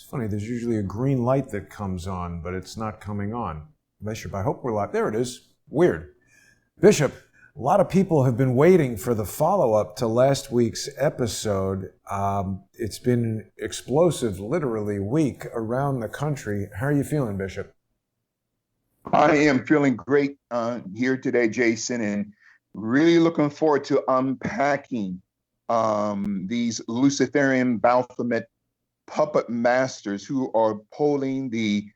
funny, there's usually a green light that comes on, but it's not coming on. Bishop, I hope we're live. There it is. Weird. Bishop, a lot of people have been waiting for the follow-up to last week's episode. It's been an explosive, literally, week around the country. How are you feeling, Bishop? I am feeling great here today, Jason, and really looking forward to unpacking these Luciferian Baphomet puppet masters who are pulling the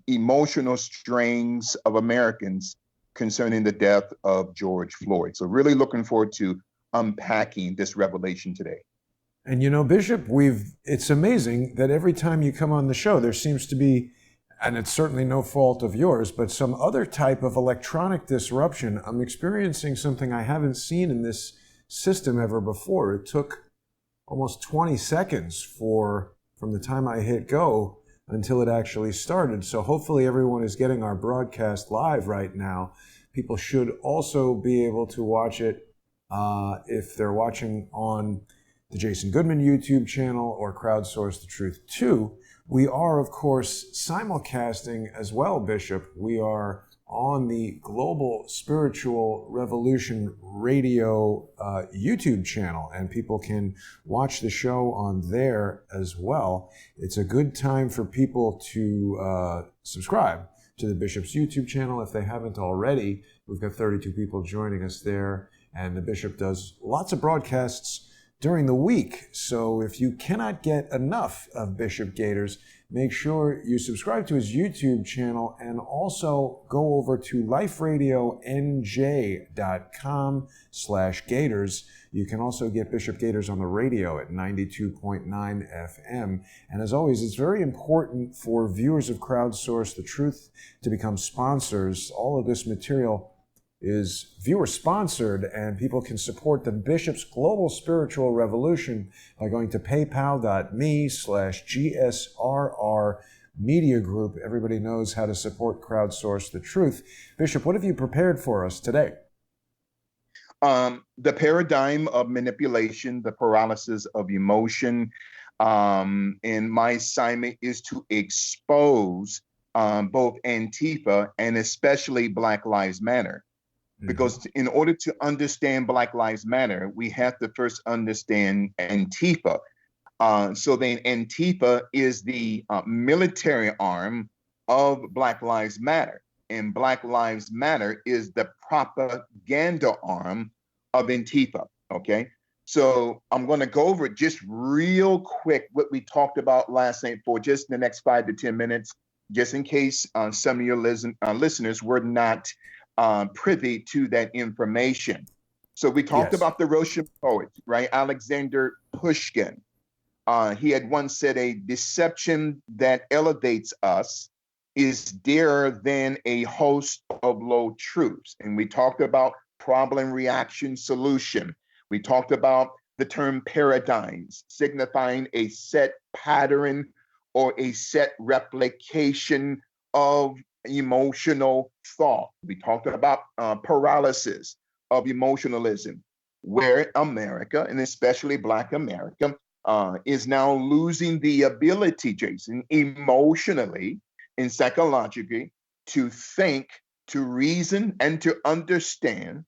emotional strings of Americans concerning the death of George Floyd. So really looking forward to unpacking this revelation today. And you know, Bishop, it's amazing that every time you come on the show, there seems to be, and it's certainly no fault of yours, but some other type of electronic disruption. I'm experiencing something I haven't seen in this system ever before. It took almost 20 seconds from the time I hit go until it actually started. So hopefully everyone is getting our broadcast live right now. People should also be able to watch it if they're watching on the Jason Goodman YouTube channel or Crowdsource the Truth 2. We are, of course, simulcasting as well, Bishop. We are on the Global Spiritual Revolution Radio YouTube channel, and people can watch the show on there as well. It's a good time for people to subscribe to the Bishop's YouTube channel if they haven't already. We've got 32 people joining us there, and the Bishop does lots of broadcasts during the week. So if you cannot get enough of Bishop Gaiters, make sure you subscribe to his YouTube channel and also go over to liferadionj.com/Gaiters. You can also get Bishop Gaiters on the radio at 92.9 FM. And as always, it's very important for viewers of Crowdsource the Truth to become sponsors. All of this material is viewer sponsored, and people can support the Bishop's Global Spiritual Revolution by going to paypal.me/GSRR Media Group. Everybody knows how to support Crowdsource the Truth. Bishop, what have you prepared for us today? The paradigm of manipulation, the paralysis of emotion, and my assignment is to expose both Antifa and especially Black Lives Matter. Because in order to understand Black Lives Matter, we have to first understand Antifa. So then Antifa is the military arm of Black Lives Matter. And Black Lives Matter is the propaganda arm of Antifa, okay? So I'm going to go over it just real quick, what we talked about last night for just the next 5 to 10 minutes, just in case some of your listeners were not privy to that information. So we talked about the Russian poet, right? Alexander Pushkin. He had once said, a deception that elevates us is dearer than a host of low truths. And we talked about problem, reaction, solution. We talked about the term paradigms, signifying a set pattern or a set replication of emotional thought. We talked about paralysis of emotionalism, where America, and especially Black America, is now losing the ability, Jason, emotionally and psychologically to think, to reason, and to understand.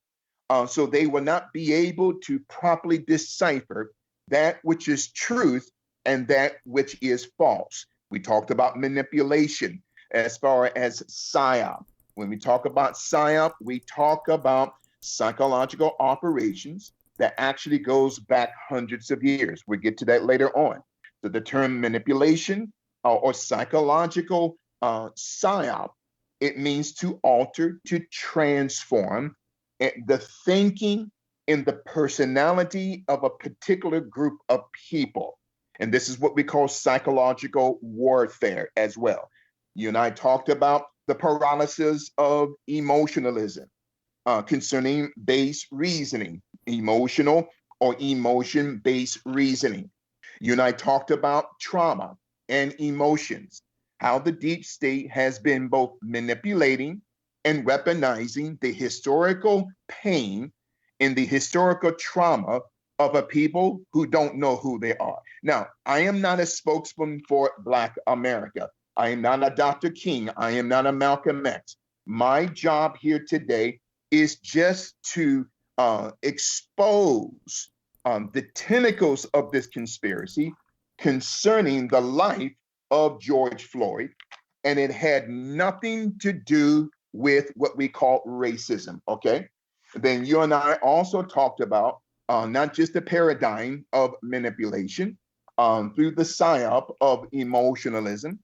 So they will not be able to properly decipher that which is truth and that which is false. We talked about manipulation as far as PSYOP. When we talk about PSYOP, we talk about psychological operations that actually goes back hundreds of years. We'll get to that later on. So the term manipulation or psychological PSYOP, it means to alter, to transform the thinking and the personality of a particular group of people. And this is what we call psychological warfare as well. You and I talked about the paralysis of emotionalism concerning base reasoning, emotional or emotion-based reasoning. You and I talked about trauma and emotions, how the deep state has been both manipulating and weaponizing the historical pain and the historical trauma of a people who don't know who they are. Now, I am not a spokesman for Black America. I am not a Dr. King. I am not a Malcolm X. My job here today is just to expose the tentacles of this conspiracy concerning the life of George Floyd. And it had nothing to do with what we call racism, okay? Then you and I also talked about not just the paradigm of manipulation through the psyop of emotionalism.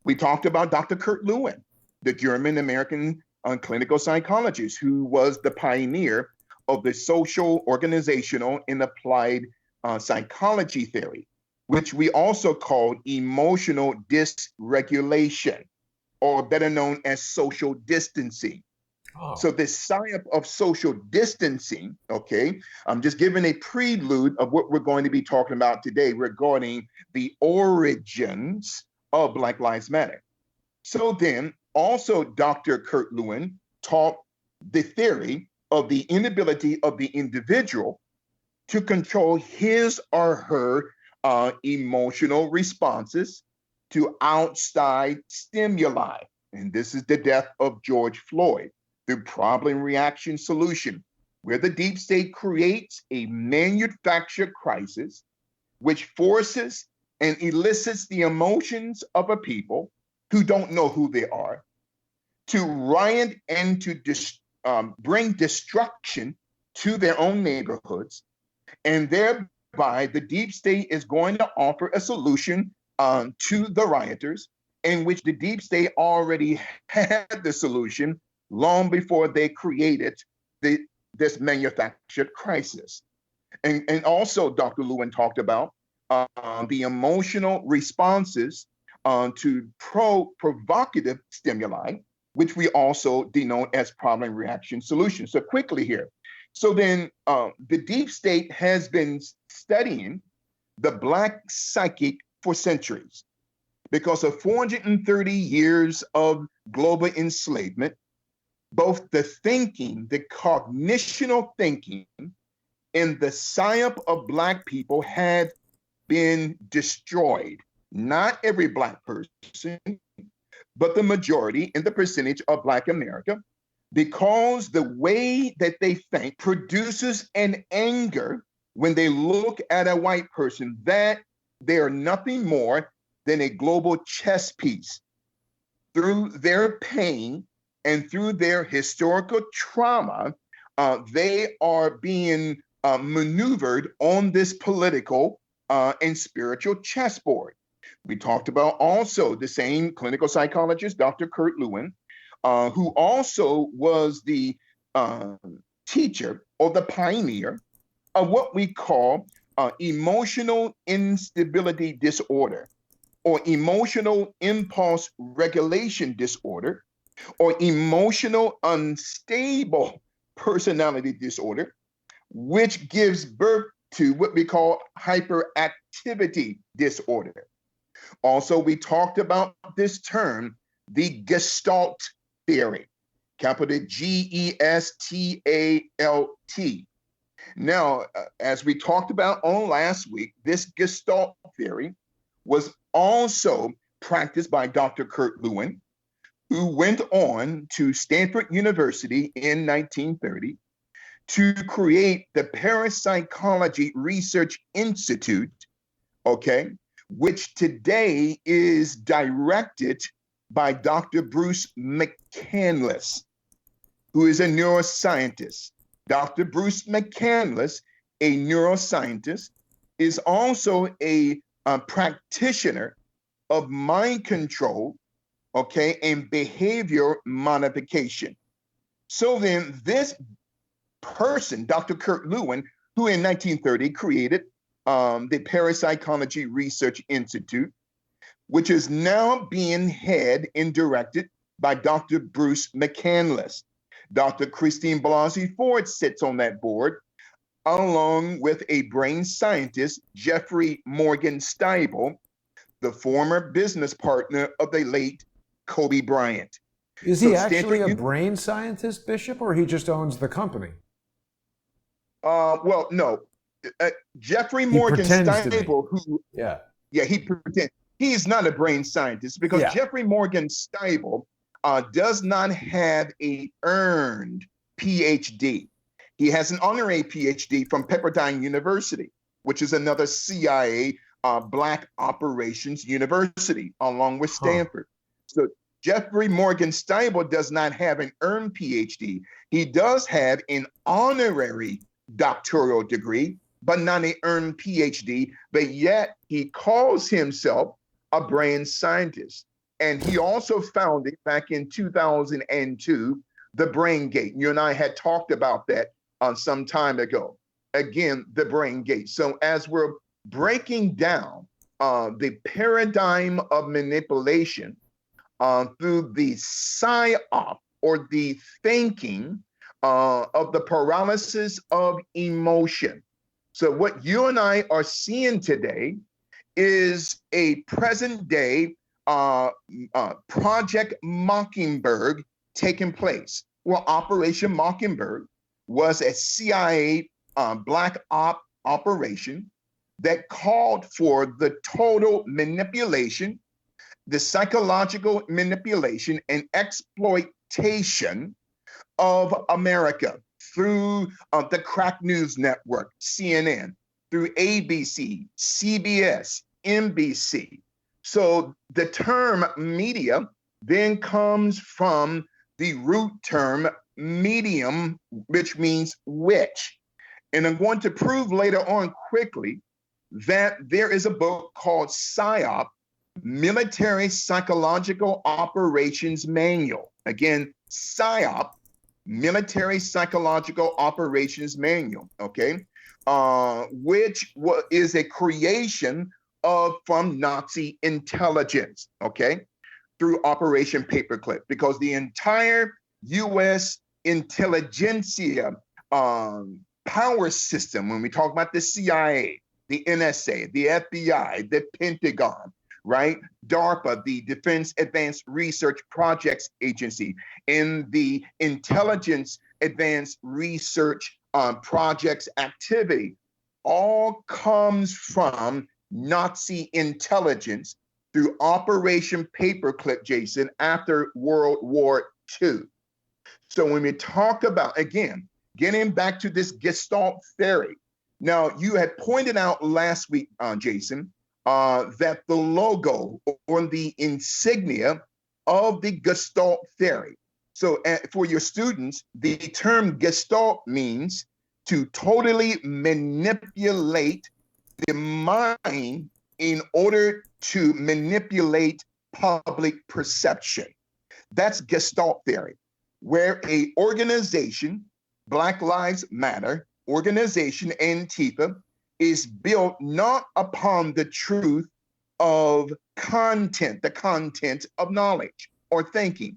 We talked about Dr. Kurt Lewin, the German-American clinical psychologist who was the pioneer of the social, organizational, and applied psychology theory, which we also called emotional dysregulation, or better known as social distancing. Oh. So this psyop of social distancing, okay, I'm just giving a prelude of what we're going to be talking about today regarding the origins of Black Lives Matter. So then also Dr. Kurt Lewin taught the theory of the inability of the individual to control his or her emotional responses to outside stimuli. And this is the death of George Floyd through problem reaction solution, where the deep state creates a manufactured crisis which forces and elicits the emotions of a people who don't know who they are to riot and to bring destruction to their own neighborhoods. And thereby the deep state is going to offer a solution to the rioters, in which the deep state already had the solution long before they created this manufactured crisis. And also Dr. Lewin talked about the emotional responses to provocative stimuli, which we also denote as problem reaction solutions. So quickly here. So then the deep state has been studying the Black psychic for centuries. Because of 430 years of global enslavement, both the thinking, the cognitional thinking, and the psyop of Black people have been destroyed. Not every Black person, but the majority and the percentage of Black America, because the way that they think produces an anger when they look at a white person that they are nothing more than a global chess piece. Through their pain and through their historical trauma, they are being maneuvered on this political and spiritual chessboard. We talked about also the same clinical psychologist, Dr. Kurt Lewin, who also was the teacher or the pioneer of what we call emotional instability disorder, or emotional impulse regulation disorder, or emotional unstable personality disorder, which gives birth to what we call hyperactivity disorder. Also, we talked about this term, the Gestalt theory, capital G-E-S-T-A-L-T. Now, as we talked about on last week, this Gestalt theory was also practiced by Dr. Kurt Lewin, who went on to Stanford University in 1930 to create the Parapsychology Research Institute, okay, which today is directed by Dr. Bruce McCandless, who is a neuroscientist. Dr. Bruce McCandless, a neuroscientist, is also a practitioner of mind control, okay, and behavior modification. So then this person, Dr. Kurt Lewin, who in 1930 created the Parapsychology Research Institute, which is now being head and directed by Dr. Bruce McCandless. Dr. Christine Blasey Ford sits on that board, along with a brain scientist, Jeffrey Morgan Steibel, the former business partner of the late Kobe Bryant. Is he actually a brain scientist, Bishop, or he just owns the company? Well, no. Jeffrey He Morgan pretends to be. Stiebel, who, Yeah. yeah, he pretends. He's not a brain scientist because Yeah. Jeffrey Morgan Stiebel does not have a earned PhD. He has an honorary PhD from Pepperdine University, which is another CIA Black Operations University, along with Stanford. So Jeffrey Morgan Stiebel does not have an earned PhD. He does have an honorary doctoral degree, but not an earned PhD, but yet he calls himself a brain scientist. And he also founded back in 2002 the Brain Gate. You and I had talked about that some time ago. Again, the Brain Gate. So as we're breaking down the paradigm of manipulation through the psyop or the thinking of the paralysis of emotion. So what you and I are seeing today is a present day Project Mockingbird taking place. Well, Operation Mockingbird was a CIA black op operation that called for the total manipulation, the psychological manipulation and exploitation of America through the Crack News Network, CNN, through ABC, CBS, NBC. So the term media then comes from the root term medium, which means witch. And I'm going to prove later on quickly that there is a book called PSYOP, Military Psychological Operations Manual. Again, PSYOP, Military Psychological Operations Manual, okay? Which is a creation from Nazi intelligence, okay? Through Operation Paperclip, because the entire U.S. intelligentsia power system, when we talk about the CIA, the NSA, the FBI, the Pentagon, right? DARPA, the Defense Advanced Research Projects Agency, and the Intelligence Advanced Research Projects activity, all comes from Nazi intelligence through Operation Paperclip, Jason, after World War II. So when we talk about, again, getting back to this Gestalt theory, now you had pointed out last week, Jason, that the logo or the insignia of the Gestalt theory. So for your students, the term Gestalt means to totally manipulate the mind in order to manipulate public perception. That's Gestalt theory, where a organization, Black Lives Matter organization, Antifa, is built not upon the truth of content, the content of knowledge or thinking,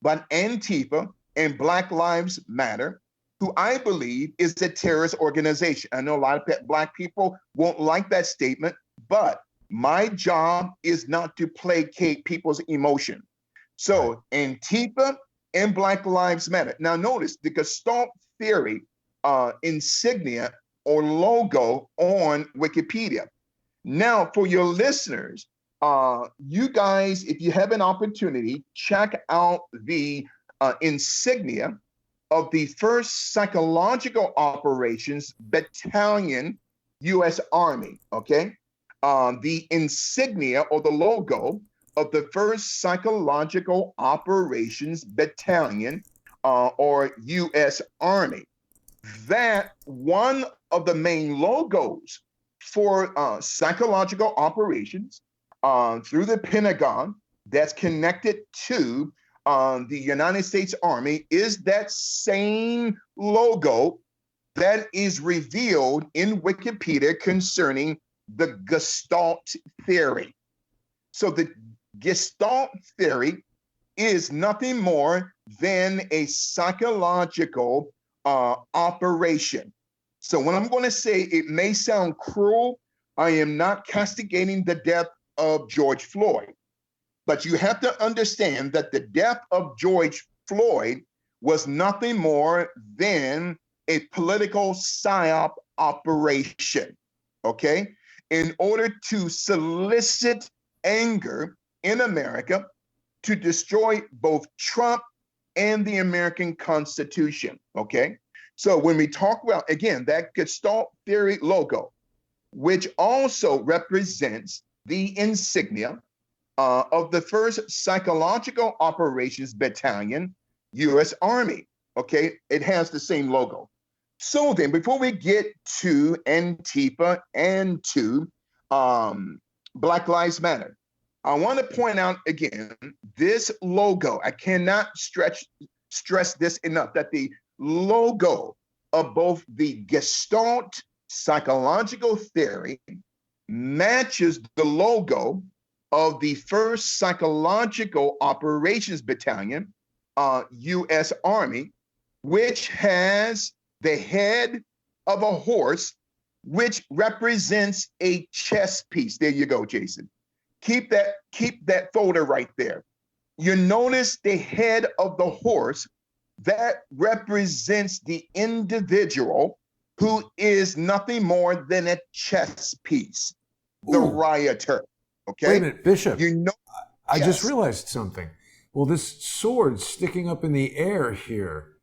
but Antifa and Black Lives Matter, who I believe is a terrorist organization. I know a lot of Black people won't like that statement, but my job is not to placate people's emotion. So Antifa and Black Lives Matter. Now notice the Gestalt theory insignia or logo on Wikipedia. Now for your listeners, you guys, if you have an opportunity, check out the insignia of the 1st Psychological Operations Battalion, U.S. Army, okay? The insignia or the logo of the 1st Psychological Operations Battalion or U.S. Army. That one of the main logos for psychological operations through the Pentagon that's connected to the United States Army is that same logo that is revealed in Wikipedia concerning the Gestalt theory. So the Gestalt theory is nothing more than a psychological operation. So when I'm going to say it may sound cruel, I am not castigating the death of George Floyd. But you have to understand that the death of George Floyd was nothing more than a political psyop operation, okay, in order to solicit anger in America to destroy both Trump and the American Constitution, okay? So when we talk about, again, that Gestalt theory logo, which also represents the insignia of the 1st Psychological Operations Battalion, U.S. Army, okay? It has the same logo. So then, before we get to Antifa and to Black Lives Matter, I want to point out again, this logo, I cannot stress this enough, that the logo of both the Gestalt psychological theory matches the logo of the 1st Psychological Operations Battalion, U.S. Army, which has the head of a horse, which represents a chess piece. There you go, Jason. Keep that folder right there. You notice the head of the horse that represents the individual who is nothing more than a chess piece, the rioter. Okay. Wait a minute, Bishop. You know, I just realized something. Well, this sword sticking up in the air here,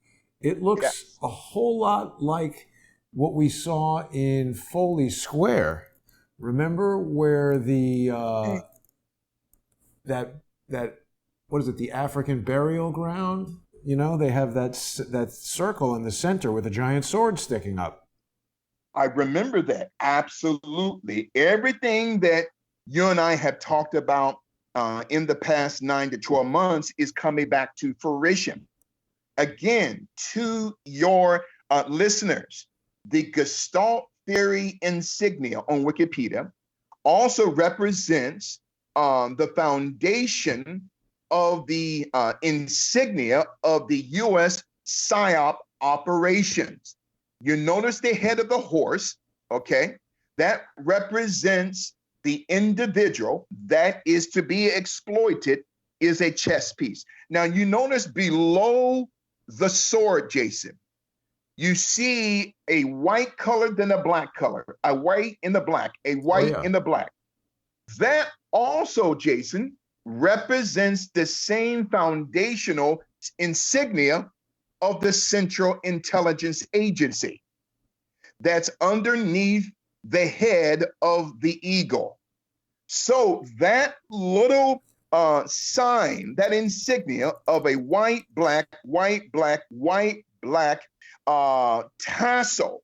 it looks a whole lot like what we saw in Foley Square. Remember where the that what is it? The African burial ground. You know, they have that circle in the center with a giant sword sticking up. I remember that, absolutely. Everything that you and I have talked about in the past 9 to 12 months is coming back to fruition. Again, to your listeners, the Gestalt theory insignia on Wikipedia also represents the foundation of the insignia of the U.S. PSYOP operations. You notice the head of the horse, okay? That represents the individual that is to be exploited is a chess piece. Now, you notice below the sword, Jason, you see a white color than a black color, a white in the black, a white in the black. That also, Jason, represents the same foundational insignia of the Central Intelligence Agency that's underneath the head of the eagle. So that little sign, that insignia of a white, black tassel,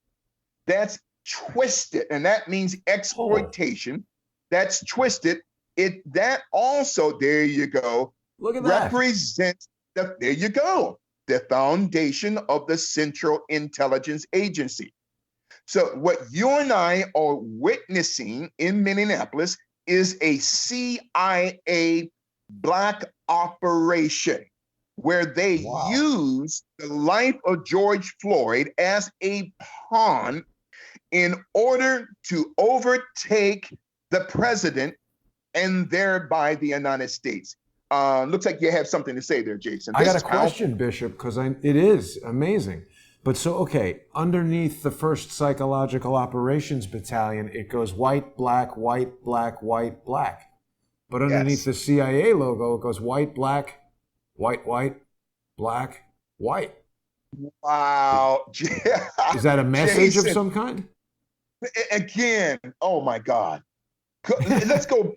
that's twisted, and that means exploitation. That's twisted. That also, there you go. Look at that. Represents there you go, the foundation of the Central Intelligence Agency. So what you and I are witnessing in Minneapolis is a CIA black operation where they use the life of George Floyd as a pawn in order to overtake the president and thereby the United States. Looks like you have something to say there, Jason. I got a question, Bishop, because it is amazing. But so, okay, underneath the 1st Psychological Operations Battalion, it goes white, black, white, black, white, black. But underneath the CIA logo, it goes white, black, white, white, black, white. Wow. Is that a message of some kind? Again, oh my God. Let's go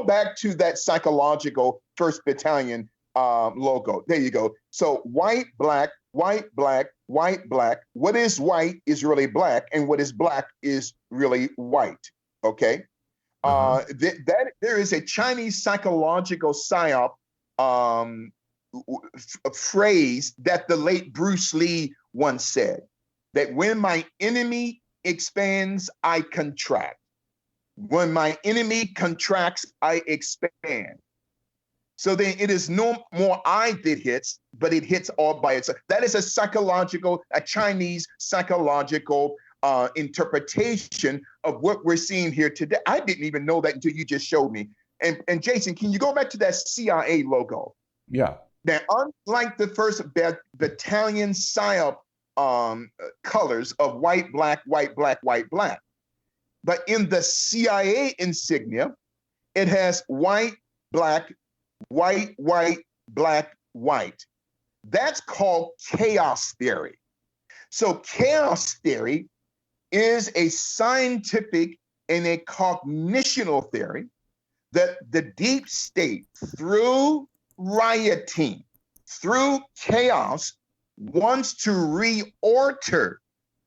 back to that psychological 1st Battalion logo. There you go. So white, black, white, black, white, black. What is white is really black, and what is black is really white. Okay. There is a Chinese psychological psyop phrase that the late Bruce Lee once said, that when my enemy expands, I contract. When my enemy contracts, I expand. So then it is no more I that hits, but it hits all by itself. That is a Chinese psychological interpretation of what we're seeing here today. I didn't even know that until you just showed me. And Jason, can you go back to that CIA logo? Yeah. Now, unlike the 1st Battalion PSYOP colors of white, black, white, black, white, black. But in the CIA insignia, it has white, black, white, white, black, white. That's called chaos theory. So chaos theory is a scientific and a cognitional theory that the deep state, through rioting, through chaos, wants to reorder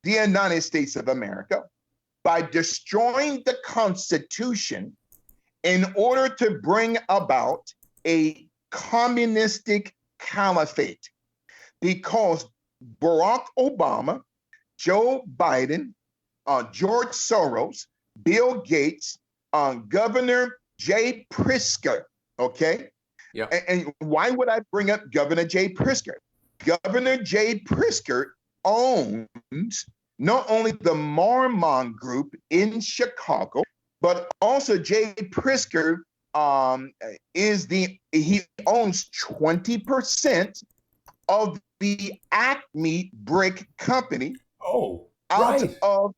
the United States of America by destroying the Constitution in order to bring about a communistic caliphate. Because Barack Obama, Joe Biden, George Soros, Bill Gates, Governor Jay Pritzker, okay? Yeah. And why would I bring up Governor Jay Pritzker? Governor Jay Pritzker owns not only the Mormon group in Chicago, but also Jay Pritzker he owns 20% of the Acme Brick Company. Oh, out right. of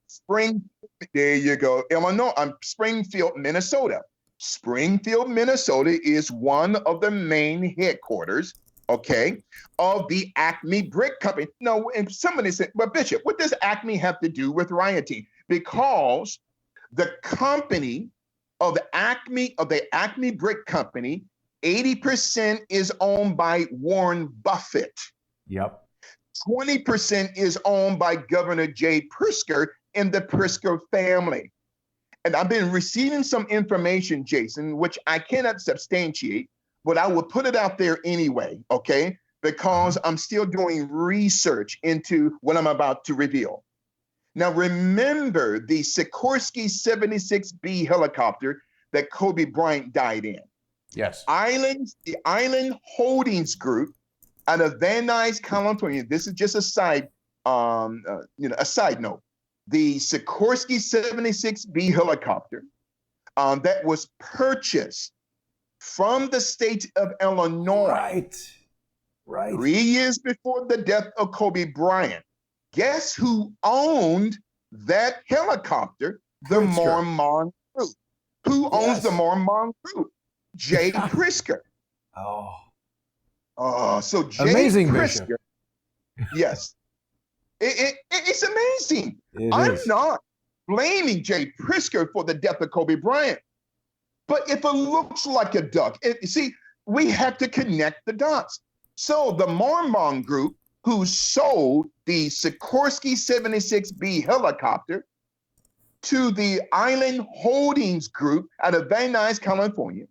there you go, Illinois, Springfield, Minnesota. Springfield, Minnesota is one of the main headquarters, okay, of the Acme Brick Company. Now, and somebody said, well, Bishop, what does Acme have to do with rioting? Because the company of the Acme Brick Company, 80% is owned by Warren Buffett. Yep. 20% is owned by Governor Jay Pritzker and the Pritzker family. And I've been receiving some information, Jason, which I cannot substantiate, but I will put it out there anyway, okay? Because I'm still doing research into what I'm about to reveal. Now, remember the Sikorsky 76B helicopter that Kobe Bryant died in. Yes. The Island Holdings Group out of Van Nuys, California. This is just a side note. The Sikorsky 76B helicopter that was purchased from the state of Illinois. Right. 3 years before the death of Kobe Bryant. Guess who owned that helicopter? The Pritzker. Mormon group. Who owns the Mormon group? Jay Pritzker. So Jay Amazing, Pritzker. Bishop. Yes. It's amazing. I'm not blaming Jay Pritzker for the death of Kobe Bryant. But if it looks like a duck, see, we have to connect the dots. So the Mormon group who sold the Sikorsky 76B helicopter to the Island Holdings Group out of Van Nuys, California,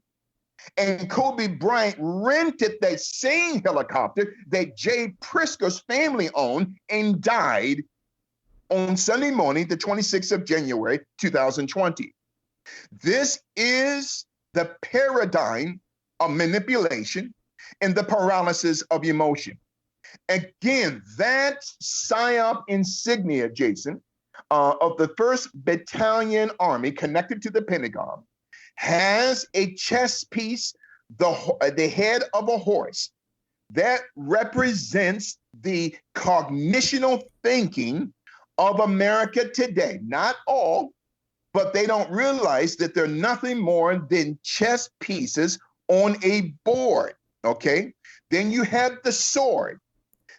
and Kobe Bryant rented that same helicopter that Jay Pritzker's family owned and died on Sunday morning, the 26th of January, 2020. This is the paradigm of manipulation and the paralysis of emotion. Again, that PSYOP insignia, Jason, of the 1st Battalion Army connected to the Pentagon has a chest piece, the head of a horse, that represents the cognitional thinking of America today. Not all, but they don't realize that they're nothing more than chess pieces on a board, okay? Then you have the sword.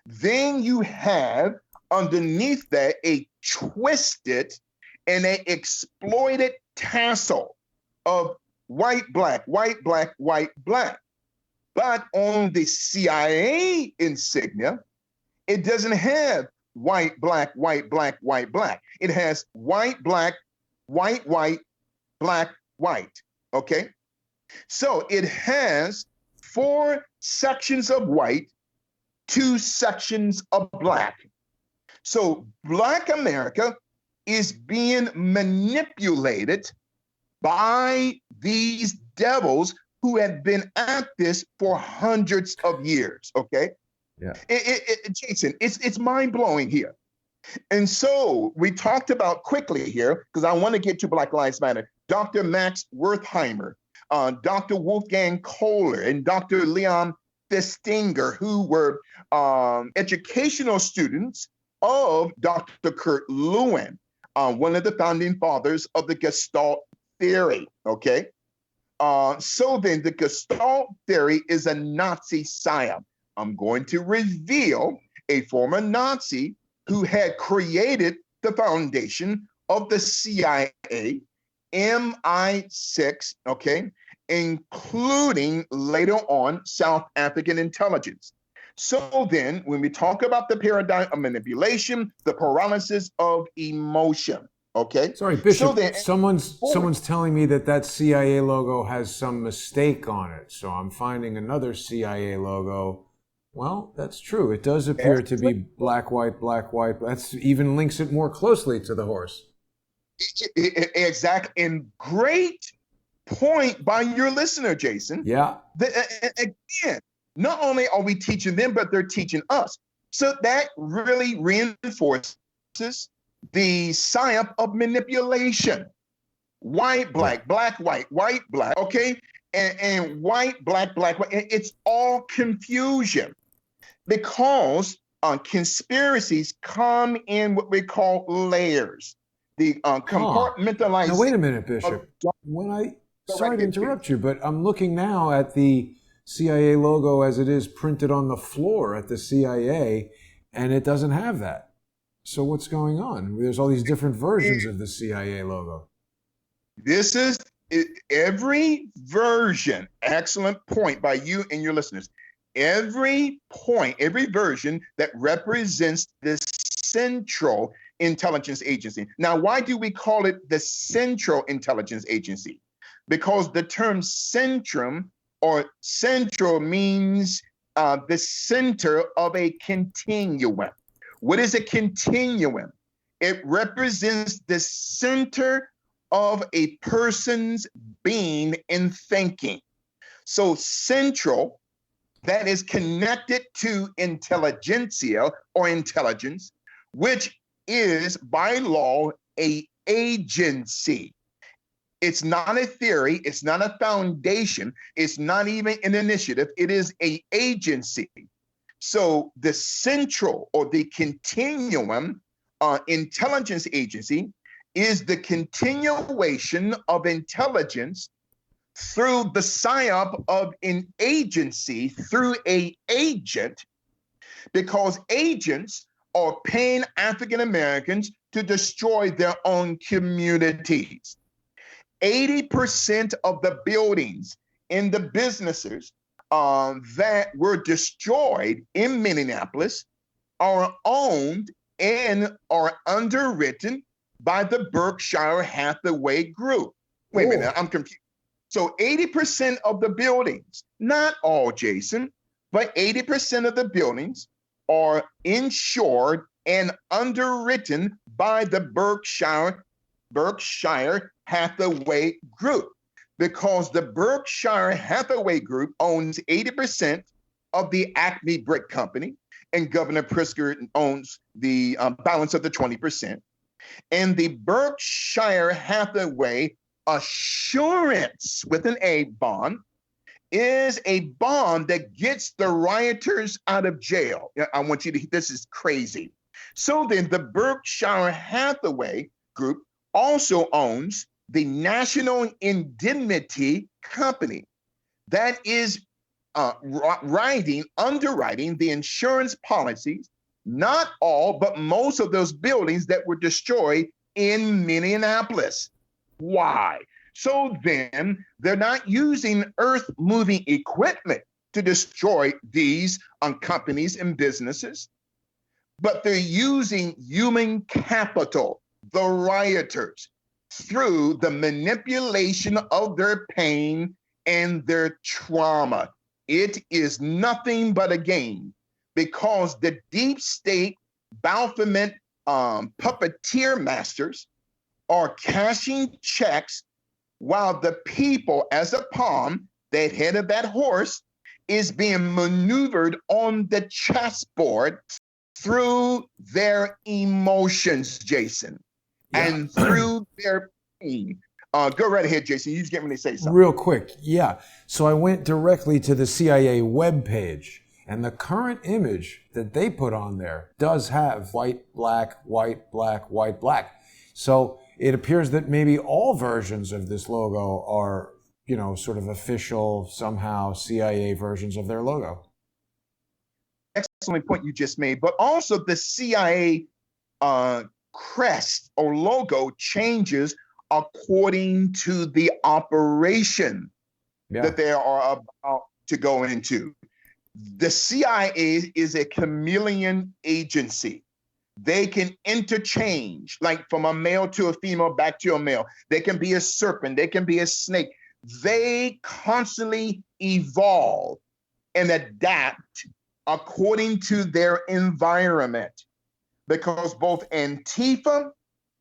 Then you have underneath that a twisted and an exploited tassel of white, black, white, black, white, black. But on the CIA insignia, it doesn't have white, black, white, black, white, black. It has white, black, white, white, black, white, okay? So it has 4 sections of white, 2 sections of black. So Black America is being manipulated by these devils who have been at this for hundreds of years, okay? Yeah. Jason, it's mind-blowing here. And so we talked about quickly here, because I want to get to Black Lives Matter, Dr. Max Wertheimer, Dr. Wolfgang Kohler, and Dr. Leon Festinger, who were educational students of Dr. Kurt Lewin, one of the founding fathers of the Gestalt theory. Okay. So then the Gestalt theory is a Nazi psyop. I'm going to reveal a former Nazi who had created the foundation of the CIA, MI6, okay, including later on South African intelligence. So then, when we talk about the paradigm of manipulation, the paralysis of emotion, okay? Sorry, Bishop, So then, someone's telling me that CIA logo has some mistake on it. So I'm finding another CIA logo. Well, that's true. It does appear to be black, white, black, white. That's even links it more closely to the horse. Exactly. And great point by your listener, Jason. Yeah. Again, not only are we teaching them, but they're teaching us. So that really reinforces the psyop of manipulation. White, black, black, white, white, black, okay? And white, black, black, white. It's all confusion because conspiracies come in what we call layers. The compartmentalization. Now, wait a minute, Bishop. Sorry to interrupt you, but I'm looking now at the CIA logo as it is printed on the floor at the CIA, and it doesn't have that. So what's going on? There's all these different versions of the CIA logo. This is every version. Excellent point by you and your listeners. Every point, every version that represents this central intelligence agency. Now, why do we call it the Central Intelligence Agency? Because the term centrum or central means the center of a continuum. What is a continuum? It represents the center of a person's being and thinking. So central, that is connected to intelligentsia or intelligence, which is by law a agency. It's not a theory, it's not a foundation, it's not even an initiative, it is an agency. So the central or the continuum intelligence agency is the continuation of intelligence through the psyop of an agency, through an agent, because agents are paying African Americans to destroy their own communities. 80% of the buildings in the businesses that were destroyed in Minneapolis are owned and are underwritten by the Berkshire Hathaway Group. Wait a minute, I'm confused. So 80% of the buildings, not all, Jason, but 80% of the buildings are insured and underwritten by the Berkshire Hathaway Group, because the Berkshire Hathaway Group owns 80% of the Acme Brick Company, and Governor Pritzker owns the balance of the 20%. And the Berkshire Hathaway Assurance with an A bond is a bond that gets the rioters out of jail. I want you to, this is crazy. So then the Berkshire Hathaway Group also owns the National Indemnity Company that is underwriting the insurance policies, not all, but most of those buildings that were destroyed in Minneapolis. Why? So then they're not using earth-moving equipment to destroy these companies and businesses, but they're using human capital, the rioters, through the manipulation of their pain and their trauma. It is nothing but a game, because the deep state Baphomet puppeteer masters are cashing checks while the people, as a pawn, the head of that horse, is being maneuvered on the chessboard through their emotions, Jason, and through their pain. Go right ahead, Jason. You just get me to say something. Real quick, yeah. So I went directly to the CIA webpage, And the current image that they put on there does have white, black, white, black, white, black. So it appears that maybe all versions of this logo are, sort of official, somehow CIA versions of their logo. Excellent point you just made. But also the CIA crest or logo changes according to the operation that they are about to go into. The CIA is a chameleon agency. They can interchange, like from a male to a female, back to a male. They can be a serpent. They can be a snake. They constantly evolve and adapt according to their environment, because both Antifa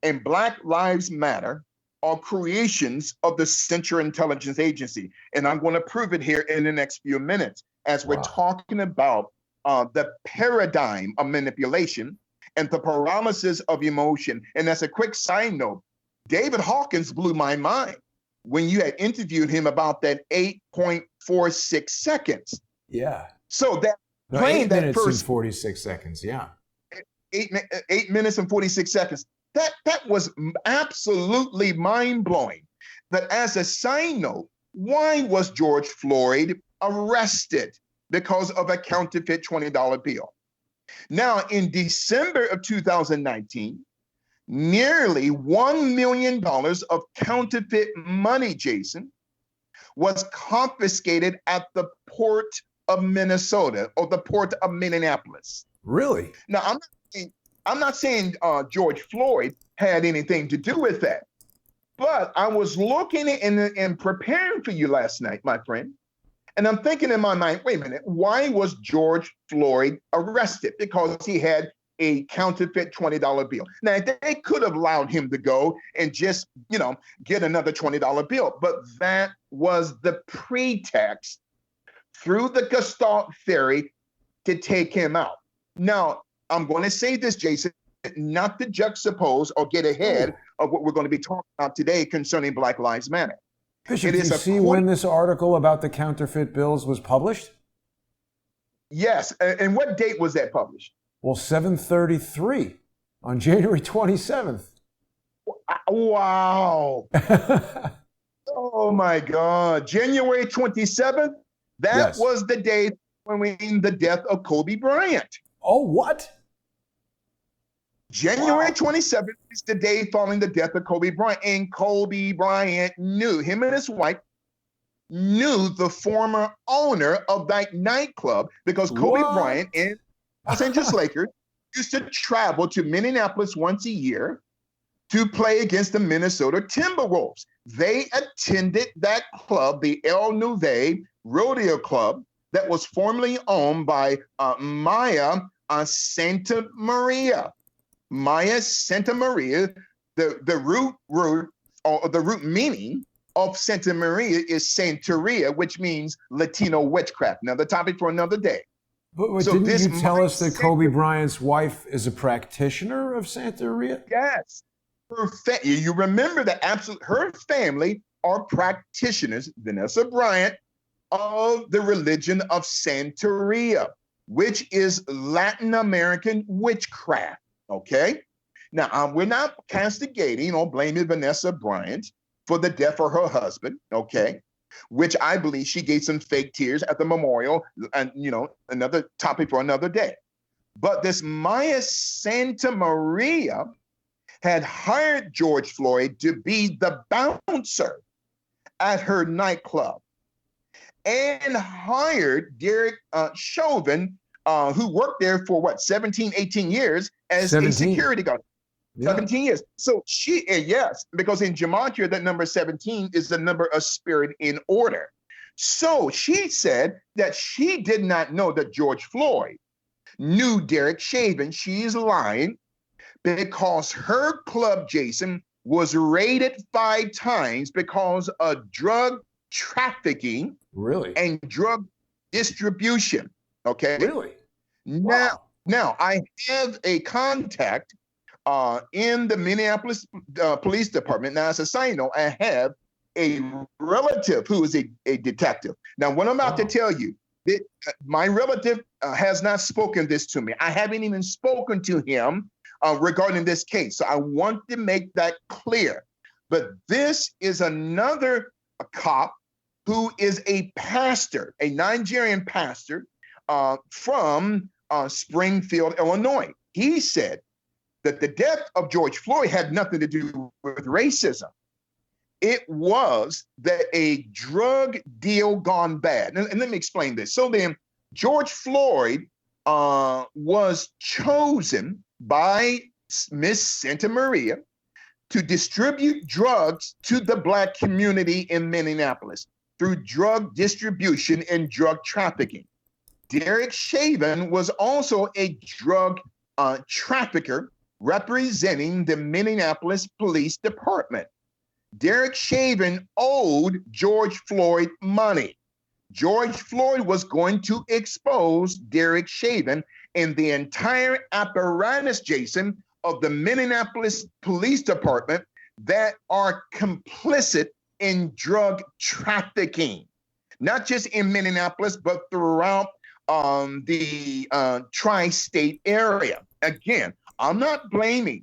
and Black Lives Matter are creations of the Central Intelligence Agency. And I'm going to prove it here in the next few minutes as we're talking about the paradigm of manipulation and the paralysis of emotion. And as a quick side note, David Hawkins blew my mind when you had interviewed him about that 8.46 seconds. Yeah. So that no, playing 8 that minutes first and 46 seconds. Yeah. 8 minutes and 46 seconds. That was absolutely mind-blowing. But as a side note, why was George Floyd arrested? Because of a counterfeit $20 bill. Now, in December of 2019, nearly $1 million of counterfeit money, Jason, was confiscated at the port of Minnesota, or the port of Minneapolis. Really? Now, I'm not saying George Floyd had anything to do with that, but I was looking and preparing for you last night, my friend, and I'm thinking in my mind, wait a minute, why was George Floyd arrested? Because he had a counterfeit $20 bill. Now, they could have allowed him to go and just, get another $20 bill, but that was the pretext through the Gestalt theory to take him out. Now, I'm going to say this, Jason, not to juxtapose or get ahead of what we're going to be talking about today concerning Black Lives Matter. Bishop, did you see when this article about the counterfeit bills was published? Yes. And what date was that published? Well, 7:33 on January 27th. Wow. Oh, my God. January 27th? That was the day following the death of Kobe Bryant. Oh, what? January 27th is the day following the death of Kobe Bryant. And Kobe Bryant knew, him and his wife knew the former owner of that nightclub, because Kobe Bryant and Los Angeles Lakers used to travel to Minneapolis once a year to play against the Minnesota Timberwolves. They attended that club, the El Nouveau Rodeo Club, that was formerly owned by Maya Santa Maria. Maya Santa Maria, the root meaning of Santa Maria is Santeria, which means Latino witchcraft. Now, the topic for another day. But so didn't you tell us that Kobe Bryant's wife is a practitioner of Santeria? Yes. You remember that her family are practitioners, Vanessa Bryant, of the religion of Santeria, which is Latin American witchcraft. Okay. Now, we're not castigating or blaming Vanessa Bryant for the death of her husband. Okay. Which I believe she gave some fake tears at the memorial, and, another topic for another day. But this Maya Santa Maria had hired George Floyd to be the bouncer at her nightclub, and hired Derek Chauvin, who worked there for 17, 18 years as 17. A security guard. Yeah. 17 years. So because in Gematria, that number 17 is the number of spirit in order. So she said that she did not know that George Floyd knew Derek Chauvin. She's lying, because her club, Jason, was raided 5 times because of drug trafficking. Really? And drug distribution. Okay. Really? Now I have a contact in the Minneapolis Police Department. Now, as a side note, I have a relative who is a detective. Now, what I'm about to tell you, My relative has not spoken this to me. I haven't even spoken to him regarding this case. So I want to make that clear. But this is another cop who is a pastor, a Nigerian pastor from Springfield, Illinois. He said that the death of George Floyd had nothing to do with racism. It was that a drug deal gone bad. And let me explain this. So then George Floyd was chosen by Miss Santa Maria to distribute drugs to the Black community in Minneapolis through drug distribution and drug trafficking. Derek Chauvin was also a drug trafficker representing the Minneapolis Police Department. Derek Chauvin owed George Floyd money. George Floyd was going to expose Derek Chauvin and the entire apparatus, Jason, of the Minneapolis Police Department that are complicit in drug trafficking, not just in Minneapolis, but throughout the tri-state area. Again, I'm not blaming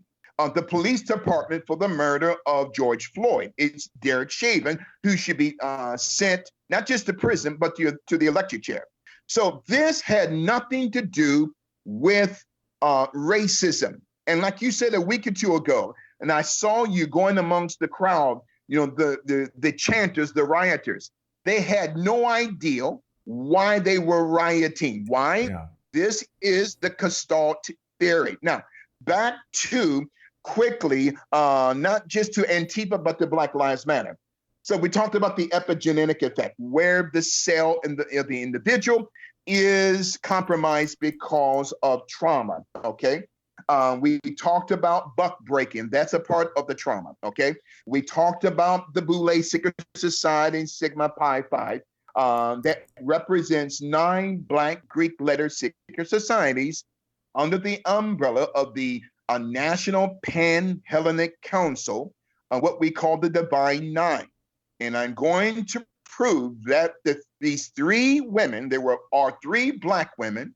the police department for the murder of George Floyd. It's Derek Chauvin who should be sent not just to prison, but to the electric chair. So this had nothing to do with racism. And like you said a week or two ago, and I saw you going amongst the crowd, you know, the chanters, the rioters, they had no idea why they were rioting. Why? Yeah. This is the Gestalt theory. Now, back to quickly, not just to Antifa, but to Black Lives Matter. So we talked about the epigenetic effect, where the cell in the individual is compromised because of trauma, okay? We talked about buck breaking. That's a part of the trauma, okay? We talked about the Boule Secret Society, Sigma Pi Phi, that represents 9 Black Greek letter secret societies under the umbrella of the National Pan-Hellenic Council, what we call the Divine Nine. And I'm going to prove that these 3 women, are 3 Black women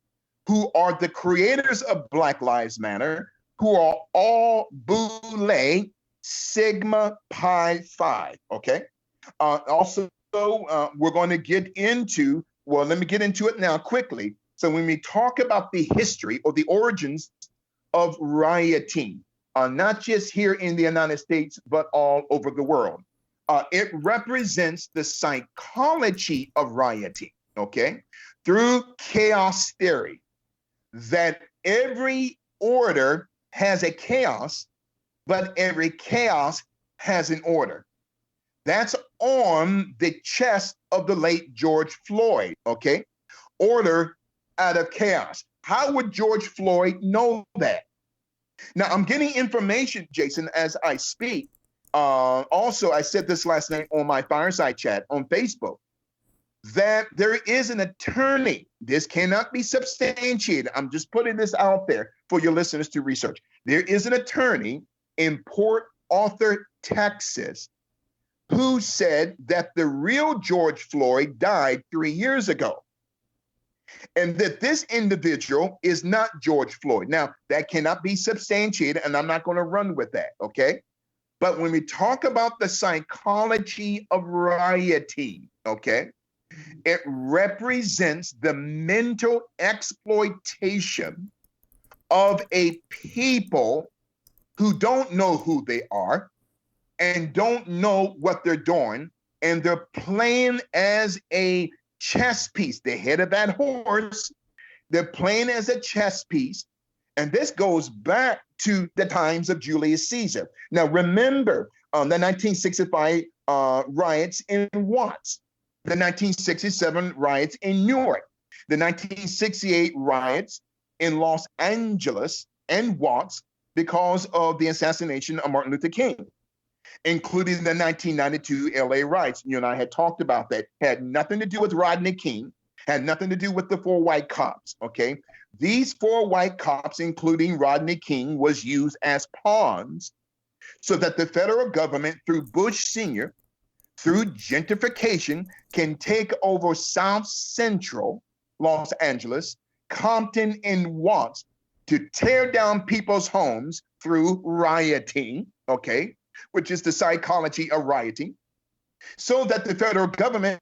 who are the creators of Black Lives Matter, who are all Boule Sigma Pi Phi, okay? Also, we're going to get into, well, let me get into it now quickly. So when we talk about the history or the origins of rioting, not just here in the United States, but all over the world, it represents the psychology of rioting, okay? Through chaos theory, that every order has a chaos, but every chaos has an order. That's on the chest of the late George Floyd, okay? Order out of chaos. How would George Floyd know that? Now, I'm getting information, Jason, as I speak. Also, I said this last night on my fireside chat on Facebook, that there is an attorney. This cannot be substantiated. I'm just putting this out there for your listeners to research. There is an attorney in Port Arthur, Texas, who said that the real George Floyd died 3 years ago, and that this individual is not George Floyd. Now, that cannot be substantiated, and I'm not going to run with that, okay? But when we talk about the psychology of rioting, okay, it represents the mental exploitation of a people who don't know who they are and don't know what they're doing, and they're playing as a chess piece. The head of that horse, they're playing as a chess piece, and this goes back to the times of Julius Caesar. Now, remember the 1965 riots in Watts, the 1967 riots in Newark, the 1968 riots in Los Angeles and Watts because of the assassination of Martin Luther King, including the 1992 LA riots. You and I had talked about that. Had nothing to do with Rodney King, had nothing to do with the 4 white cops, okay? These 4 white cops, including Rodney King, was used as pawns so that the federal government, through Bush Sr., through gentrification, can take over South Central Los Angeles, Compton, and Watts to tear down people's homes through rioting, okay, which is the psychology of rioting, so that the federal government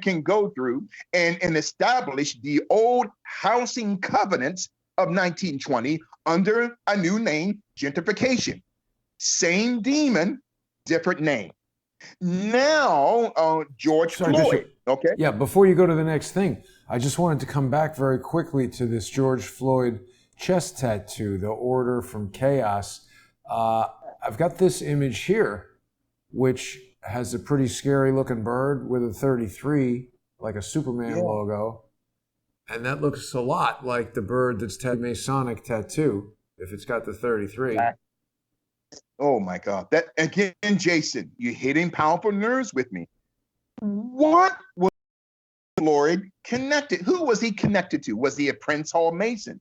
can go through and establish the old housing covenants of 1920 under a new name, gentrification. Same demon, different name. Now, George Sorry, Floyd, Bishop. okay? Yeah, before you go to the next thing, I just wanted to come back very quickly to this George Floyd chest tattoo, the Order from Chaos. I've got this image here, which has a pretty scary looking bird with a 33, like a Superman logo. And that looks a lot like the bird that's Masonic tattoo, if it's got the 33. Oh my God. That again, Jason, you're hitting powerful nerves with me. What was Floyd connected? Who was he connected to? Was he a Prince Hall Mason?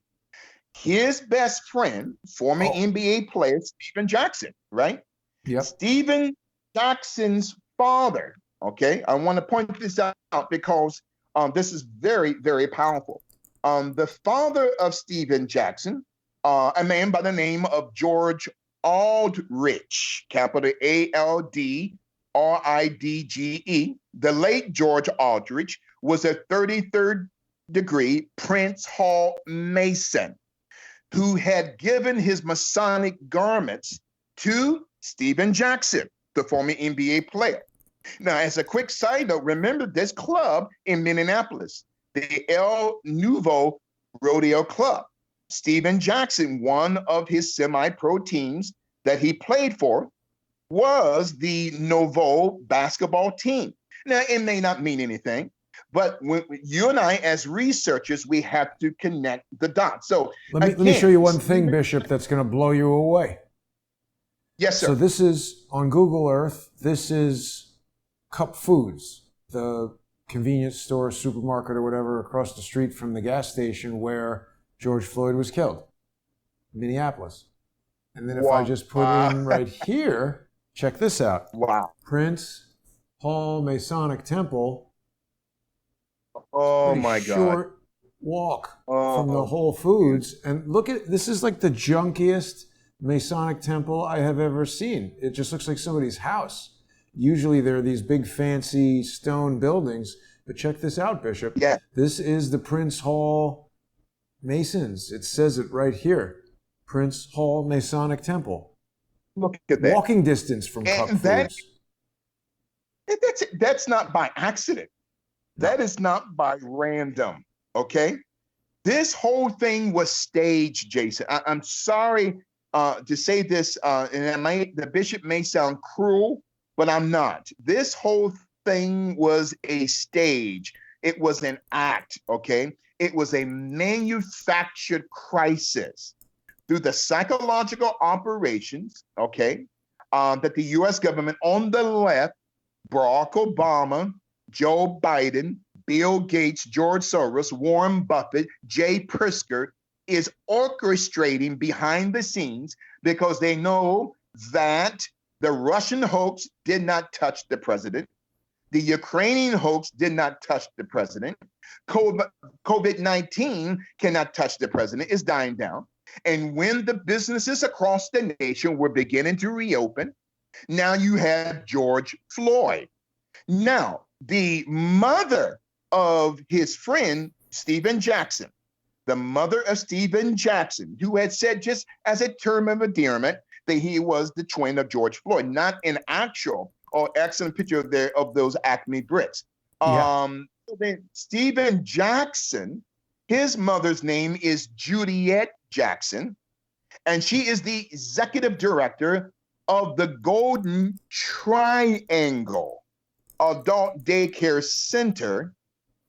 His best friend, former NBA player, Stephen Jackson, right? Yep. Stephen Jackson's father, okay? I want to point this out because this is very, very powerful. The father of Stephen Jackson, a man by the name of George Aldridge, capital ALDRIDGE. The late George Aldridge was a 33rd degree Prince Hall Mason who had given his Masonic garments to Stephen Jackson, the former NBA player. Now, as a quick side note, remember this club in Minneapolis, the El Nouveau Rodeo Club. Stephen Jackson, one of his semi-pro teams that he played for, was the Nouveau basketball team. Now, it may not mean anything, but when you and I, as researchers, we have to connect the dots. So let me show you one thing, Bishop, that's going to blow you away. Yes, sir. So this is on Google Earth. This is Cup Foods, the convenience store, supermarket, or whatever across the street from the gas station where George Floyd was killed, Minneapolis. And then if I just put in right here, check this out. Wow. Prince Hall Masonic Temple. Oh my God. Short walk from the Whole Foods. And look at, this is like the junkiest Masonic temple I have ever seen. It just looks like somebody's house. Usually there are these big fancy stone buildings, but check this out, Bishop. Yeah. This is the Prince Hall Masons. It says it right here. Prince Hall Masonic Temple. Look at that. Walking distance from Cup Foods. That's not by accident. No. That is not by random, okay? This whole thing was staged, Jason. I'm sorry to say this, and the bishop may sound cruel, but I'm not. This whole thing was a stage. It was an act, okay? It was a manufactured crisis through the psychological operations, okay, that the U.S. government on the left, Barack Obama, Joe Biden, Bill Gates, George Soros, Warren Buffett, Jay Pritzker, is orchestrating behind the scenes because they know that the Russian hoax did not touch the president. The Ukrainian hoax did not touch the president. COVID-19 cannot touch the president. It's dying down. And when the businesses across the nation were beginning to reopen, now you have George Floyd. Now, the mother of his friend, Stephen Jackson, the mother of Stephen Jackson, who had said just as a term of endearment that he was the twin of George Floyd, not an actual or excellent picture there of those Acme bricks. Yeah. Then Stephen Jackson, his mother's name is Juliet Jackson, and she is the executive director of the Golden Triangle Adult Daycare Center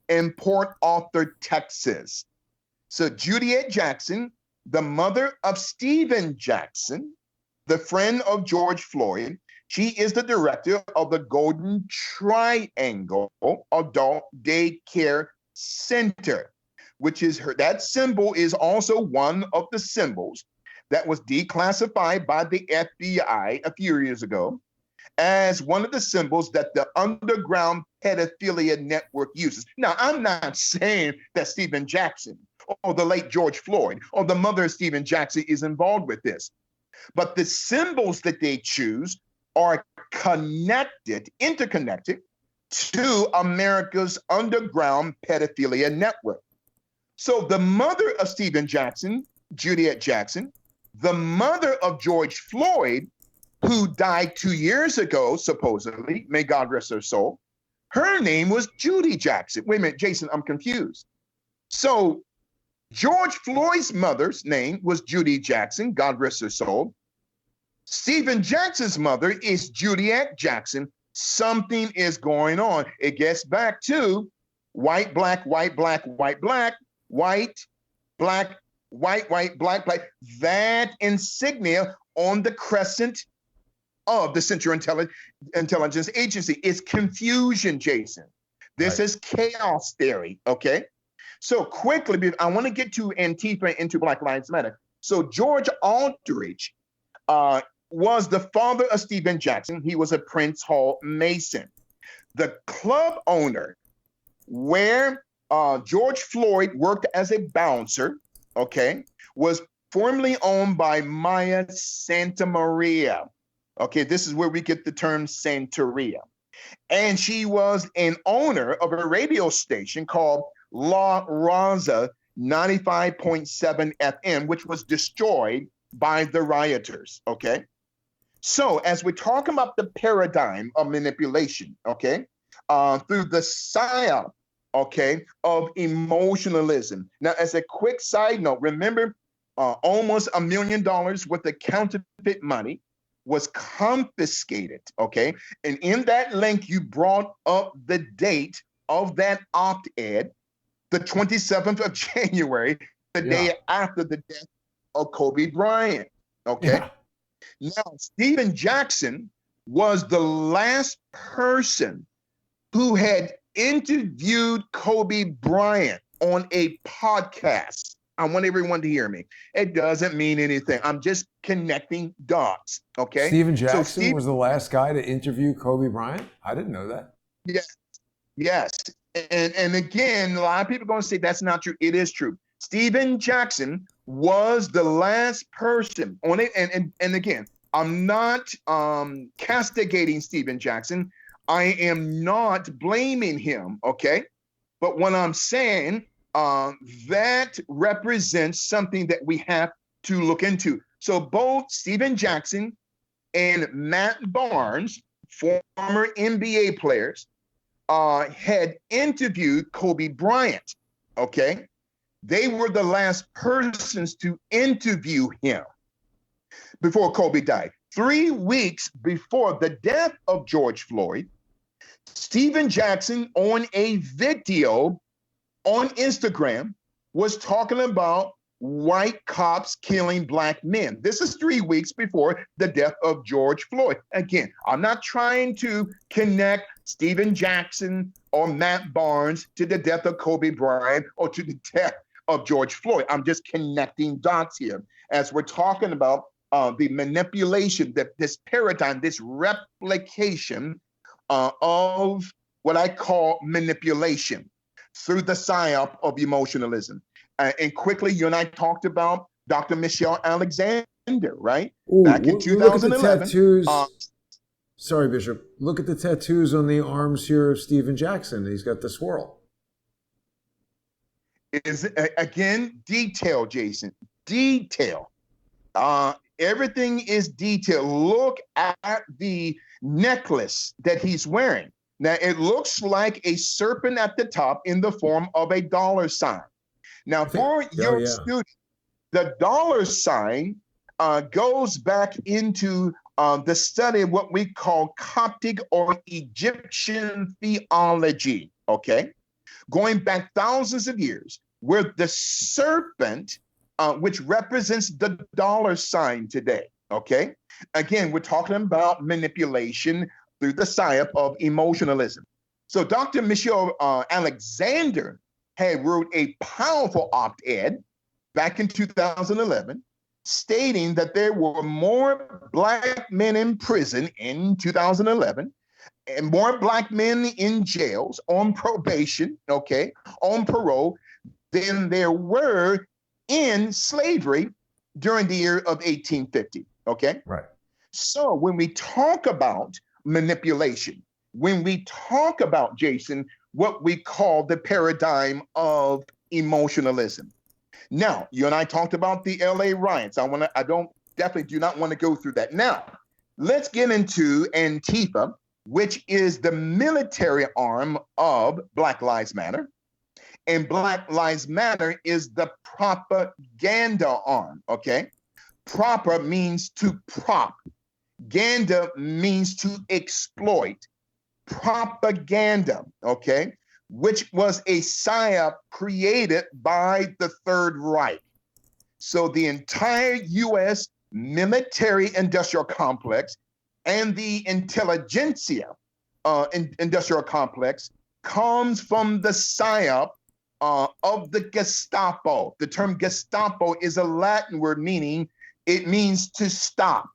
in Port Arthur, Texas. So Juliet Jackson, the mother of Stephen Jackson, the friend of George Floyd, she is the director of the Golden Triangle Adult Daycare Center, which is her. That symbol is also one of the symbols that was declassified by the FBI a few years ago. as one of the symbols that the underground pedophilia network uses. Now, I'm not saying that Stephen Jackson or the late George Floyd or the mother of Stephen Jackson is involved with this, but the symbols that they choose are interconnected to America's underground pedophilia network. So the mother of Stephen Jackson, Juliet Jackson, the mother of George Floyd, who died 2 years ago, supposedly, may God rest her soul, her name was Judy Jackson. Wait a minute, Jason, I'm confused. So George Floyd's mother's name was Judy Jackson, God rest her soul. Stephen Jackson's mother is Juliet Jackson. Something is going on. It gets back to white, black, white, black, white, black, white, black, white, white, black, black. That insignia on the crescent of the Central Intelligence Agency is confusion, Jason. This is chaos theory, okay? So quickly, I want to get to Antifa and to Black Lives Matter. So George Aldridge was the father of Stephen Jackson. He was a Prince Hall Mason. The club owner where George Floyd worked as a bouncer, okay, was formerly owned by Maya Santamaria. Okay, this is where we get the term Santeria. And she was an owner of a radio station called La Raza 95.7 FM, which was destroyed by the rioters, okay? So as we're talking about the paradigm of manipulation, okay, through the psyop, okay, of emotionalism. Now, as a quick side note, remember almost $1 million worth of counterfeit money was confiscated, okay? And in that link, you brought up the date of that op-ed, the 27th of January, the day after the death of Kobe Bryant, okay? Yeah. Now, Stephen Jackson was the last person who had interviewed Kobe Bryant on a podcast. I want everyone to hear me. It doesn't mean anything. I'm just connecting dots, okay? Stephen Jackson was the last guy to interview Kobe Bryant? I didn't know that. Yes. And again, a lot of people are going to say that's not true. It is true. Stephen Jackson was the last person on it. And again, I'm not castigating Stephen Jackson. I am not blaming him, okay? But what I'm saying, that represents something that we have to look into. So both Stephen Jackson and Matt Barnes, former NBA players, had interviewed Kobe Bryant, okay? They were the last persons to interview him before Kobe died. 3 weeks before the death of George Floyd, Stephen Jackson on a video on Instagram was talking about white cops killing black men. This is 3 weeks before the death of George Floyd. Again, I'm not trying to connect Stephen Jackson or Matt Barnes to the death of Kobe Bryant or to the death of George Floyd. I'm just connecting dots here as we're talking about the manipulation, that this paradigm, this replication of what I call manipulation through the psyop of emotionalism. And quickly, you and I talked about Dr. Michelle Alexander, right? Ooh, back in 2011. Look at the tattoos. Sorry, Bishop. Look at the tattoos on the arms here of Stephen Jackson. He's got the swirl. Is again detail, Jason. Detail. Everything is detailed. Look at the necklace that he's wearing. Now, it looks like a serpent at the top in the form of a dollar sign. Now, for your student, the dollar sign goes back into the study of what we call Coptic or Egyptian theology, okay? Going back thousands of years, where the serpent, which represents the dollar sign today, okay? Again, we're talking about manipulation through the psyop of emotionalism. So Dr. Michelle Alexander had wrote a powerful op-ed back in 2011 stating that there were more Black men in prison in 2011 and more Black men in jails on probation, okay, on parole, than there were in slavery during the year of 1850, okay? Right. So when we talk about manipulation, when we talk about, Jason, what we call the paradigm of emotionalism. Now, you and I talked about the LA riots. Definitely do not want to go through that. Now, let's get into Antifa, which is the military arm of Black Lives Matter. And Black Lives Matter is the propaganda arm, okay? Proper means to prop. Ganda means to exploit. Propaganda, okay? Which was a psyop created by the Third Reich. So the entire U.S. military industrial complex and the intelligentsia industrial complex comes from the psyop of the Gestapo. The term Gestapo is a Latin word meaning it means to stop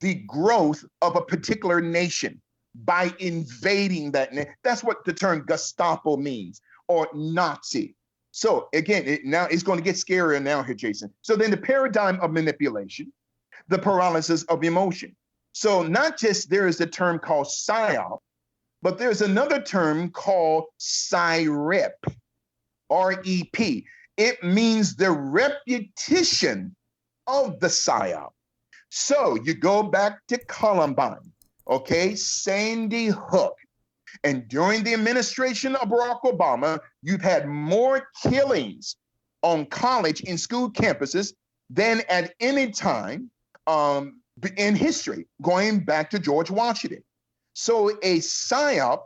the growth of a particular nation by invading that. That's what the term Gestapo means, or Nazi. So again, now it's going to get scarier now here, Jason. So then the paradigm of manipulation, the paralysis of emotion. So not just there is the term called psyop, but there's another term called PSYREP, R-E-P. It means the repetition of the psyop. So you go back to Columbine, okay, Sandy Hook. And during the administration of Barack Obama, you've had more killings on college and school campuses than at any time in history, going back to George Washington. So a psyop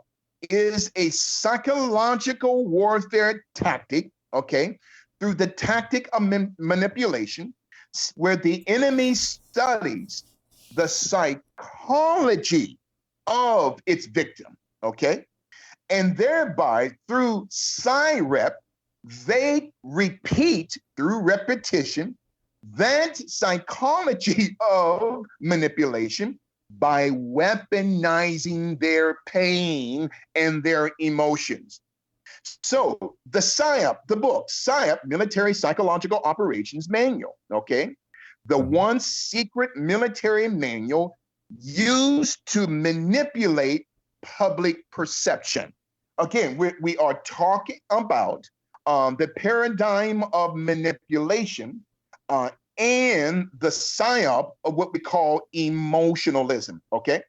is a psychological warfare tactic, okay, through the tactic of manipulation, where the enemy studies the psychology of its victim, okay? And thereby, through PSYREP, they repeat through repetition that psychology of manipulation by weaponizing their pain and their emotions. So the PSYOP, the book, PSYOP, Military Psychological Operations Manual, okay? The one secret military manual used to manipulate public perception. Again, we are talking about the paradigm of manipulation and the PSYOP of what we call emotionalism, okay?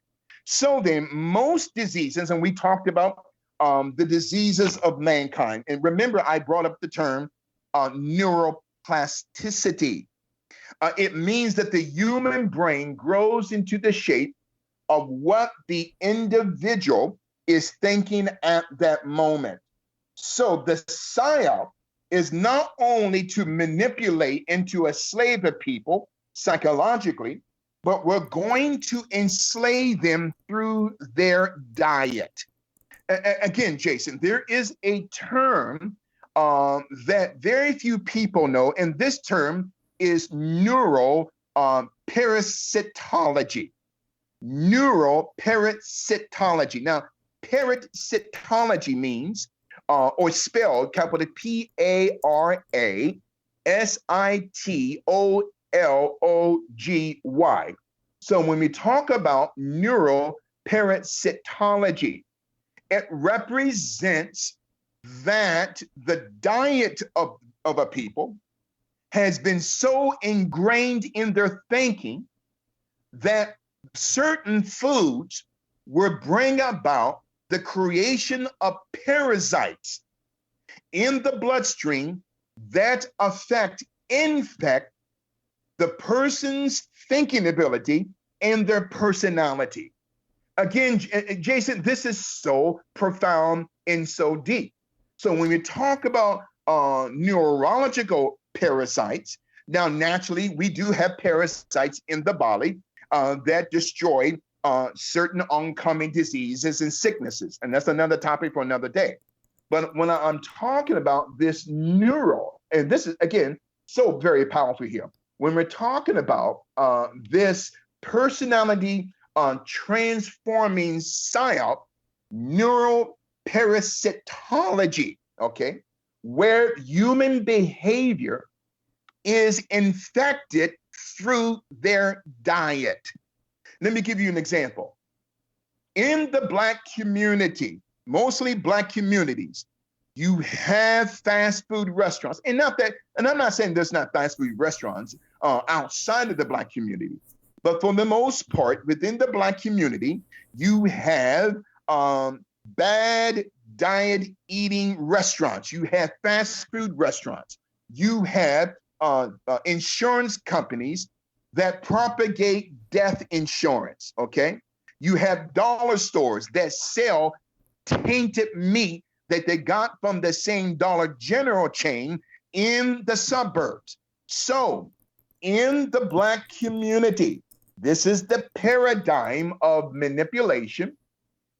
So then most diseases, and we talked about the diseases of mankind. And remember, I brought up the term neuroplasticity. It means that the human brain grows into the shape of what the individual is thinking at that moment. So the PSYOP is not only to manipulate and to enslave the people psychologically, but we're going to enslave them through their diet. Again, Jason, there is a term that very few people know, and this term is neuroparasitology. Neuroparasitology. Now, parasitology means, or spelled capital Parasitology. So when we talk about neuroparasitology, it represents that the diet of a people has been so ingrained in their thinking that certain foods will bring about the creation of parasites in the bloodstream that infect the person's thinking ability and their personality. Again, Jason, this is so profound and so deep. So when we talk about neurological parasites, now naturally we do have parasites in the body that destroy certain oncoming diseases and sicknesses, and that's another topic for another day. But when I'm talking about this neural, and this is again, So very powerful here. When we're talking about this personality transforming psyop, neuroparasitology, okay, where human behavior is infected through their diet. Let me give you an example. In the Black community, mostly Black communities, you have fast food restaurants, and I'm not saying there's not fast food restaurants outside of the Black community, but for the most part, within the Black community, you have bad diet eating restaurants. You have fast food restaurants. You have insurance companies that propagate death insurance, okay? You have dollar stores that sell tainted meat that they got from the same Dollar General chain in the suburbs. So in the Black community, this is the paradigm of manipulation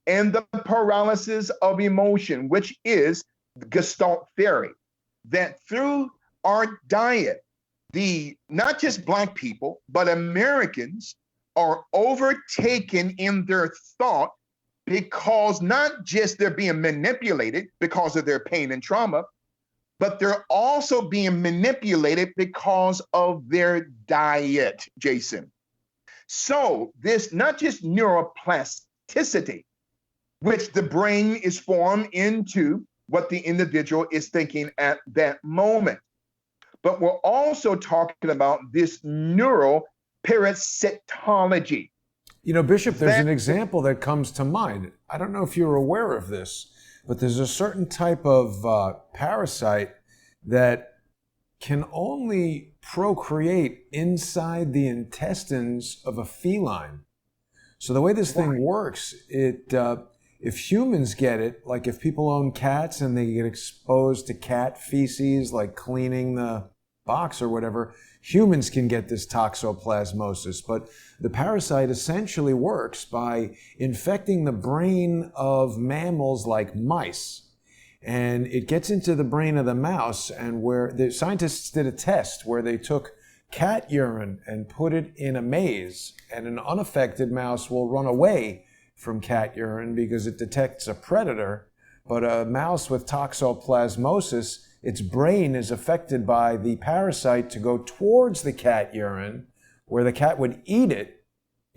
and the paralysis of emotion, which is the Gestalt theory, that through our diet, not just Black people, but Americans are overtaken in their thought because not just they're being manipulated because of their pain and trauma, but they're also being manipulated because of their diet, Jason. So this not just neuroplasticity, which the brain is formed into what the individual is thinking at that moment, but we're also talking about this neuroparasitology. You know, Bishop, there's an example that comes to mind. I don't know if you're aware of this, but there's a certain type of parasite that can only procreate inside the intestines of a feline. So the way this thing works, if humans get it, like if people own cats and they get exposed to cat feces, like cleaning the box or whatever, humans can get this toxoplasmosis. But the parasite essentially works by infecting the brain of mammals like mice. And it gets into the brain of the mouse, and where the scientists did a test where they took cat urine and put it in a maze, and an unaffected mouse will run away from cat urine because it detects a predator. But a mouse with toxoplasmosis, its brain is affected by the parasite to go towards the cat urine, where the cat would eat it,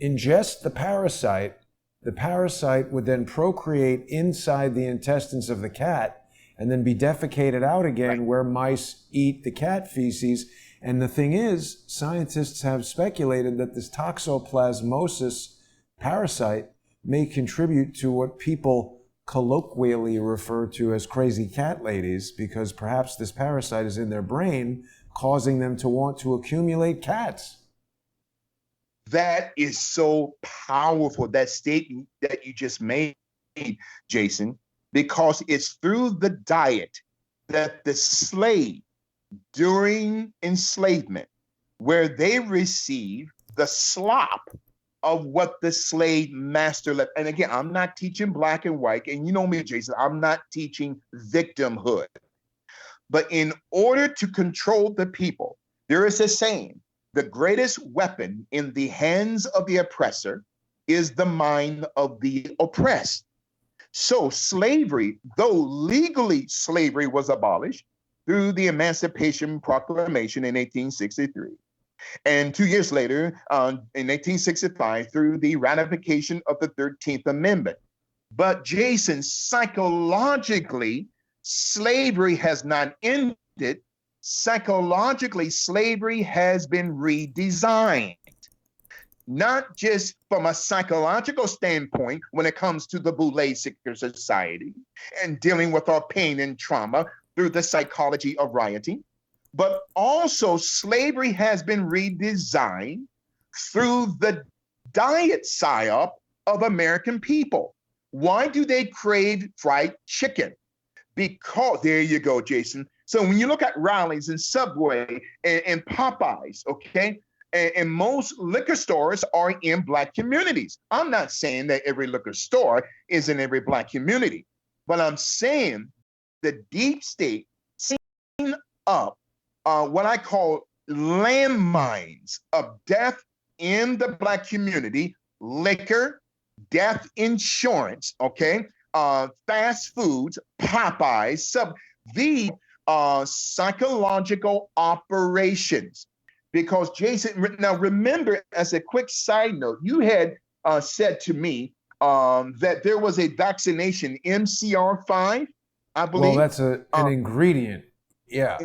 ingest the parasite. The parasite would then procreate inside the intestines of the cat and then be defecated out again, where mice eat the cat feces. And the thing is, scientists have speculated that this toxoplasmosis parasite may contribute to what people colloquially refer to as crazy cat ladies, because perhaps this parasite is in their brain, causing them to want to accumulate cats. That is so powerful, that statement that you just made, Jason, because it's through the diet that the slave during enslavement, where they receive the slop of what the slave master left. And again, I'm not teaching black and white, and you know me, Jason, I'm not teaching victimhood. But in order to control the people, there is a saying, the greatest weapon in the hands of the oppressor is the mind of the oppressed. So slavery, though legally slavery was abolished through the Emancipation Proclamation in 1863, and 2 years later, in 1865, through the ratification of the 13th Amendment. But Jason, psychologically, slavery has not ended. Psychologically, slavery has been redesigned. Not just from a psychological standpoint when it comes to the Boule-Sicker Society and dealing with our pain and trauma through the psychology of rioting, but also slavery has been redesigned through the diet psyop of American people. Why do they crave fried chicken? Because, there you go, Jason. So when you look at Rallies and Subway and Popeyes, okay, and most liquor stores are in Black communities. I'm not saying that every liquor store is in every Black community, but I'm saying the deep state setting up what I call landmines of death in the Black community: liquor, death insurance, okay, fast foods, Popeyes, the psychological operations. Because Jason, now remember, as a quick side note, you had said to me that there was a vaccination, MCR5, I Well, believe. that's an ingredient. Yeah.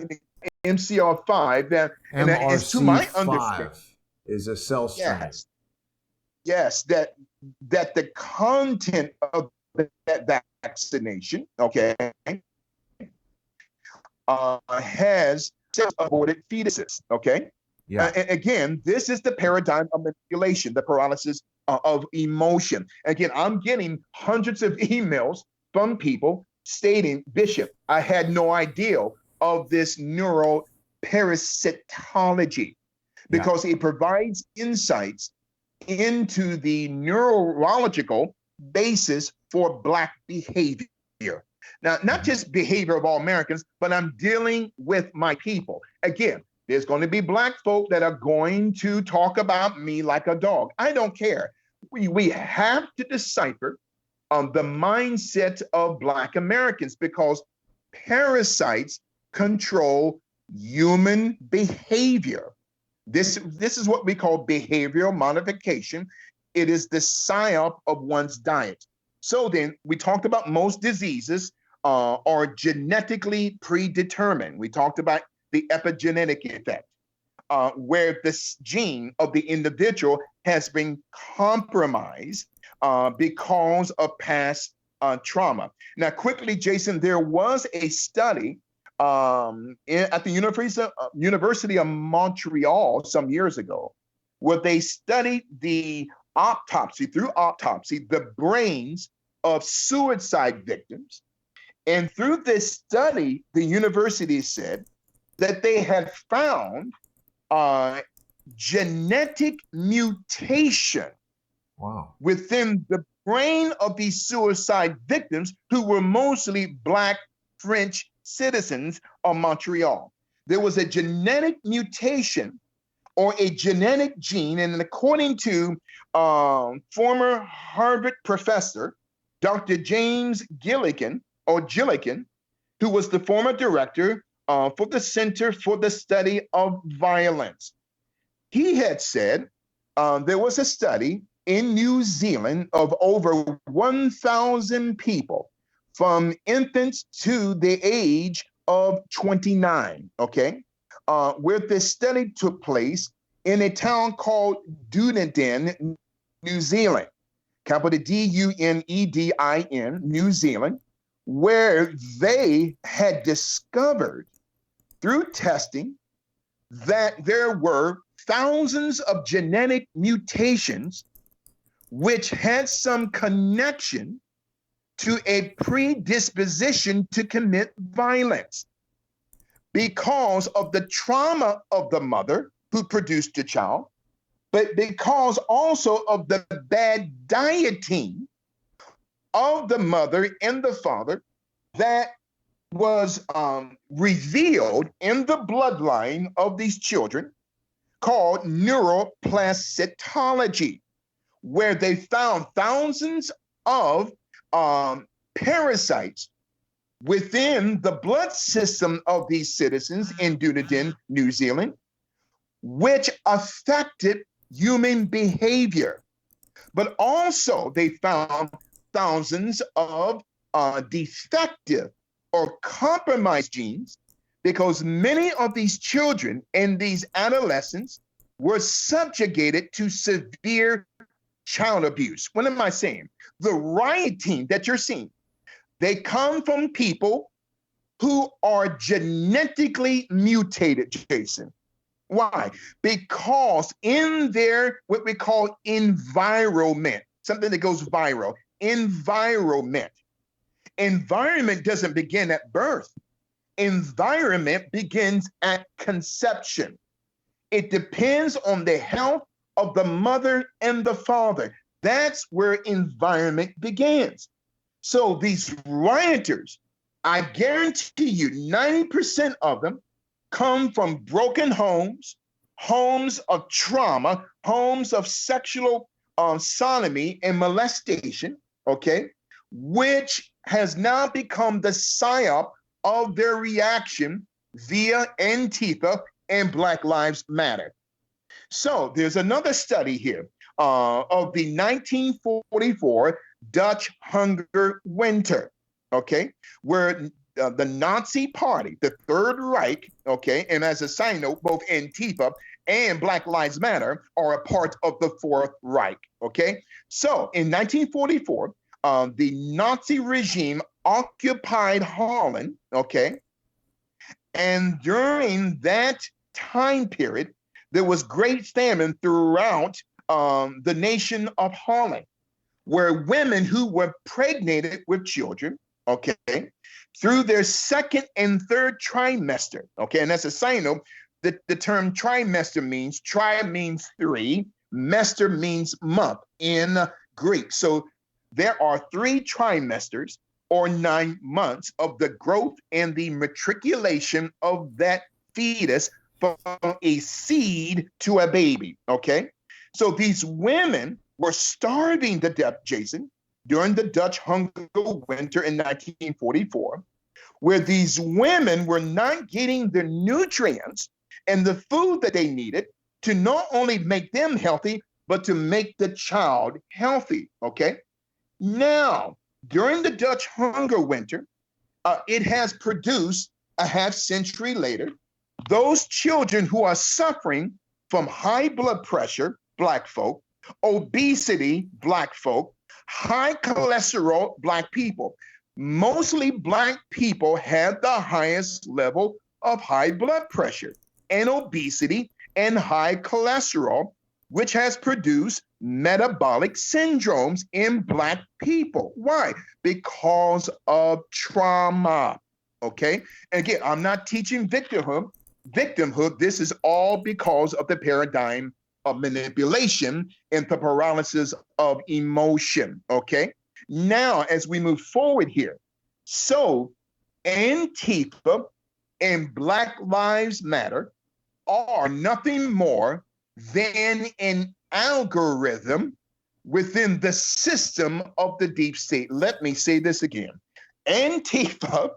MCR5 that, and that is to my understanding. MRC5 is a cell strain. Yes, that the content of that vaccination, okay, has aborted fetuses, okay? Yeah. And again, this is the paradigm of manipulation, the paralysis of emotion. Again, I'm getting hundreds of emails from people stating, Bishop, I had no idea of this neuroparasitology, because it provides insights into the neurological basis for Black behavior. Now, not just behavior of all Americans, but I'm dealing with my people. Again, there's going to be Black folk that are going to talk about me like a dog. I don't care. We have to decipher the mindset of Black Americans, because parasites control human behavior. This is what we call behavioral modification. It is the psyop of one's diet. So then we talked about most diseases are genetically predetermined. We talked about the epigenetic effect, where this gene of the individual has been compromised because of past trauma. Now, quickly, Jason, there was a study at the University of Montreal some years ago, where they studied through autopsy, the brains of suicide victims. And through this study, the university said that they had found genetic mutation within the brain of these suicide victims, who were mostly Black French citizens of Montreal. There was a genetic mutation or a genetic gene, and according to former Harvard professor, Dr. James Gilligan, who was the former director for the Center for the Study of Violence. He had said there was a study in New Zealand of over 1,000 people from infants to the age of 29, okay, where this study took place in a town called Dunedin, New Zealand, capital Dunedin, New Zealand, where they had discovered through testing that there were thousands of genetic mutations which had some connection to a predisposition to commit violence because of the trauma of the mother who produced the child, but because also of the bad dieting of the mother and the father that was revealed in the bloodline of these children, called neuroparasitology, where they found thousands of parasites within the blood system of these citizens in Dunedin, New Zealand, which affected human behavior. But also they found thousands of defective or compromised genes, because many of these children and these adolescents were subjugated to severe child abuse. What am I saying? The rioting that you're seeing, they come from people who are genetically mutated, Jason. Why? Because in their, what we call environment, something that goes viral, environment doesn't begin at birth. Environment begins at conception. It depends on the health of the mother and the father. That's where environment begins. So these rioters, I guarantee you 90% of them come from broken homes, homes of trauma, homes of sexual sodomy and molestation, okay, which has now become the psyop of their reaction via Antifa and Black Lives Matter. So there's another study here of the 1944 Dutch hunger winter, okay, where the Nazi Party, the Third Reich, okay, and as a side note, both Antifa and Black Lives Matter are a part of the Fourth Reich, okay? So in 1944, the Nazi regime occupied Holland, okay? And during that time period, there was great famine throughout the nation of Holland, where women who were pregnated with children, okay, through their second and third trimester, okay, and that's a side note, the term trimester means, tri means 3, mester means month in Greek. So there are 3 trimesters or 9 months of the growth and the matriculation of that fetus from a seed to a baby, okay? So these women were starving to death, Jason, during the Dutch hunger winter in 1944, where these women were not getting the nutrients and the food that they needed to not only make them healthy, but to make the child healthy, okay? Now, during the Dutch hunger winter, it has produced a half century later, those children who are suffering from high blood pressure, Black folk, obesity, Black folk, high cholesterol, Black people. Mostly Black people have the highest level of high blood pressure and obesity and high cholesterol, which has produced metabolic syndromes in Black people. Why? Because of trauma, okay? And again, I'm not teaching victimhood. This is all because of the paradigm of manipulation and the paralysis of emotion, okay? Now, as we move forward here, so Antifa and Black Lives Matter are nothing more than an algorithm within the system of the deep state. Let me say this again. Antifa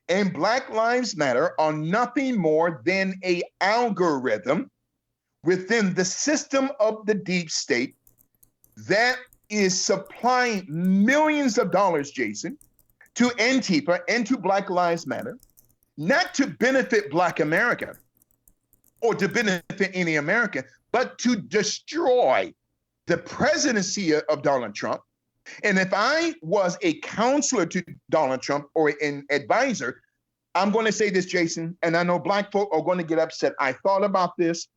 and Black Lives Matter are nothing more than an algorithm within the system of the deep state that is supplying millions of dollars, Jason, to Antifa and to Black Lives Matter, not to benefit Black America or to benefit any American, but to destroy the presidency of Donald Trump. And if I was a counselor to Donald Trump or an advisor, I'm going to say this, Jason, and I know Black folk are going to get upset. I thought about this.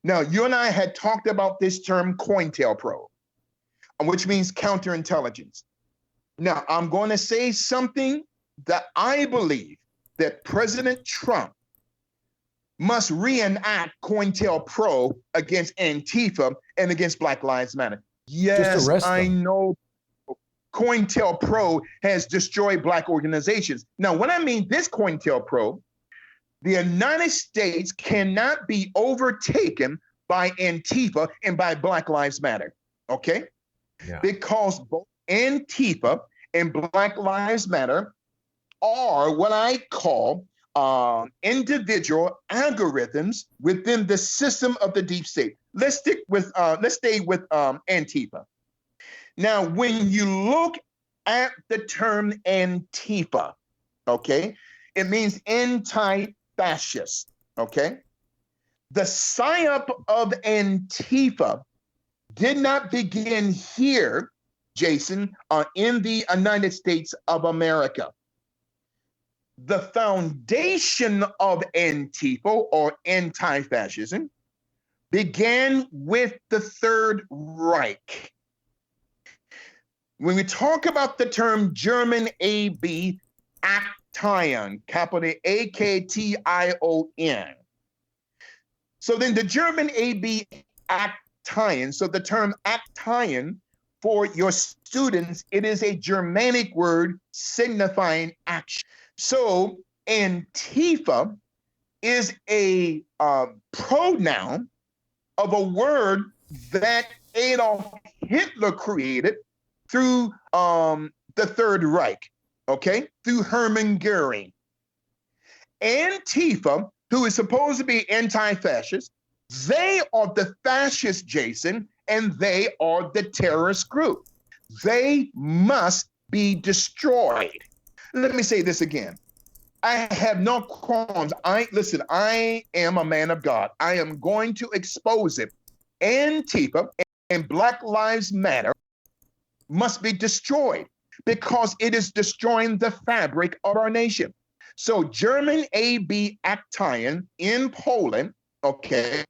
Now, you and I had talked about this term COINTELPRO, which means counterintelligence. Now, I'm going to say something that I believe that President Trump must reenact COINTELPRO against Antifa and against Black Lives Matter. Yes, I know COINTELPRO has destroyed Black organizations. Now, when I mean this COINTELPRO, the United States cannot be overtaken by Antifa and by Black Lives Matter, okay? Yeah. Because both Antifa and Black Lives Matter are what I call individual algorithms within the system of the deep state. Let's stay with Antifa. Now, when you look at the term Antifa, okay, it means anti-fascist, okay? The psyop of Antifa did not begin here, Jason, in the United States of America. The foundation of Antifa or anti-fascism began with the Third Reich. When we talk about the term German AB Aktion, capital A-K-T-I-O-N. So then the German AB Aktion, so the term Aktion for your students, it is a Germanic word signifying action. So Antifa is a pronoun of a word that Adolf Hitler created through the Third Reich, okay, through Hermann Goering. Antifa, who is supposed to be anti-fascist, they are the fascists, Jason, and they are the terrorist group. They must be destroyed. Let me say this again. I have no qualms. I am a man of God. I am going to expose it. Antifa and Black Lives Matter must be destroyed because it is destroying the fabric of our nation. So German AB Aktion in Poland, okay,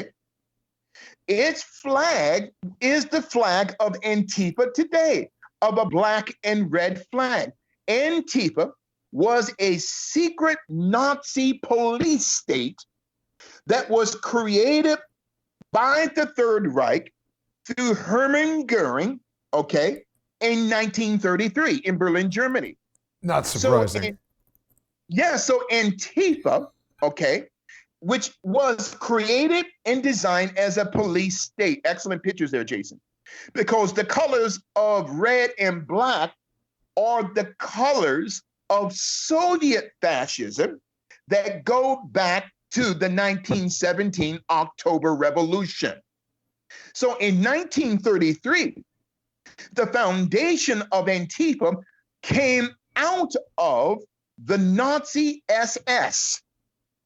its flag is the flag of Antifa today, of a black and red flag. Antifa was a secret Nazi police state that was created by the Third Reich through Hermann Goering, okay, in 1933 in Berlin, Germany. Not surprising. So Antifa, okay, which was created and designed as a police state. Excellent pictures there, Jason, because the colors of red and black are the colors of Soviet fascism that go back to the 1917 October Revolution. So in 1933, the foundation of Antifa came out of the Nazi SS,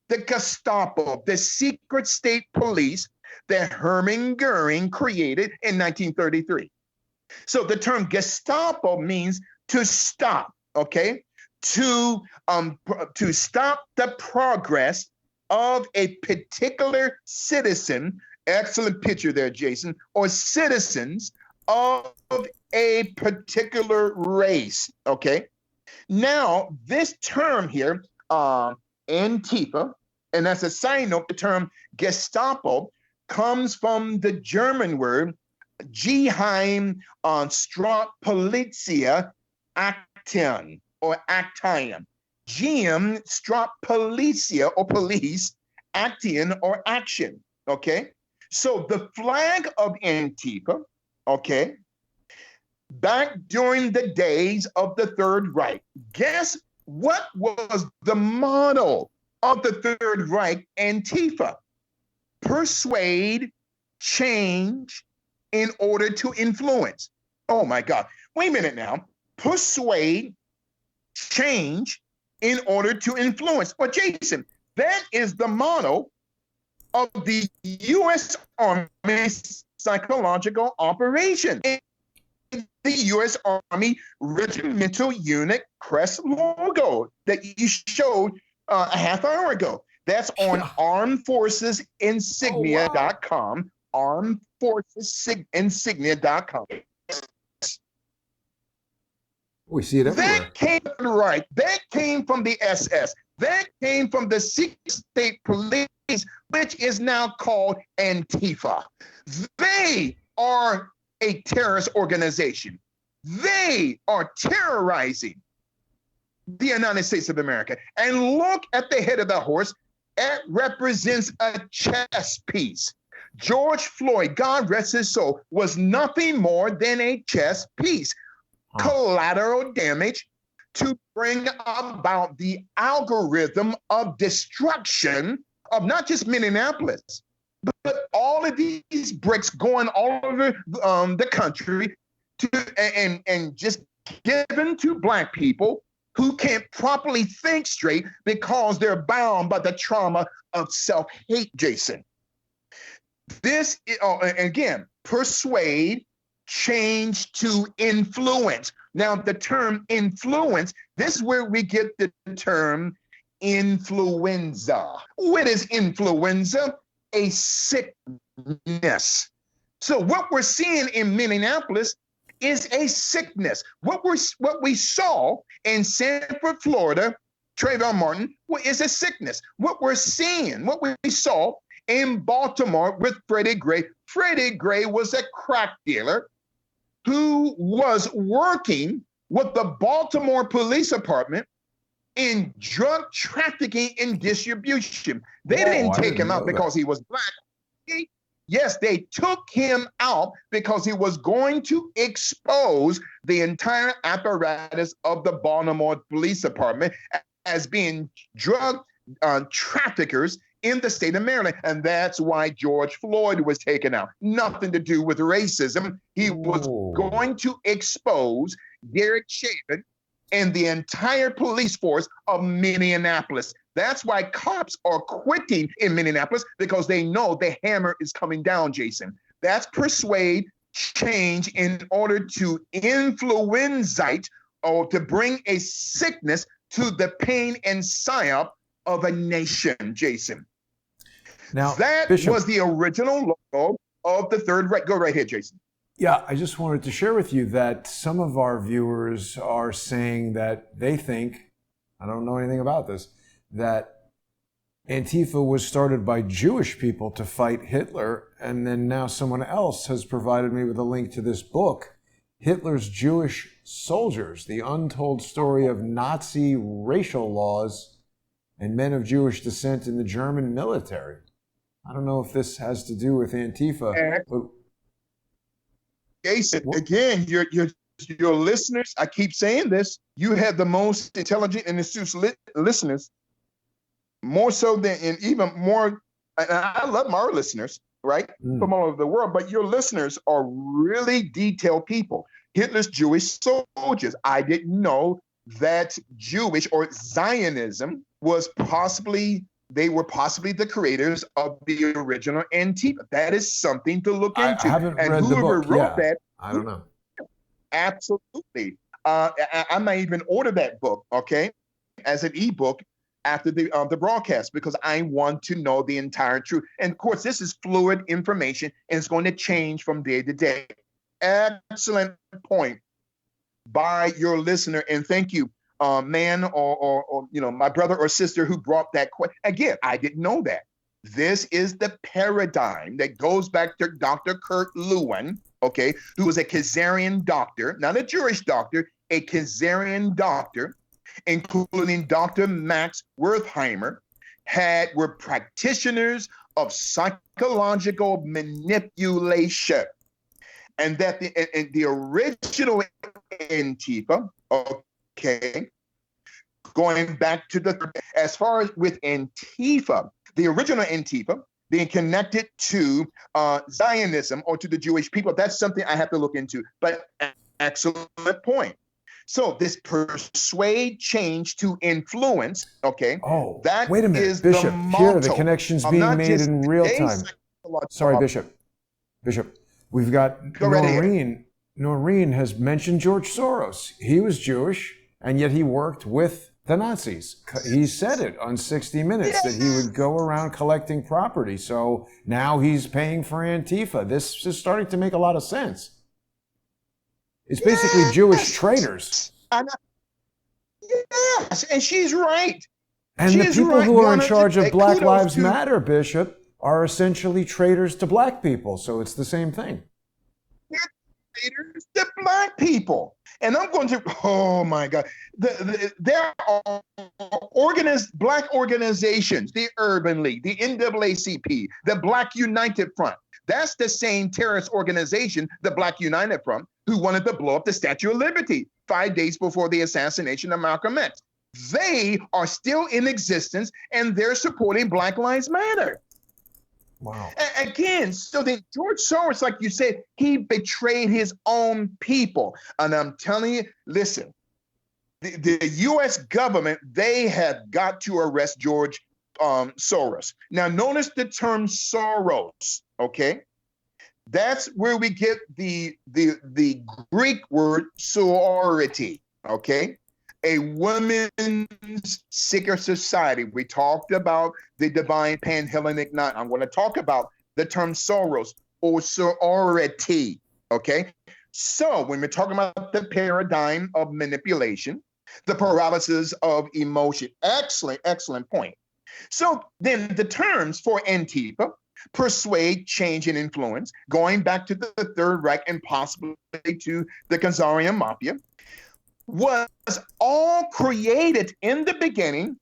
the Gestapo, the secret state police that Hermann Goering created in 1933. So the term Gestapo means to stop, okay? To stop the progress of a particular citizen, excellent picture there, Jason, or citizens of a particular race, okay? Now, this term here, Antifa, and as a side note, the term Gestapo comes from the German word Geheim Strafpolizei Aktion or Aktion. Geheim Strafpolizei or police, Aktion or action, okay? So the flag of Antifa, okay, back during the days of the Third Reich, guess what was the motto of the Third Reich Antifa? Persuade, change in order to influence. Oh my God. Wait a minute now. Persuade, change in order to influence. Well, Jason, that is the motto of the U.S. Army psychological operation. The U.S. Army Regimental Unit crest logo that you showed a half hour ago. That's on armedforcesinsignia.com, armedforcesinsignia.com. We see it everywhere. That came right. That came from the SS. That came from the secret state police, which is now called Antifa. They are a terrorist organization. They are terrorizing the United States of America. And look at the head of the horse. It represents a chess piece. George Floyd, God rest his soul, was nothing more than a chess piece. Collateral damage to bring about the algorithm of destruction of not just Minneapolis, but all of these bricks going all over the country and just given to Black people who can't properly think straight because they're bound by the trauma of self-hate, Jason. This, again, persuade, change to influence. Now, the term influence, this is where we get the term influenza. What is influenza? A sickness. So what we're seeing in Minneapolis is a sickness. What we saw in Sanford, Florida, Trayvon Martin, is a sickness. What we're seeing, what we saw in Baltimore with Freddie Gray. Freddie Gray was a crack dealer who was working with the Baltimore Police Department in drug trafficking and distribution. They Whoa, didn't I take him didn't out know because that. he was black. Yes, they took him out because he was going to expose the entire apparatus of the Baltimore Police Department as being drug traffickers in the state of Maryland. And that's why George Floyd was taken out. Nothing to do with racism. He was Whoa. going to expose Derek Chauvin and the entire police force of Minneapolis. That's why cops are quitting in Minneapolis, because they know the hammer is coming down, Jason. That's persuade change in order to influenzite or to bring a sickness to the pain and psyop of a nation, Jason. Now, that Bishop, was the original logo of the Third Reich. Go right ahead, Jason. yeah, I just wanted to share with you that some of our viewers are saying that they think, I don't know anything about this, that Antifa was started by Jewish people to fight Hitler, and then now someone else has provided me with a link to this book, Hitler's Jewish Soldiers, the untold story of Nazi racial laws and men of Jewish descent in the German military. I don't know if this has to do with Antifa, but Jason, again, your listeners, I keep saying this, you have the most intelligent and astute listeners, more so than, and even more, and I love my listeners, right, from all over the world, but your listeners are really detailed people. Hitler's Jewish Soldiers. I didn't know that Jewish or Zionism was possibly, they were possibly the creators of the original Antifa. That is something to look into. I haven't and read the whoever book. wrote that, I don't know. Absolutely. I might even order that book, okay, as an ebook after the broadcast, because I want to know the entire truth. And of course, this is fluid information, and it's going to change from day to day. Excellent point by your listener, and thank you, man, or my brother or sister who brought that question. Again, I didn't know that. This is the paradigm that goes back to Dr. Kurt Lewin, okay, who was a Khazarian doctor, not a Jewish doctor, a Khazarian doctor, including Dr. Max Wertheimer, were practitioners of psychological manipulation. And that the original Antifa, okay, going back to as far as with Antifa, the original Antifa being connected to Zionism or to the Jewish people, that's something I have to look into. But excellent point. So this persuade, change to influence, okay? Oh, that wait a minute, is Bishop. the motto. Here, the connection's being made in real time. Sorry, Bishop. We've got Noreen. Noreen has mentioned George Soros. He was Jewish, and yet he worked with the Nazis. He said it on 60 Minutes that he would go around collecting property. So now he's paying for Antifa. This is starting to make a lot of sense. It's basically Jewish traitors. Yes, and she's right. And the people who are in charge of Black Lives Matter, Bishop, are essentially traitors to black people. So it's the same thing. Traitors to black people. And I'm going to, oh my God. There are black organizations, the Urban League, the NAACP, the Black United Front. That's the same terrorist organization, the Black United Front, who wanted to blow up the Statue of Liberty 5 days before the assassination of Malcolm X. They are still in existence, and they're supporting Black Lives Matter. Wow. Again, so then George Soros, like you said, he betrayed his own people. And I'm telling you, listen, the U.S. government, they have got to arrest George Soros. Now, notice the term Soros, okay? That's where we get the Greek word sorority, okay? A women's secret society. We talked about the divine pan-Hellenic knot. I'm going to talk about the term Soros or sorority, okay? So when we're talking about the paradigm of manipulation, the paralysis of emotion, excellent point. So then the terms for Antifa, persuade, change, and influence, going back to the Third Reich and possibly to the Khazarian Mafia. was all created in the beginning.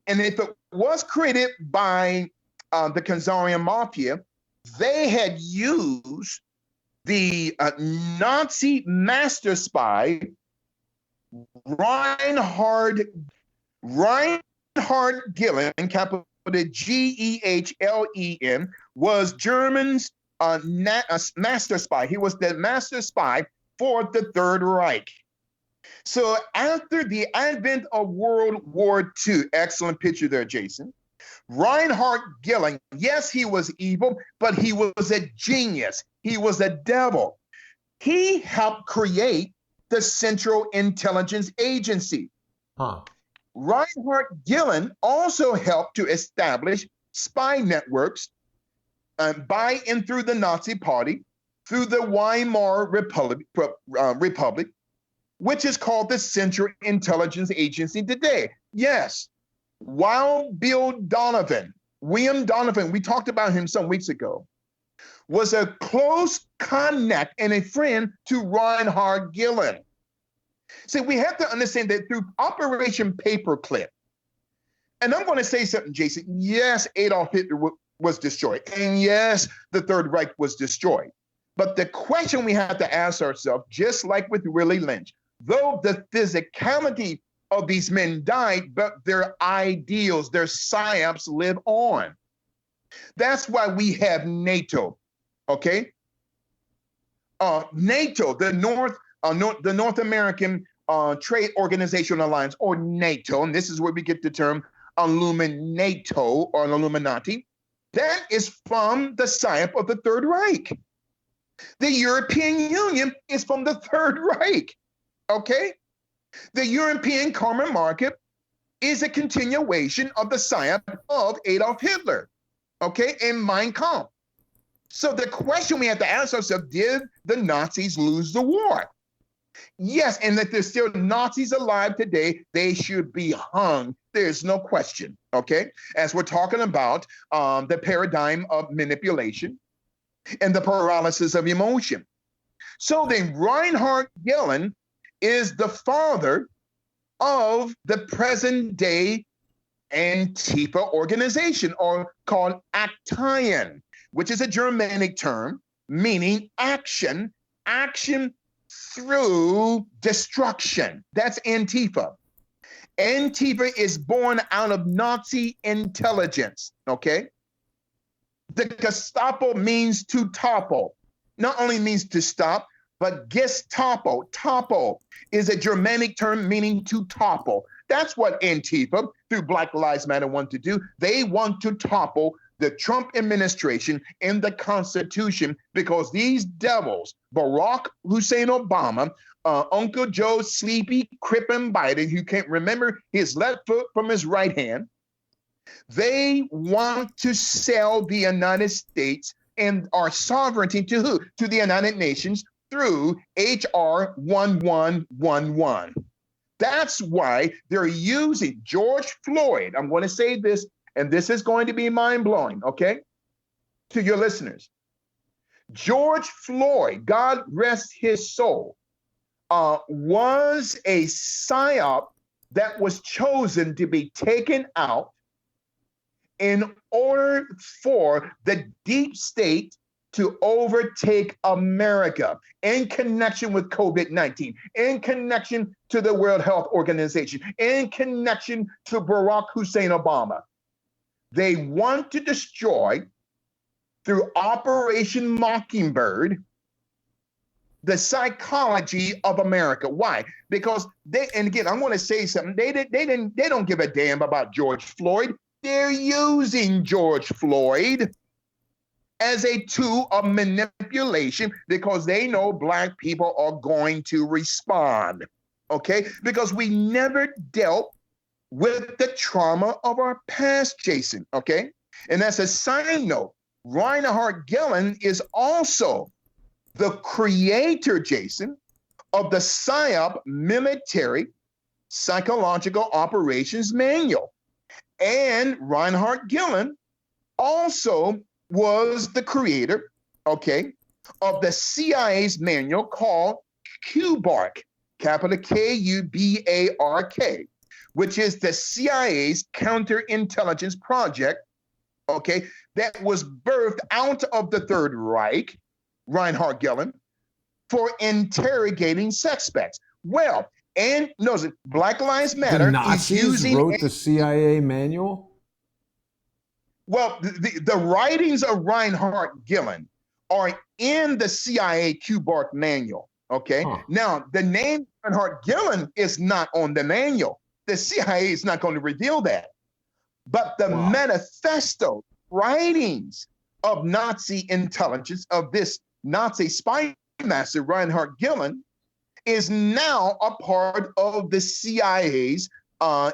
And if it was created by the Khazarian Mafia, they had used the Nazi master spy, Reinhard Gehlen, capital Gehlen, was German's master spy. He was the master spy for the Third Reich. So after the advent of World War II, excellent picture there, Jason, Reinhard Gehlen, yes, he was evil, but he was a genius. He was a devil. He helped create the Central Intelligence Agency. Reinhard Gehlen also helped to establish spy networks by and through the Nazi Party, through the Weimar Republic, which is called the Central Intelligence Agency today. Yes, Wild Bill Donovan, William Donovan, we talked about him some weeks ago, was a close connect and a friend to Reinhard Gehlen. See, we have to understand that through Operation Paperclip, and I'm going to say something, Jason, yes, Adolf Hitler was destroyed, and yes, the Third Reich was destroyed. But the question we have to ask ourselves, just like with Willie Lynch, though the physicality of these men died, but their ideals, their psyops live on. That's why we have NATO, okay? NATO, the North American Trade Organization Alliance, or NATO, and this is where we get the term Illuminato or Illuminati. That is from the psyop of the Third Reich. The European Union is from the Third Reich, okay? The European common market is a continuation of the psyop of Adolf Hitler, okay, and Mein Kampf. So the question we have to ask ourselves, did the Nazis lose the war? Yes, and that there's still Nazis alive today, they should be hung. There's no question, okay? As we're talking about the paradigm of manipulation and the paralysis of emotion. So then Reinhard Gehlen is the father of the present day Antifa organization, or called Aktien, which is a Germanic term meaning action through destruction. That's Antifa. Antifa is born out of Nazi intelligence, okay? The Gestapo means to topple. Not only means to stop, but Gestapo, topo, is a Germanic term meaning to topple. That's what Antifa, through Black Lives Matter, want to do. They want to topple the Trump administration and the Constitution, because these devils, Barack Hussein Obama, Uncle Joe Sleepy Crippen Biden, who can't remember his left foot from his right hand, they want to sell the United States and our sovereignty to who? To the United Nations through HR 1111. That's why they're using George Floyd. I'm going to say this, and this is going to be mind-blowing, okay, to your listeners. George Floyd, God rest his soul, was a psyop that was chosen to be taken out in order for the deep state to overtake America in connection with COVID-19, in connection to the World Health Organization, in connection to Barack Hussein Obama. They want to destroy, through Operation Mockingbird, the psychology of America. Why? Because they, and again, I'm going to say something. They don't give a damn about George Floyd. They're using George Floyd as a tool of manipulation because they know Black people are going to respond, okay? Because we never dealt with the trauma of our past, Jason, okay? And as a side note, Reinhard Gehlen is also the creator, Jason, of the PSYOP Military Psychological Operations Manual. And Reinhard Gehlen also was the creator, okay, of the CIA's manual called QBARC, capital Kubark, which is the CIA's counterintelligence project, okay, that was birthed out of the Third Reich, Reinhard Gillen, for interrogating suspects. Well, and notice Black Lives Matter The Nazis wrote the CIA manual? Well, the writings of Reinhard Gillen are in the CIA Kubark manual, okay? Huh. Now, the name Reinhard Gillen is not on the manual. The CIA is not going to reveal that. But the manifesto writings of Nazi intelligence, of this Nazi spy master, Reinhard Gillen, is now a part of the CIA's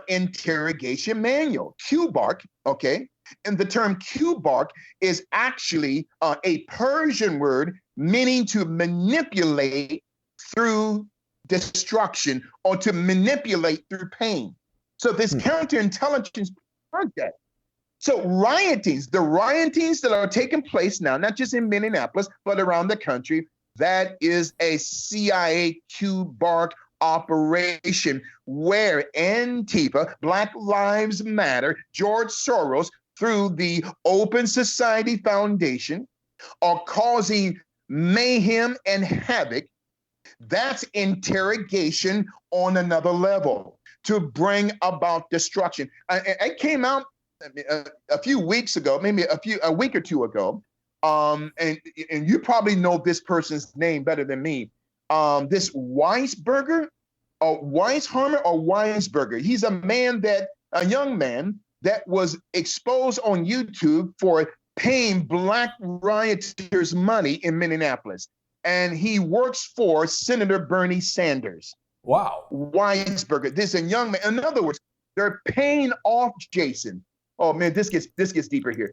interrogation manual, Kubark, okay? And the term Kubark is actually a Persian word meaning to manipulate through destruction or to manipulate through pain. So this counterintelligence project. So the riotings that are taking place now, not just in Minneapolis, but around the country, that is a CIA Kubark operation where Antifa, Black Lives Matter, George Soros, through the Open Society Foundation, are causing mayhem and havoc. That's interrogation on another level to bring about destruction. I came out a few weeks ago, maybe a week or two ago, and you probably know this person's name better than me. This Weisberger, or Weisharmer, or Weisberger. He's a young man that was exposed on YouTube for paying Black rioters money in Minneapolis. And he works for Senator Bernie Sanders. Wow. Weisberger. This is a young man. In other words, they're paying off Jason. Oh man, this gets deeper here.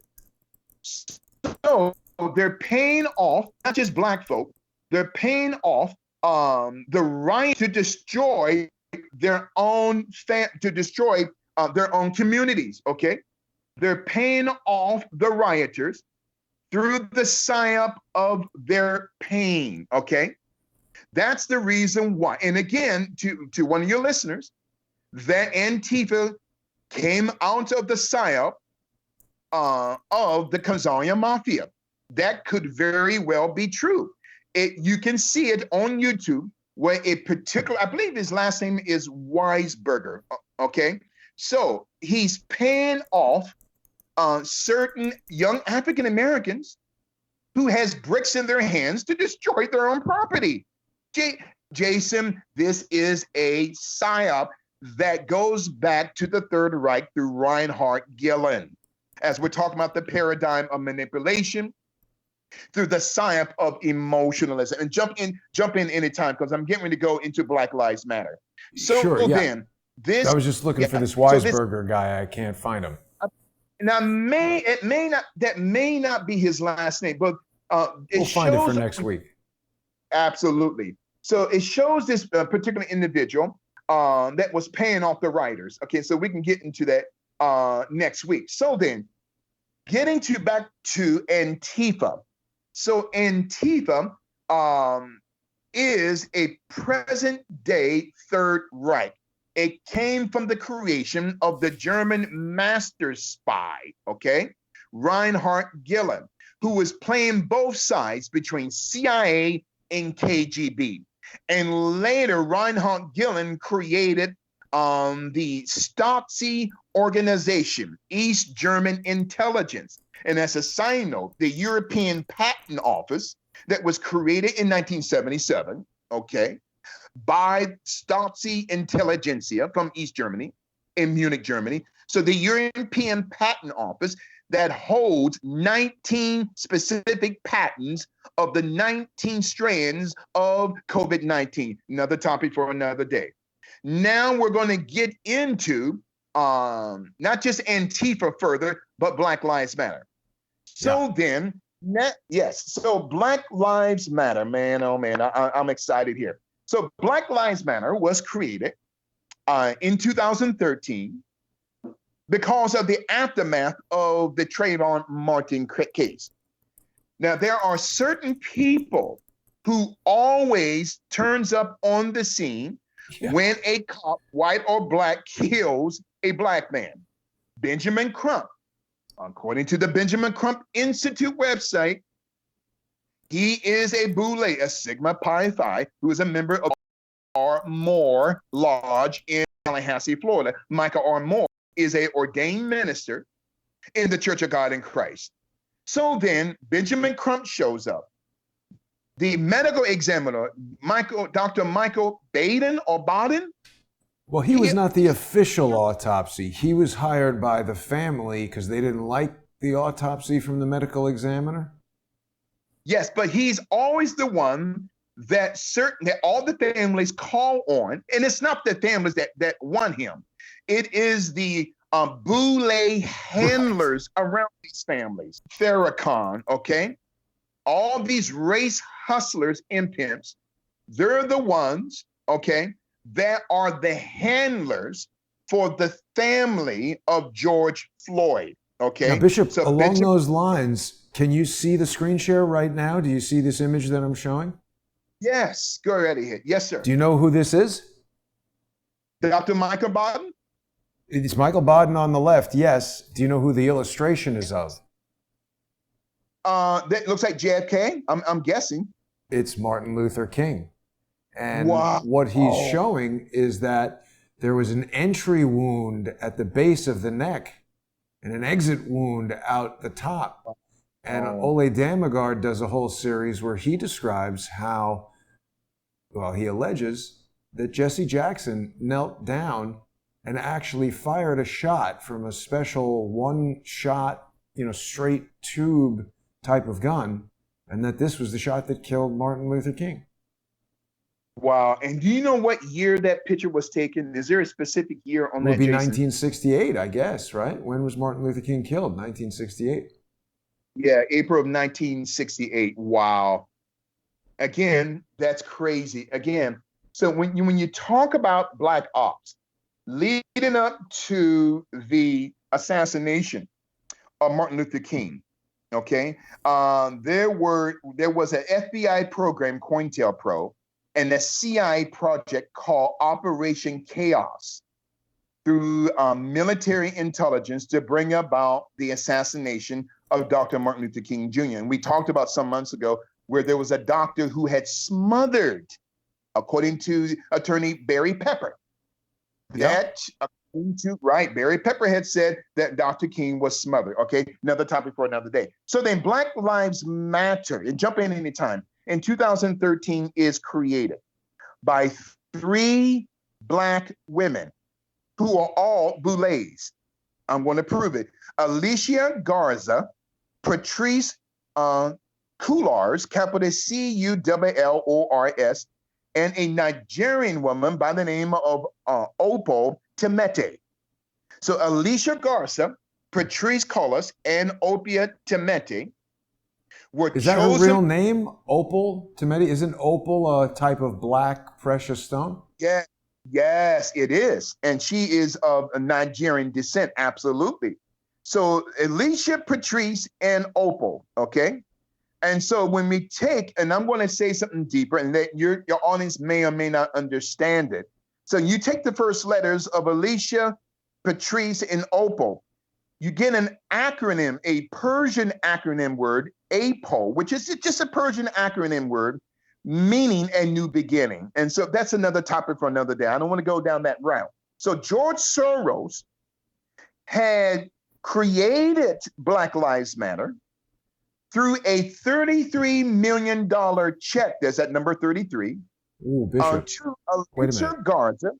So they're paying off not just Black folk, they're paying off the right to destroy their own their own communities. Okay, they're paying off the rioters through the psyop of their pain. Okay, that's the reason why. And again, to one of your listeners, that Antifa came out of the psyop of the Khazarian Mafia. That could very well be true. You can see it on YouTube where a particular, I believe his last name is Weisberger, okay? So he's paying off certain young African Americans who has bricks in their hands to destroy their own property. Jason, this is a psyop that goes back to the Third Reich through Reinhard Gillen. As we're talking about the paradigm of manipulation, through the psyop of emotionalism. And jump in anytime, because I'm getting ready to go into Black Lives Matter. So sure, yeah. then, this... I was just looking for this Weisberger guy. I can't find him. Now, that may not be his last name, but we'll find it for next week. Absolutely. So it shows this particular individual that was paying off the writers. Okay, so we can get into that next week. So then, getting back to Antifa. So Antifa is a present-day Third Reich. It came from the creation of the German master spy, okay, Reinhard Gillen, who was playing both sides between CIA and KGB. And later, Reinhard Gillen created the Stasi organization, East German Intelligence. And as a side note, the European Patent Office that was created in 1977, okay, by Stasi Intelligentsia from East Germany, in Munich, Germany. So the European Patent Office that holds 19 specific patents of the 19 strands of COVID-19. Another topic for another day. Now we're going to get into not just Antifa further, but Black Lives Matter. So then, so Black Lives Matter, man, oh man, I'm excited here. So Black Lives Matter was created in 2013 because of the aftermath of the Trayvon Martin case. Now, there are certain people who always turns up on the scene Yeah. when a cop, white or black, kills a black man. Benjamin Crump, according to the Benjamin Crump Institute website, he is a Boule, a Sigma Pi Phi, who is a member of R. Moore Lodge in Tallahassee, Florida. Michael R. Moore is an ordained minister in the Church of God in Christ. So then Benjamin Crump shows up. The medical examiner, Dr. Michael Baden or Baden. Well, he was not the official autopsy. He was hired by the family because they didn't like the autopsy from the medical examiner. Yes, but he's always the one that all the families call on, and it's not the families that want him. It is the Boule handlers around these families. Farrakhan, okay? All these race hustlers and pimps, they're the ones, okay, that are the handlers for the family of George Floyd, okay? Now, Bishop, so along those lines, can you see the screen share right now? Do you see this image that I'm showing? Yes, go right ahead. Yes, sir. Do you know who this is? Dr. Michael Baden? It's Michael Baden on the left, yes. Do you know who the illustration is of? That looks like JFK, I'm guessing. It's Martin Luther King. And wow. what he's showing is that there was an entry wound at the base of the neck and an exit wound out the top. And Ole Damagard does a whole series where he describes how, well, he alleges that Jesse Jackson knelt down and actually fired a shot from a special one-shot, straight tube type of gun, and that this was the shot that killed Martin Luther King. Wow. And do you know what year that picture was taken? Is there a specific year on that, It would be Jason? 1968, I guess, right? When was Martin Luther King killed? 1968. Yeah, April of 1968. Wow. Again, that's crazy. Again, so when you talk about Black Ops, leading up to the assassination of Martin Luther King, okay, there was an FBI program, COINTELPRO, and a CIA project called Operation Chaos through military intelligence to bring about the assassination of Dr. Martin Luther King Jr. And we talked about some months ago where there was a doctor who had smothered, according to attorney Barry Pepper, Barry Pepper had said that Dr. King was smothered. Okay, another topic for another day. So then Black Lives Matter, and jump in anytime, in 2013 is created by 3 Black women who are all Boules. I'm going to prove it. Alicia Garza, Patrice Cullors, capital Cullors, and a Nigerian woman by the name of Opal Temete. So Alicia Garza, Patrice Cullors, and Opia Temete were chosen. Is that her real name, Opal Temete? Isn't opal a type of black precious stone? Yeah, yes, it is. And she is of a Nigerian descent, absolutely. So Alicia, Patrice, and Opal, okay? And so when we take, and I'm going to say something deeper, and that your audience may or may not understand it. So you take the first letters of Alicia, Patrice, and Opal. You get an acronym, a Persian acronym word, APO, which is just a Persian acronym word, meaning a new beginning. And so that's another topic for another day. I don't want to go down that route. So George Soros had created Black Lives Matter through a $33 million check. There's that number 33. Ooh, Bishop. To Alicia Garza,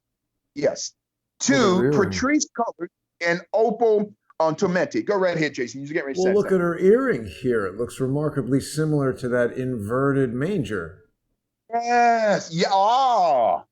yes, to Patrice Cullors and Opal Temete. Go right ahead, Jason. You get ready to say look at her earring here. It looks remarkably similar to that inverted manger. Yes. Yeah. Oh,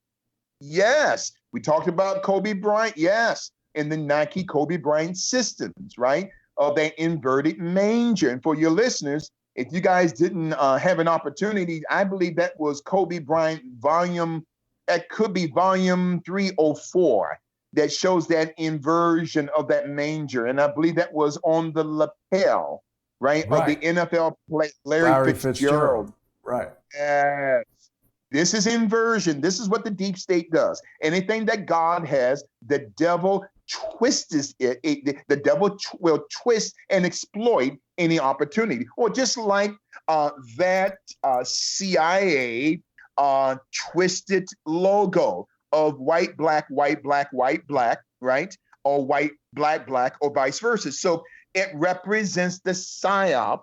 yes. We talked about Kobe Bryant. Yes. And the Nike Kobe Bryant systems, right? Of that inverted manger. And for your listeners, if you guys didn't have an opportunity, I believe that was Kobe Bryant that could be volume 304, that shows that inversion of that manger. And I believe that was on the lapel, right? Of the NFL player Larry Fitzgerald. Right. Yes. This is inversion. This is what the deep state does. Anything that God has, the devil twists it. The devil will twist and exploit any opportunity. Or just like that CIA twisted logo of white, black, white, black, white, black, right? Or white, black, black, or vice versa. So it represents the psyop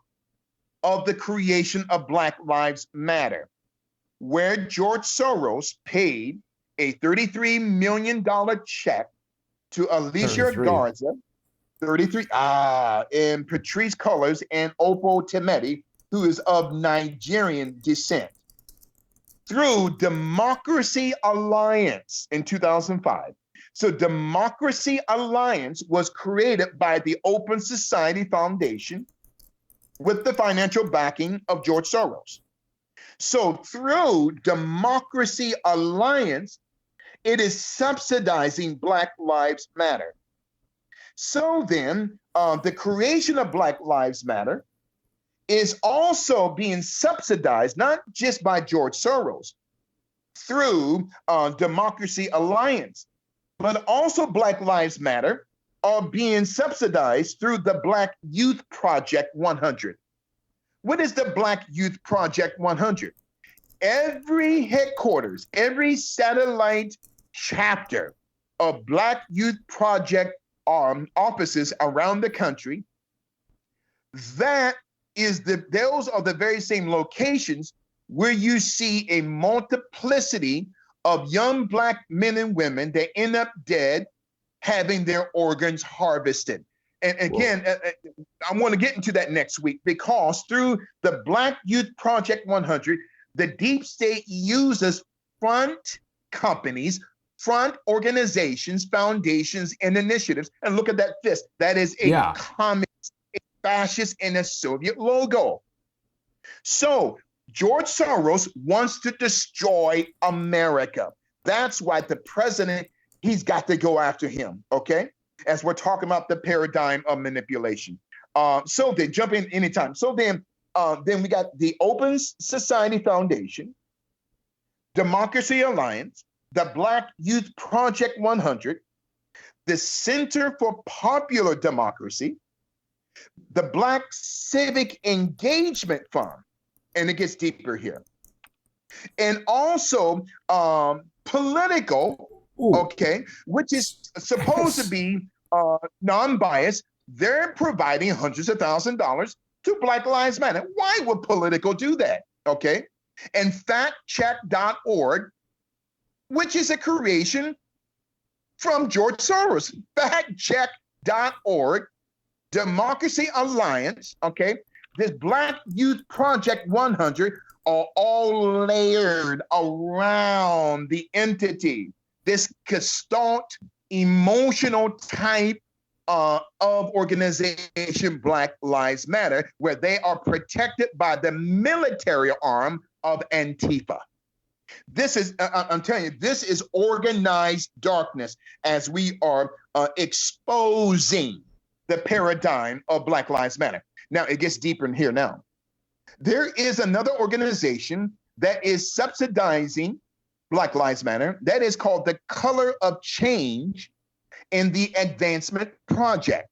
of the creation of Black Lives Matter, where George Soros paid a $33 million check to Alicia 33. Garza, 33, in Patrice Cullors and Oppo Temeti, who is of Nigerian descent, through Democracy Alliance in 2005. So Democracy Alliance was created by the Open Society Foundation with the financial backing of George Soros. So through Democracy Alliance, it is subsidizing Black Lives Matter. So then the creation of Black Lives Matter is also being subsidized, not just by George Soros, through Democracy Alliance, but also Black Lives Matter are being subsidized through the Black Youth Project 100. What is the Black Youth Project 100? Every headquarters, every satellite chapter of Black Youth Project offices around the country, those are the very same locations where you see a multiplicity of young Black men and women that end up dead, having their organs harvested. And again, I want to get into that next week, because through the Black Youth Project 100, the deep state uses front companies, front organizations, foundations, and initiatives. And look at that fist. That is a communist, a fascist, and a Soviet logo. So George Soros wants to destroy America. That's why the president, he's got to go after him, okay? As we're talking about the paradigm of manipulation. So then, jump in anytime. So then we got the Open Society Foundation, Democracy Alliance, the Black Youth Project 100, the Center for Popular Democracy, the Black Civic Engagement Fund, and it gets deeper here. And also political, okay, which is supposed to be non-biased. They're providing hundreds of thousands of dollars to Black Lives Matter. Why would political do that? Okay. And factcheck.org, which is a creation from George Soros. Factcheck.org, Democracy Alliance, okay, this Black Youth Project 100 are all layered around the entity, this gestalt, emotional type of organization, Black Lives Matter, where they are protected by the military arm of Antifa. This is, I'm telling you, this is organized darkness as we are exposing the paradigm of Black Lives Matter. Now, it gets deeper in here now. There is another organization that is subsidizing Black Lives Matter that is called the Color of Change in the Advancement Project.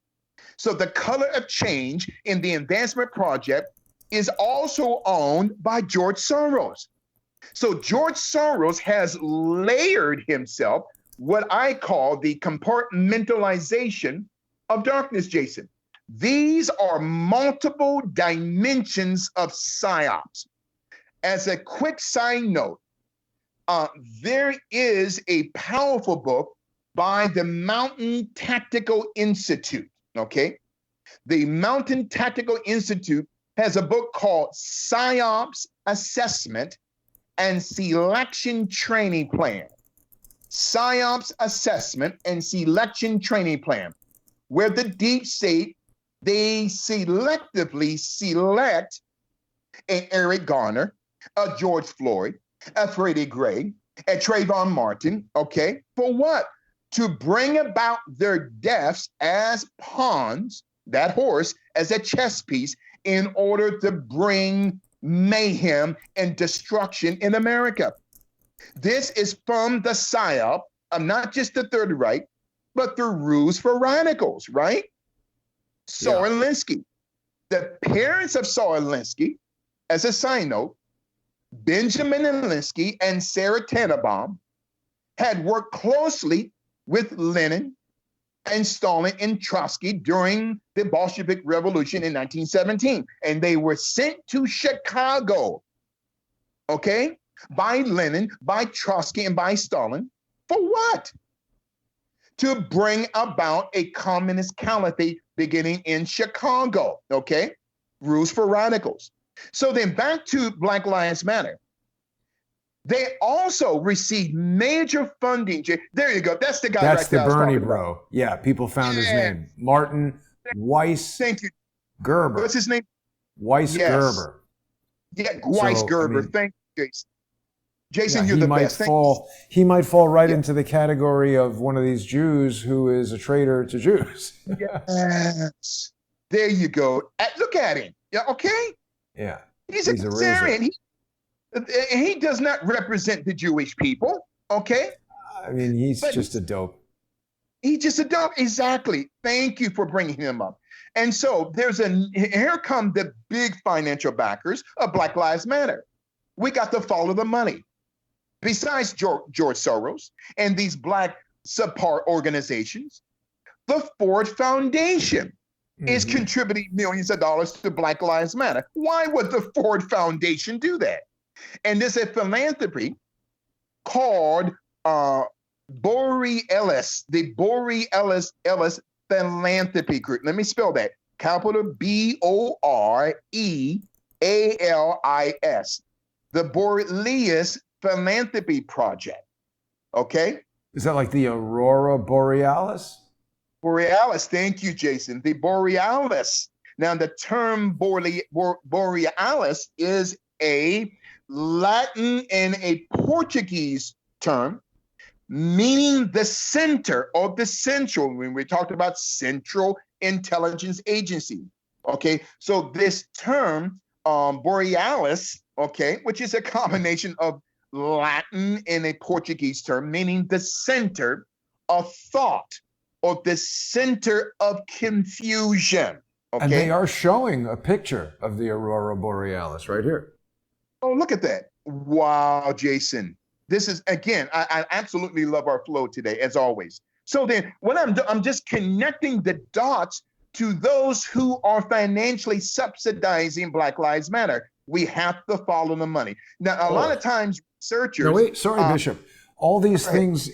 So the Color of Change in the Advancement Project is also owned by George Soros. So George Soros has layered himself, what I call the compartmentalization of darkness, Jason. These are multiple dimensions of psyops. As a quick side note, there is a powerful book by the Mountain Tactical Institute, okay? The Mountain Tactical Institute has a book called PsyOps Assessment and Selection Training Plan. PsyOps Assessment and Selection Training Plan, where the deep state, they selectively select an Eric Garner, a George Floyd, a Freddie Gray, a Trayvon Martin, okay? For what? To bring about their deaths as pawns, that horse, as a chess piece, in order to bring mayhem and destruction in America. This is from the PSYOP of not just the Third Reich, but the Rules for Radicals, right? Saul Yeah. Alinsky. The parents of Saul Alinsky, as a side note, Benjamin Alinsky and Sarah Tannenbaum, had worked closely with Lenin and Stalin and Trotsky during the Bolshevik Revolution in 1917. And they were sent to Chicago, okay, by Lenin, by Trotsky, and by Stalin. For what? To bring about a communist caliphate beginning in Chicago, okay? Rules for Radicals. So then back to Black Lives Matter. They also received major funding. There you go. That's the guy That's right there. the Bernie bro. About. Yeah, people found his Yeah. name. Martin Weiss Thank you. Gerber. What's his name? Weiss Yes. Gerber. Yeah, Weiss So, Gerber. I mean, Thank you, Jason. Jason, yeah, you're he the might best. fall. He might fall right Yeah. into the category of one of these Jews who is a traitor to Jews. Yes. There you go. Look at him. Yeah. Okay. Yeah, He's a Kazarian. He does not represent the Jewish people. Okay. I mean, he's But just a dope. He's just a dope. Exactly. Thank you for bringing him up. And so here come the big financial backers of Black Lives Matter. We got to follow the money. Besides George Soros and these Black subpar organizations, the Ford Foundation is contributing millions of dollars to Black Lives Matter. Why would the Ford Foundation do that? And there's a philanthropy called Borealis, the Borealis Philanthropy Group. Let me spell that. Capital Borealis. The Borealis Philanthropy Project. Okay? Is that like the Aurora Borealis? Borealis. Thank you, Jason. The Borealis. Now, the term Borealis is a Latin and a Portuguese term meaning the center or the central, when we talked about Central Intelligence Agency. Okay, so this term, Borealis, okay, which is a combination of Latin and a Portuguese term, meaning the center of thought or the center of confusion. Okay? And they are showing a picture of the Aurora Borealis right here. Oh, look at that. Wow, Jason. This is, again, I absolutely love our flow today, as always. So then what I'm just connecting the dots to those who are financially subsidizing Black Lives Matter. We have to follow the money. Now, a lot of times researchers... No, wait, sorry, Bishop. All these things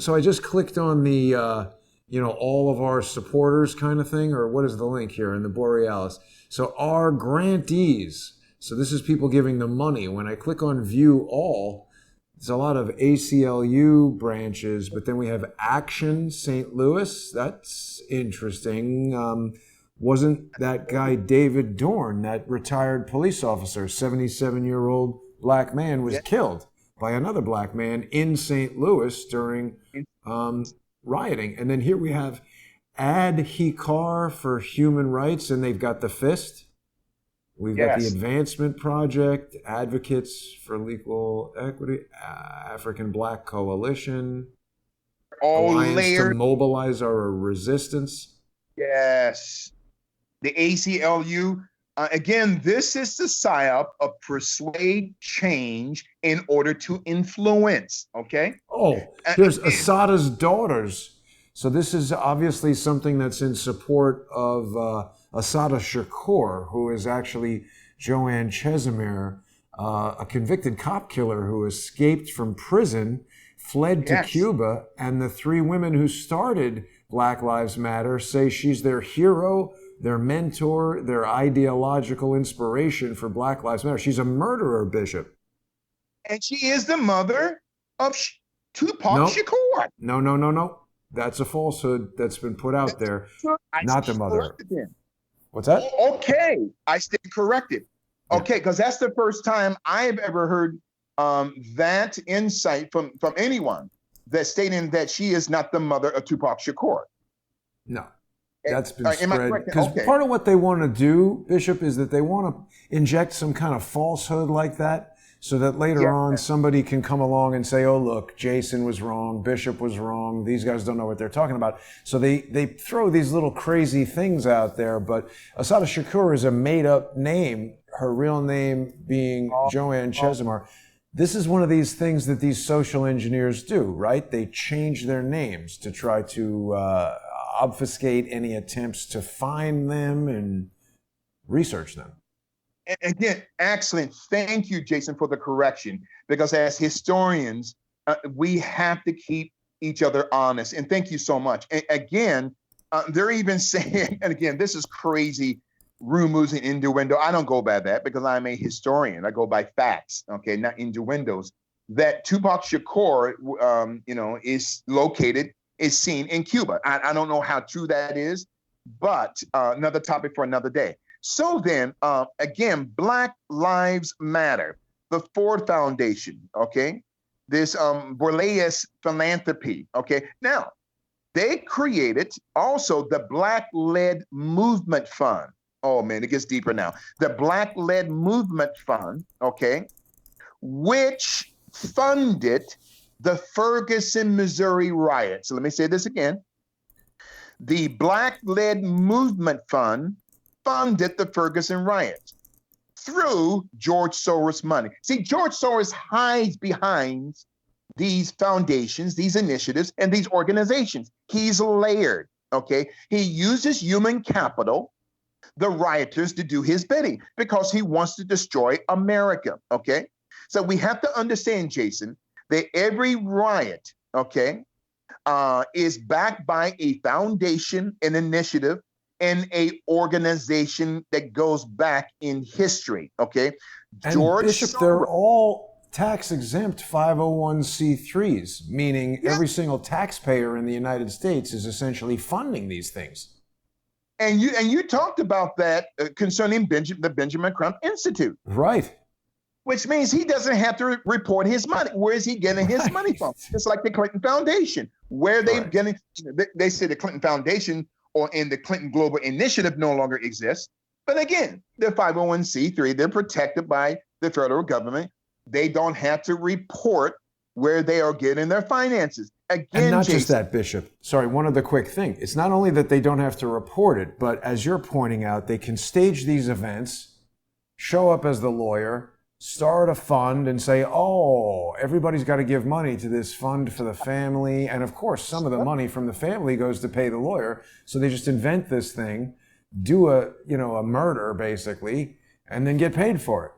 so I just clicked on the, all of our supporters kind of thing, or what is the link here in the Borealis? So our grantees, so this is people giving the money. When I click on view all, there's a lot of ACLU branches, but then we have Action St. Louis. That's interesting. Wasn't that guy David Dorn, that retired police officer, 77-year-old black man, was killed by another black man in St. Louis during rioting. And then here we have Adhikar for Human Rights, and they've got the fist. We've got the Advancement Project, Advocates for Legal Equity, African Black Coalition, Alliance to Mobilize Our Resistance. Yes. The ACLU. Again, this is the PSYOP of persuade change in order to influence, okay? Oh, here's Asada's Daughters. So this is obviously something that's in support of Assata Shakur, who is actually Joanne Chesimir, a convicted cop killer who escaped from prison, fled to Cuba, and the three women who started Black Lives Matter say she's their hero, their mentor, their ideological inspiration for Black Lives Matter. She's a murderer, Bishop. And she is the mother of Tupac Shakur. No. That's a falsehood that's been put out there. Not the mother. What's that? Okay, I stand corrected. Okay, because that's the first time I've ever heard that insight from anyone that's stating that she is not the mother of Tupac Shakur. No, that's been spread. Because part of what they want to do, Bishop, is that they want to inject some kind of falsehood like that so that later Yeah. on somebody can come along and say, oh, look, Jason was wrong, Bishop was wrong, these guys don't know what they're talking about. So they throw these little crazy things out there, but Asada Shakur is a made-up name, her real name being Joanne Chesimard. This is one of these things that these social engineers do, right? They change their names to try to obfuscate any attempts to find them and research them. And again, excellent. Thank you, Jason, for the correction, because as historians, we have to keep each other honest. And thank you so much. And again, they're even saying, and again, this is crazy rumors and innuendo. I don't go by that because I'm a historian. I go by facts, okay, not innuendos. That Tupac Shakur, is seen in Cuba. I don't know how true that is, but another topic for another day. So then, again, Black Lives Matter, the Ford Foundation, okay, this Borleas philanthropy, okay. Now, they created also the Black-led Movement Fund. Oh, man, it gets deeper now. The Black-led Movement Fund, okay, which funded the Ferguson, Missouri riots. So let me say this again. The Black-led Movement Fund funded the Ferguson riots through George Soros money. See, George Soros hides behind these foundations, these initiatives, and these organizations. He's layered, okay? He uses human capital, the rioters, to do his bidding because he wants to destroy America, okay? So we have to understand, Jason, that every riot, okay, is backed by a foundation, an initiative, and a organization that goes back in history, okay? And George Bishop, Soros, they're all tax-exempt 501c3s, meaning every single taxpayer in the United States is essentially funding these things. And you talked about that concerning the Benjamin Crump Institute. Right. Which means he doesn't have to report his money. Where is he getting his money from? It's like the Clinton Foundation, where they're getting, they say the Clinton Foundation in the Clinton Global Initiative no longer exists. But again, they're 501c3. They're protected by the federal government. They don't have to report where they are getting their finances. Again, and not Jason, just that, Bishop. Sorry, one other quick thing. It's not only that they don't have to report it, but as you're pointing out, they can stage these events, show up as the lawyer, start a fund and say, oh, everybody's got to give money to this fund for the family. And of course, some of the money from the family goes to pay the lawyer. So they just invent this thing, do a murder basically, and then get paid for it.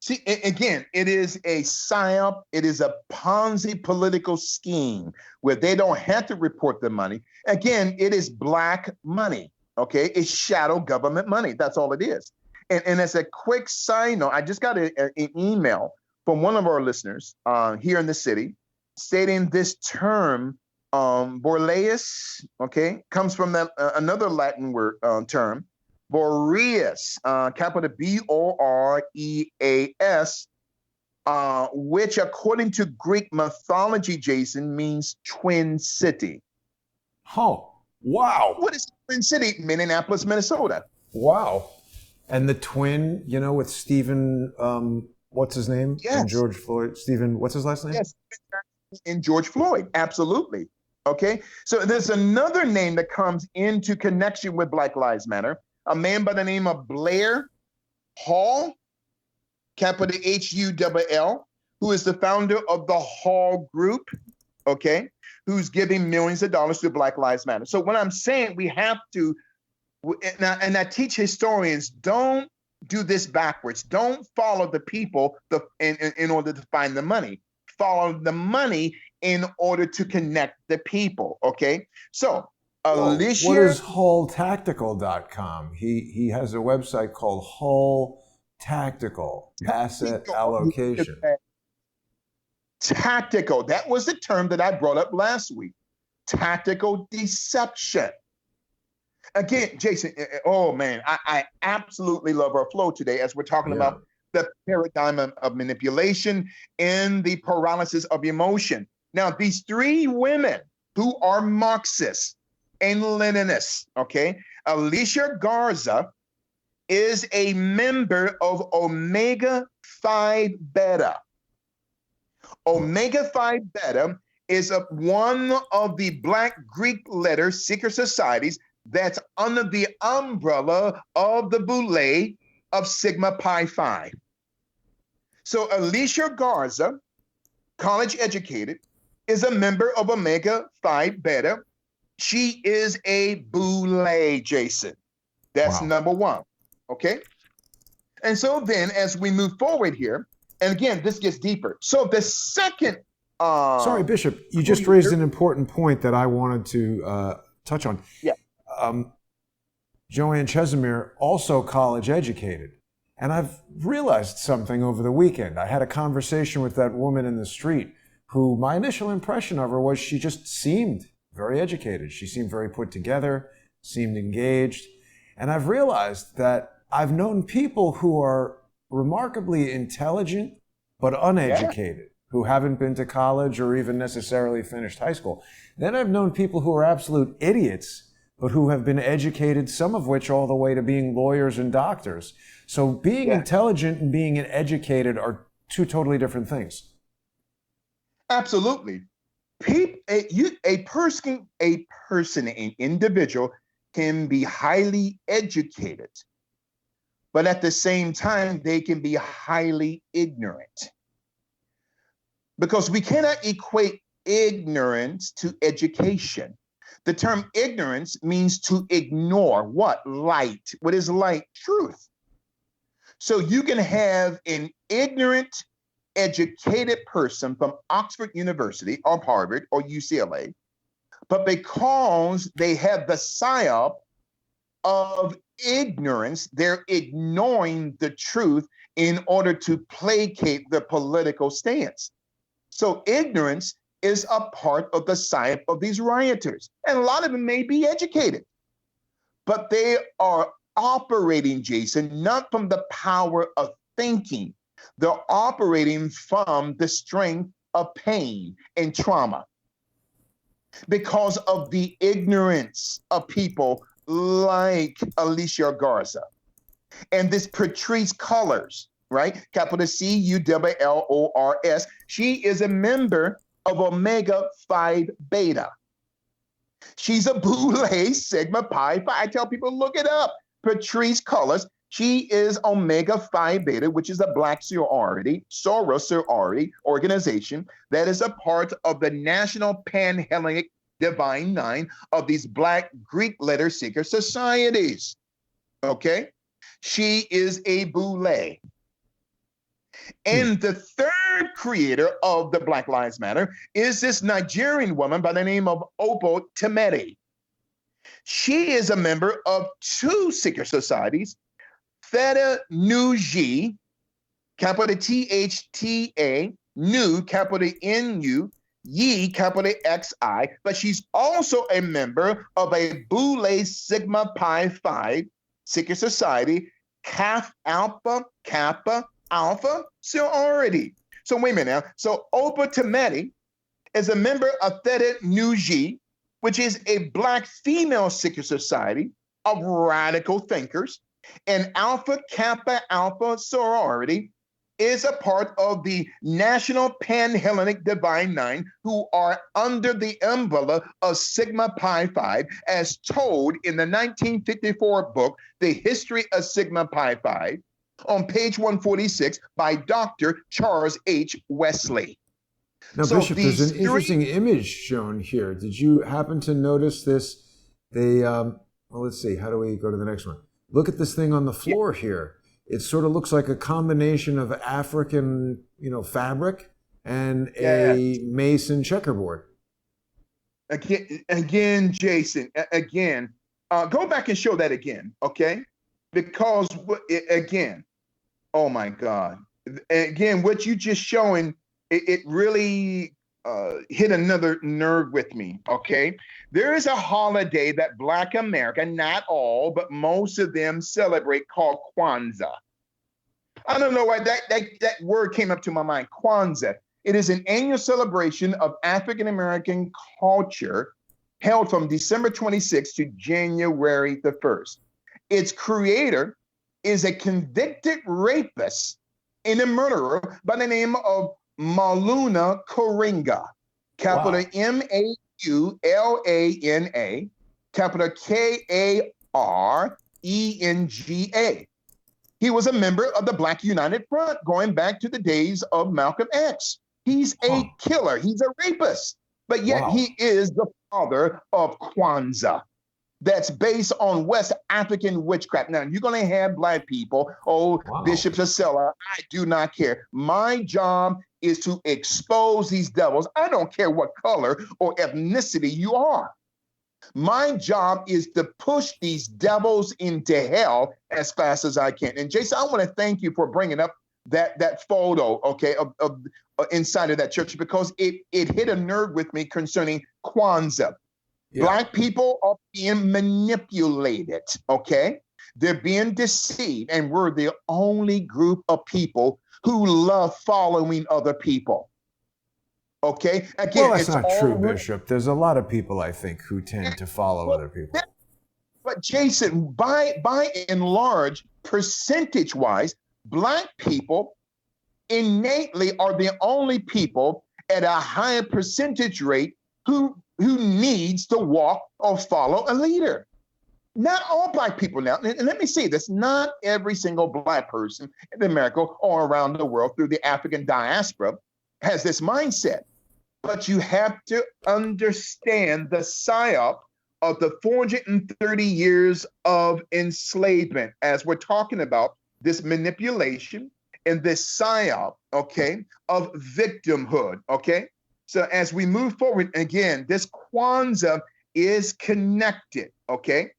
See, again, it is a psyop. It is a Ponzi political scheme where they don't have to report the money. Again, it is black money, okay? It's shadow government money. That's all it is. And as a quick side note, I just got an email from one of our listeners here in the city stating this term, Borleas, okay, comes from another Latin word term, Boreas, capital Boreas, which according to Greek mythology, Jason, means twin city. Oh, wow. What is twin city? Minneapolis, Minnesota. Wow. And the twin, with Stephen, what's his name? Yes. And George Floyd. Stephen, what's his last name? Yes, and George Floyd. Absolutely. Okay. So there's another name that comes into connection with Black Lives Matter. A man by the name of Blair Hall, capital Hull, who is the founder of the Hall Group, okay, who's giving millions of dollars to Black Lives Matter. So what I'm saying, we have to, and I teach historians, don't do this backwards. Don't follow the people in order to find the money. Follow the money in order to connect the people, okay? So, Alicia, what is HullTactical.com? He has a website called Hull Tactical Asset Allocation. Tactical. That was the term that I brought up last week. Tactical deception. Again, Jason, oh man, I absolutely love our flow today as we're talking about the paradigm of manipulation and the paralysis of emotion. Now, these three women who are Marxists and Leninists, okay? Alicia Garza is a member of Omega Phi Beta. Omega Phi Beta is one of the Black Greek letter secret societies that's under the umbrella of the boule of Sigma Pi Phi. So Alicia Garza, college educated, is a member of Omega Phi Beta. She is a boule, Jason. That's Wow. number one. Okay. And so then as we move forward here, and again, this gets deeper. So the second Sorry, Bishop, you just raised an important point that I wanted to touch on. Yeah. Joanne Chesimir, also college educated. And I've realized something over the weekend. I had a conversation with that woman in the street who my initial impression of her was she just seemed very educated. She seemed very put together, seemed engaged. And I've realized that I've known people who are remarkably intelligent but uneducated, who haven't been to college or even necessarily finished high school. Then I've known people who are absolute idiots, but who have been educated, some of which all the way to being lawyers and doctors. So being intelligent and being educated are two totally different things. Absolutely. A person, an individual can be highly educated, but at the same time, they can be highly ignorant. Because we cannot equate ignorance to education. The term ignorance means to ignore what? Light. What is light? Truth. So you can have an ignorant, educated person from Oxford University or Harvard or UCLA, but because they have the psyop of ignorance, they're ignoring the truth in order to placate the political stance. So ignorance is a part of the psyop of these rioters. And a lot of them may be educated, but they are operating, Jason, not from the power of thinking. They're operating from the strength of pain and trauma because of the ignorance of people like Alicia Garza and this Patrice Cullors, right? Capital Cullors. She is a member of Omega Phi Beta. She's a boule Sigma Pi Phi. I tell people, look it up. Patrice Cullors. She is Omega Phi Beta, which is a Black sorority organization that is a part of the National Pan-Hellenic Divine Nine of these Black Greek letter seeker societies. Okay? She is a boule. And the third creator of the Black Lives Matter is this Nigerian woman by the name of Opo Temeti. She is a member of two secret societies, Theta Nu Xi, capital THTA, Nu, capital NU, Yi, capital XI, but she's also a member of a boule Sigma Pi Phi secret society, Kappa Alpha sorority. So wait a minute now. So Opa Temeti is a member of Theta Nu Xi, which is a Black female secret society of radical thinkers. And Alpha Kappa Alpha sorority is a part of the National Pan-Hellenic Divine Nine, who are under the umbrella of Sigma Pi Phi, as told in the 1954 book, The History of Sigma Pi Phi, on page 146 by Dr. Charles H. Wesley. Now, so Bishop, there's an interesting image shown here. Did you happen to notice this? They, well, let's see. How do we go to the next one? Look at this thing on the floor here. It sort of looks like a combination of African, fabric and a Mason checkerboard. Again, Jason, go back and show that again, okay? Because, again, oh my God. Again, what you just showing, it really hit another nerve with me, okay? There is a holiday that Black America, not all, but most of them celebrate called Kwanzaa. I don't know why that word came up to my mind, Kwanzaa. It is an annual celebration of African American culture held from December 26th to January the 1st. Its creator is a convicted rapist in a murderer by the name of Maluna Karenga, capital Wow. Maulana, capital Karenga. He was a member of the Black United Front going back to the days of Malcolm X. He's Huh. a killer, he's a rapist, but yet Wow. he is the father of Kwanzaa. That's based on West African witchcraft. Now, you're going to have Black people, Wow. Bishop Sacella, I do not care. My job is to expose these devils. I don't care what color or ethnicity you are. My job is to push these devils into hell as fast as I can. And Jason, I want to thank you for bringing up that photo, okay, of inside of that church, because it hit a nerve with me concerning Kwanzaa. Yeah. Black people are being manipulated, okay? They're being deceived, and we're the only group of people who love following other people. Okay, Well, again, that's it's not all true, Bishop. There's a lot of people, I think, who tend to follow other people. But Jason, by and large, percentage wise, Black people innately are the only people at a higher percentage rate who needs to walk or follow a leader. Not all Black people now, and let me say this, not every single Black person in America or around the world through the African diaspora has this mindset. But you have to understand the psyop of the 430 years of enslavement, as we're talking about this manipulation and this psyop, okay, of victimhood, okay? So as we move forward, again, this Kwanzaa is connected, okay,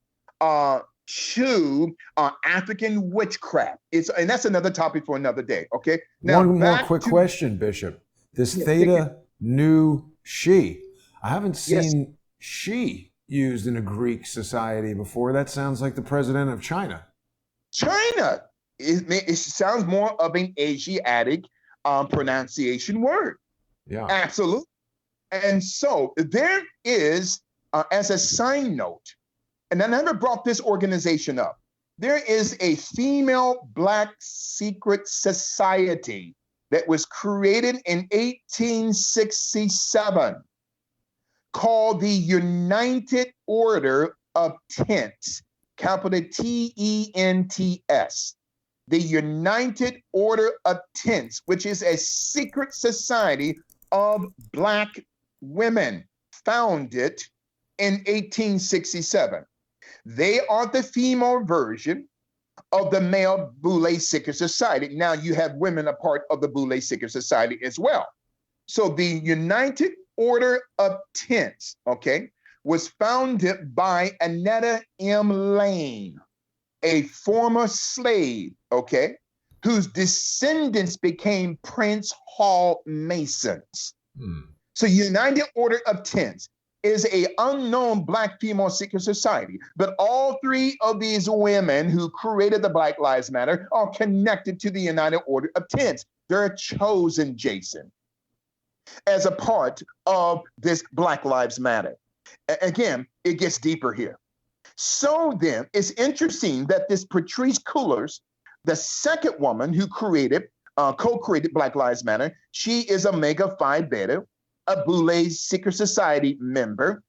to African witchcraft. And that's another topic for another day, okay? Now, One more quick question, Bishop. This Theta Nu She. I haven't seen she used in a Greek society before. That sounds like the president of China. China. It sounds more of an Asiatic pronunciation word. Yeah. Absolutely. And so there is, as a side note, and I never brought this organization up, there is a female Black secret society that was created in 1867 called the United Order of Tents, capital Tents. The United Order of Tents, which is a secret society of Black women, founded in 1867. They are the female version of the male Boule Secret Society. Now you have women a part of the Boule Secret Society as well. So the United Order of Tents, okay, was founded by Annetta M. Lane, a former slave, okay, whose descendants became Prince Hall Masons. So United Order of Tents is a unknown Black female secret society, but all three of these women who created the Black Lives Matter are connected to the United Order of Tents. They're chosen, Jason, as a part of this Black Lives Matter. Again, it gets deeper here. So then, it's interesting that this Patrice Cullors, the second woman who co-created Black Lives Matter, she is Omega Phi Beta, a Boule Secret Society member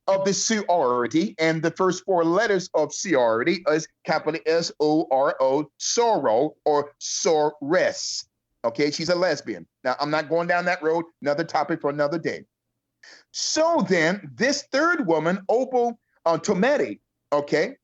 of the sorority, and the first four letters of sorority is capital S-O-R-O, Sorrow, or Sores. Okay, she's a lesbian. Now, I'm not going down that road, another topic for another day. So then, this third woman, Opal Tometi, okay,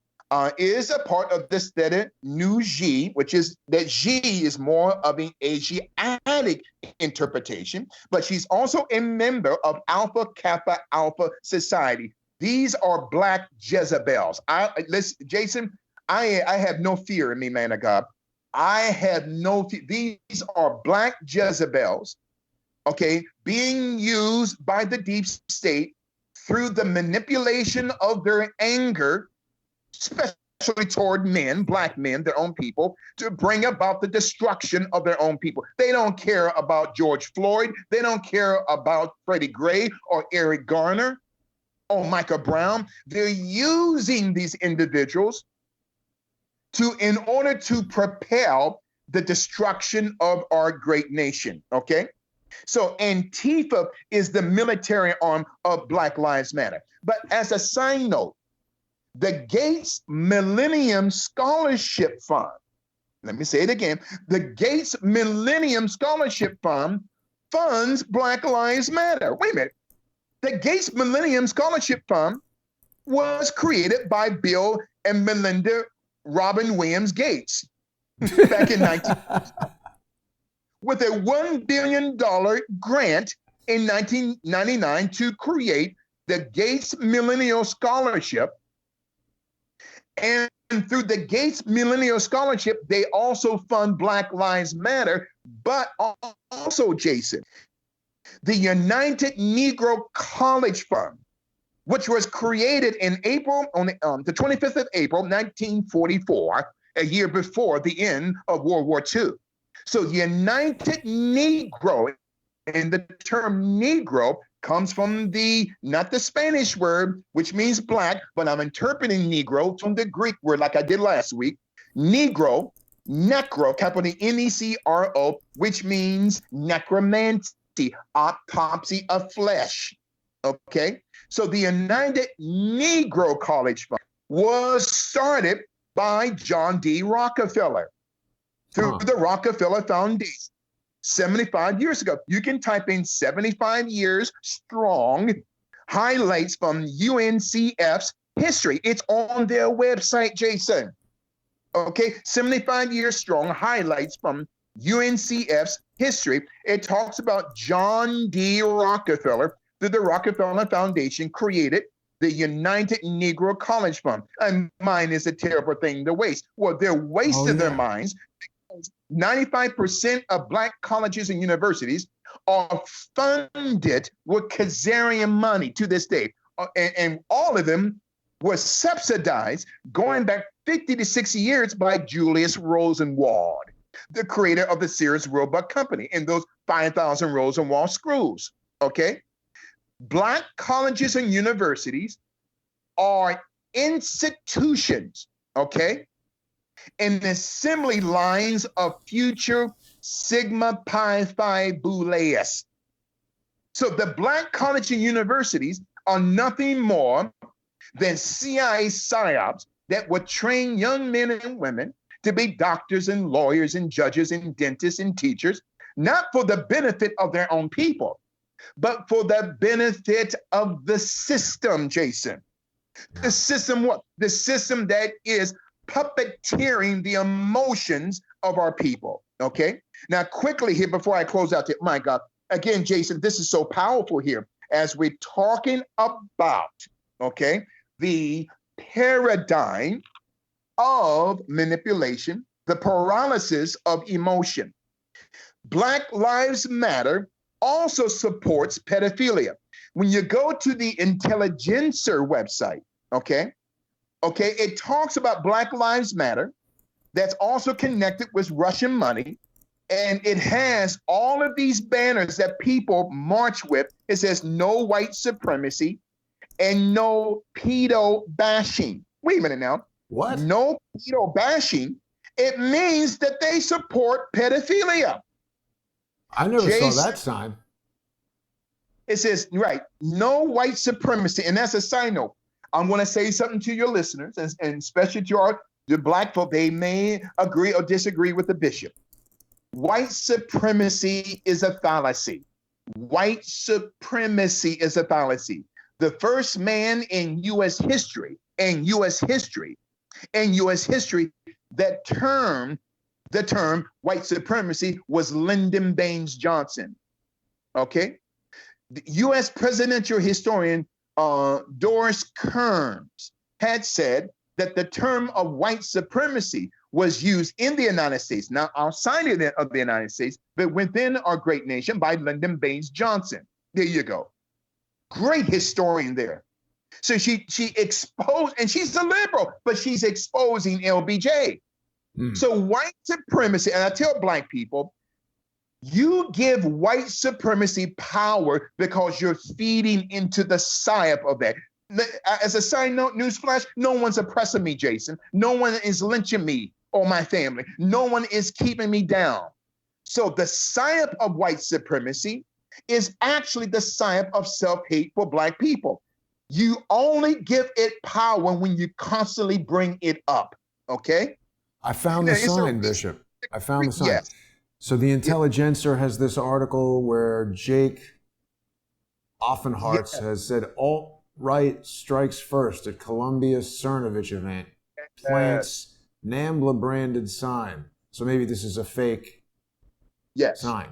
is a part of this Theta Nu Xi, which is that Xi is more of an Asiatic interpretation, but she's also a member of Alpha Kappa Alpha Society. These are Black Jezebels. Listen, Jason, I have no fear in me, man of God. I have no fear. These are Black Jezebels, okay, being used by the deep state through the manipulation of their anger, especially toward men, Black men, their own people, to bring about the destruction of their own people. They don't care about George Floyd. They don't care about Freddie Gray or Eric Garner or Micah Brown. They're using these individuals in order to propel the destruction of our great nation, okay? So Antifa is the military arm of Black Lives Matter. But as a side note, the Gates Millennium Scholarship Fund, let me say it again, the Gates Millennium Scholarship Fund funds Black Lives Matter. Wait a minute. The Gates Millennium Scholarship Fund was created by Bill and Melinda Robin Williams Gates back in 19 with a $1 billion grant in 1999 to create the Gates Millennial Scholarship. And through the Gates Millennial Scholarship, they also fund Black Lives Matter, but also, Jason, the United Negro College Fund, which was created in April, on the 25th of April, 1944, a year before the end of World War II. So United Negro, and the term Negro comes from not the Spanish word, which means black, but I'm interpreting Negro from the Greek word like I did last week. Negro, necro, capital Necro, which means necromancy, autopsy of flesh. Okay? So the United Negro College Fund was started by John D. Rockefeller through the Rockefeller Foundation 75 years ago. You can type in 75 years strong, highlights from UNCF's history. It's on their website, Jason. Okay, 75 years strong, highlights from UNCF's history. It talks about John D. Rockefeller, through the Rockefeller Foundation, created the United Negro College Fund. And mine is a terrible thing to waste. Well, they're wasting their minds. 95% of Black colleges and universities are funded with Khazarian money to this day. And all of them were subsidized going back 50 to 60 years by Julius Rosenwald, the creator of the Sears Roebuck Company and those 5,000 Rosenwald screws, okay? Black colleges and universities are institutions, okay? And assembly lines of future Sigma Pi Phi Boolaists. So the Black college and universities are nothing more than CIA psyops that would train young men and women to be doctors and lawyers and judges and dentists and teachers, not for the benefit of their own people, but for the benefit of the system, Jason. The system what? The system that is puppeteering the emotions of our people, okay? Now, quickly here, before I close out, my God, again, Jason, this is so powerful here as we're talking about, okay, the paradigm of manipulation, the paralysis of emotion. Black Lives Matter also supports pedophilia. When you go to the Intelligencer website, okay, it talks about Black Lives Matter that's also connected with Russian money. And it has all of these banners that people march with. It says no white supremacy and no pedo bashing. Wait a minute now. What? No pedo bashing. It means that they support pedophilia. I never saw that sign. It says, right, no white supremacy. And that's a side note. I'm going to say something to your listeners, and especially to the Black folk. They may agree or disagree with the bishop. White supremacy is a fallacy. White supremacy is a fallacy. The first man in U.S. history, that termed the term white supremacy was Lyndon Baines Johnson. Okay? The U.S. presidential historian Doris Kearns had said that the term of white supremacy was used in the United States, not outside of the United States, but within our great nation by Lyndon Baines Johnson. There you go. Great historian there. So she exposed, and she's a liberal, but she's exposing LBJ. So white supremacy, and I tell Black people, you give white supremacy power because you're feeding into the psyop of that. As a side note, newsflash, no one's oppressing me, Jason. No one is lynching me. or my family. No one is keeping me down. So the psyop of white supremacy is actually the psyop of self-hate for Black people. You only give it power when you constantly bring it up. Okay? I found Now, the sign, Bishop. I found the sign. Yes. So the Intelligencer has this article where Jake Offenhartz has said alt-right strikes first at Columbia Cernovich event, plants NAMBLA branded sign. So maybe this is a fake sign.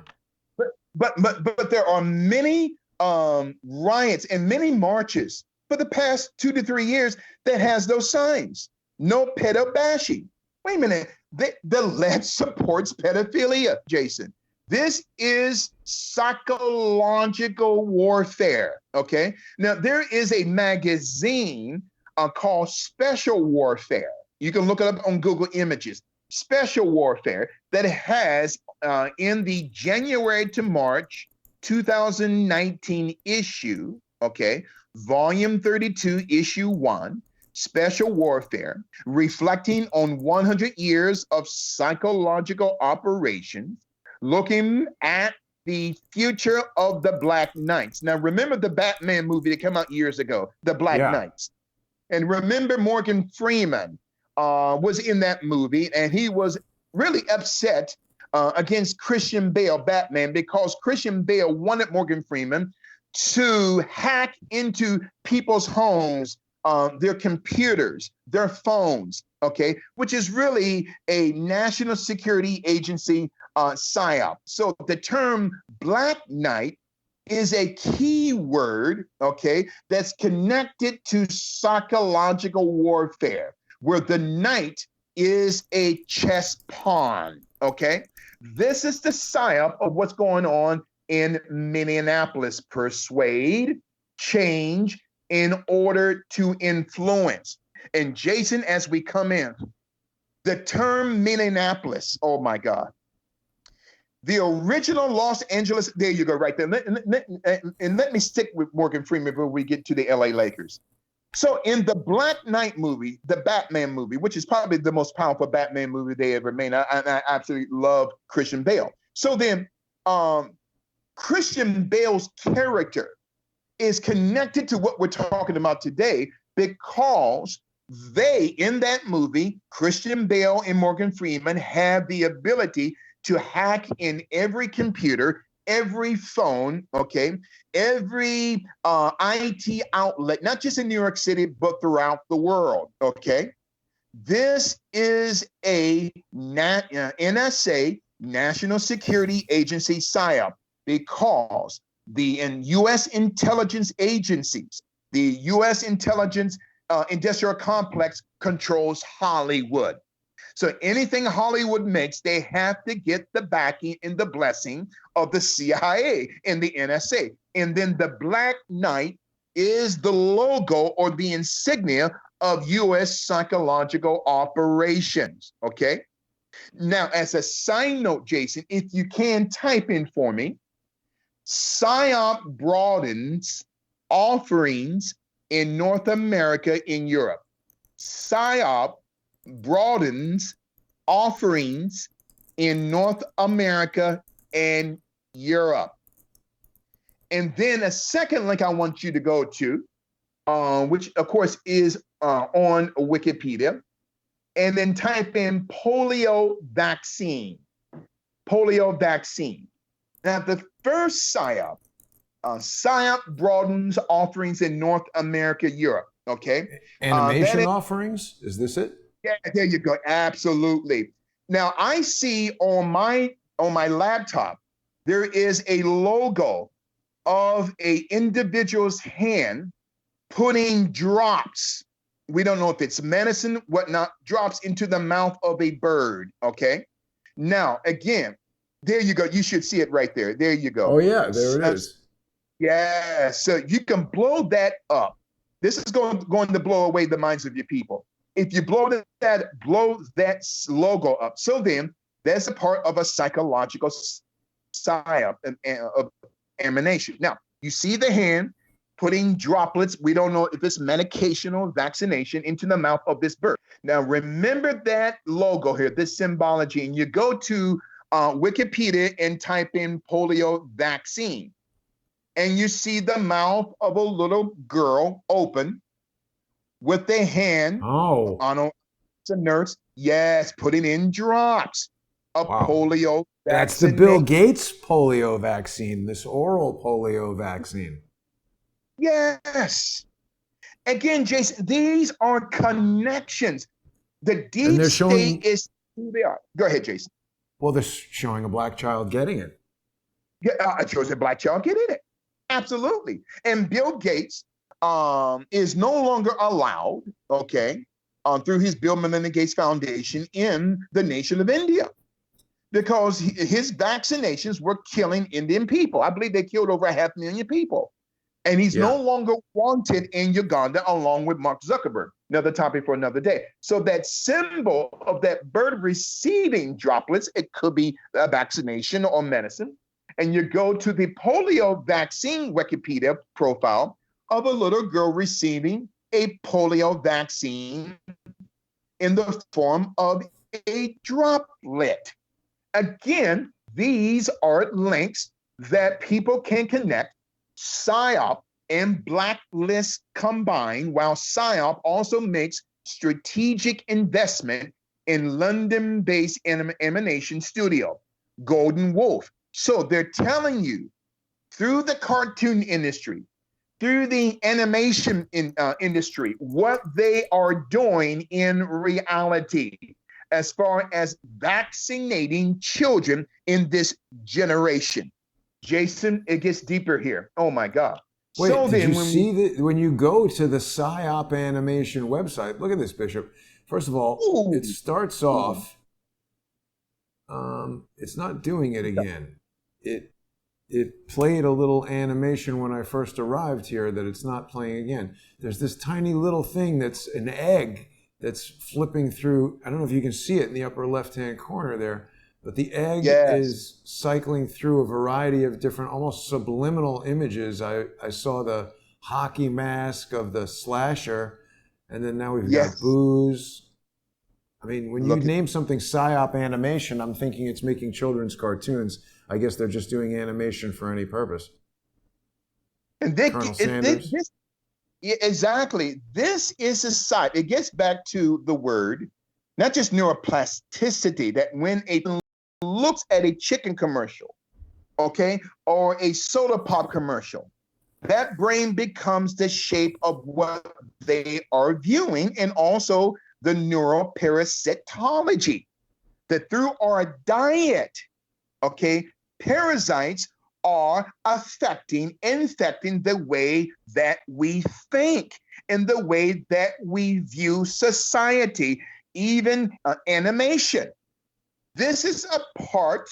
But there are many riots and many marches for the past 2 to 3 years that has those signs. No pedo bashing. Wait a minute. The left supports pedophilia, Jason. This is psychological warfare, okay? Now, there is a magazine called Special Warfare. You can look it up on Google Images. Special Warfare that has in the January to March 2019 issue, okay, volume 32, issue 1, Special Warfare, reflecting on 100 years of psychological operations, looking at the future of the Black Knights. Now, remember the Batman movie that came out years ago, The Black Knights. And remember Morgan Freeman was in that movie, and he was really upset against Christian Bale, Batman, because Christian Bale wanted Morgan Freeman to hack into people's homes, their computers, their phones, okay, which is really a national security agency psyop. So the term Black Knight is a key word, okay, that's connected to psychological warfare, where the knight is a chess pawn, okay? This is the psyop of what's going on in Minneapolis. Persuade, change in order to influence. And Jason, as we come in, the term Minneapolis, oh my God. The original Los Angeles, there you go, right there. And let me stick with Morgan Freeman before we get to the LA Lakers. So in the Black Knight movie, the Batman movie, which is probably the most powerful Batman movie they ever made, I absolutely love Christian Bale. So then Christian Bale's character is connected to what we're talking about today because they, in that movie, Christian Bale and Morgan Freeman, have the ability to hack in every computer, every phone, okay, every IT outlet, not just in New York City, but throughout the world, okay? This is a NSA, National Security Agency psyop, because the U.S. intelligence agencies, the U.S. intelligence industrial complex controls Hollywood. So anything Hollywood makes, they have to get the backing and the blessing of the CIA and the NSA. And then the Black Knight is the logo or the insignia of U.S. psychological operations, okay? Now, as a side note, Jason, if you can type in for me, PSYOP broadens offerings in North America and Europe. PSYOP broadens offerings in North America and Europe. And then a second link I want you to go to, which of course is on Wikipedia, and then type in polio vaccine. Polio vaccine. Now the first PSYOP, PSYOP broadens offerings in North America, Europe. Okay. Animation offerings? Is this it? Yeah, there you go. Absolutely. Now I see on my laptop, there is a logo of a individual's hand putting drops. We don't know if it's medicine, whatnot, drops into the mouth of a bird. Okay. Now, again, there you go. You should see it right there. There you go. Oh yeah, there it is. Yeah. So you can blow that up. This is going to blow away the minds of your people. If you blow that logo up. So then that's a part of a psychological psyop of emanation. Now, you see the hand, putting droplets, we don't know if it's medication or vaccination, into the mouth of this bird. Now, remember that logo here, this symbology, and you go to Wikipedia and type in polio vaccine, and you see the mouth of a little girl open with a hand on a nurse, yes, putting in drops of polio vaccination. That's the Bill Gates polio vaccine, this oral polio vaccine. Yes. Again, Jason, these are connections. The deep state is who they are. Go ahead, Jason. Well, they're showing a black child getting it. Yeah, it shows a black child getting it. Absolutely. And Bill Gates is no longer allowed, through his Bill Melinda Gates Foundation in the nation of India, because his vaccinations were killing Indian people. I believe they killed over 500,000 people. And he's no longer wanted in Uganda, along with Mark Zuckerberg. Another topic for another day. So that symbol of that bird receiving droplets, it could be a vaccination or medicine. And you go to the polio vaccine Wikipedia profile of a little girl receiving a polio vaccine in the form of a droplet. Again, these are links that people can connect. PSYOP and blacklist combined, while PSYOP also makes strategic investment in London-based animation studio, Golden Wolf. So they're telling you through the cartoon industry, through the animation industry, what they are doing in reality as far as vaccinating children in this generation. Jason, it gets deeper here. Oh my God. Wait, so did you see that when you go to the PSYOP animation website? Look at this, Bishop. First of all, it starts off. It's not doing it again. It played a little animation when I first arrived here that it's not playing again. There's this tiny little thing that's an egg that's flipping through. I don't know if you can see it in the upper left-hand corner there. But the egg is cycling through a variety of different, almost subliminal images. I saw the hockey mask of the slasher, and then now we've got booze. I mean, when you name something PSYOP animation, I'm thinking it's making children's cartoons. I guess they're just doing animation for any purpose. And Colonel Sanders. Exactly. This is a site. It gets back to the word, not just neuroplasticity, that when a looks at a chicken commercial, or a soda pop commercial, that brain becomes the shape of what they are viewing, and also the neuroparasitology, that through our diet, parasites are infecting the way that we think and the way that we view society, even animation. This is a part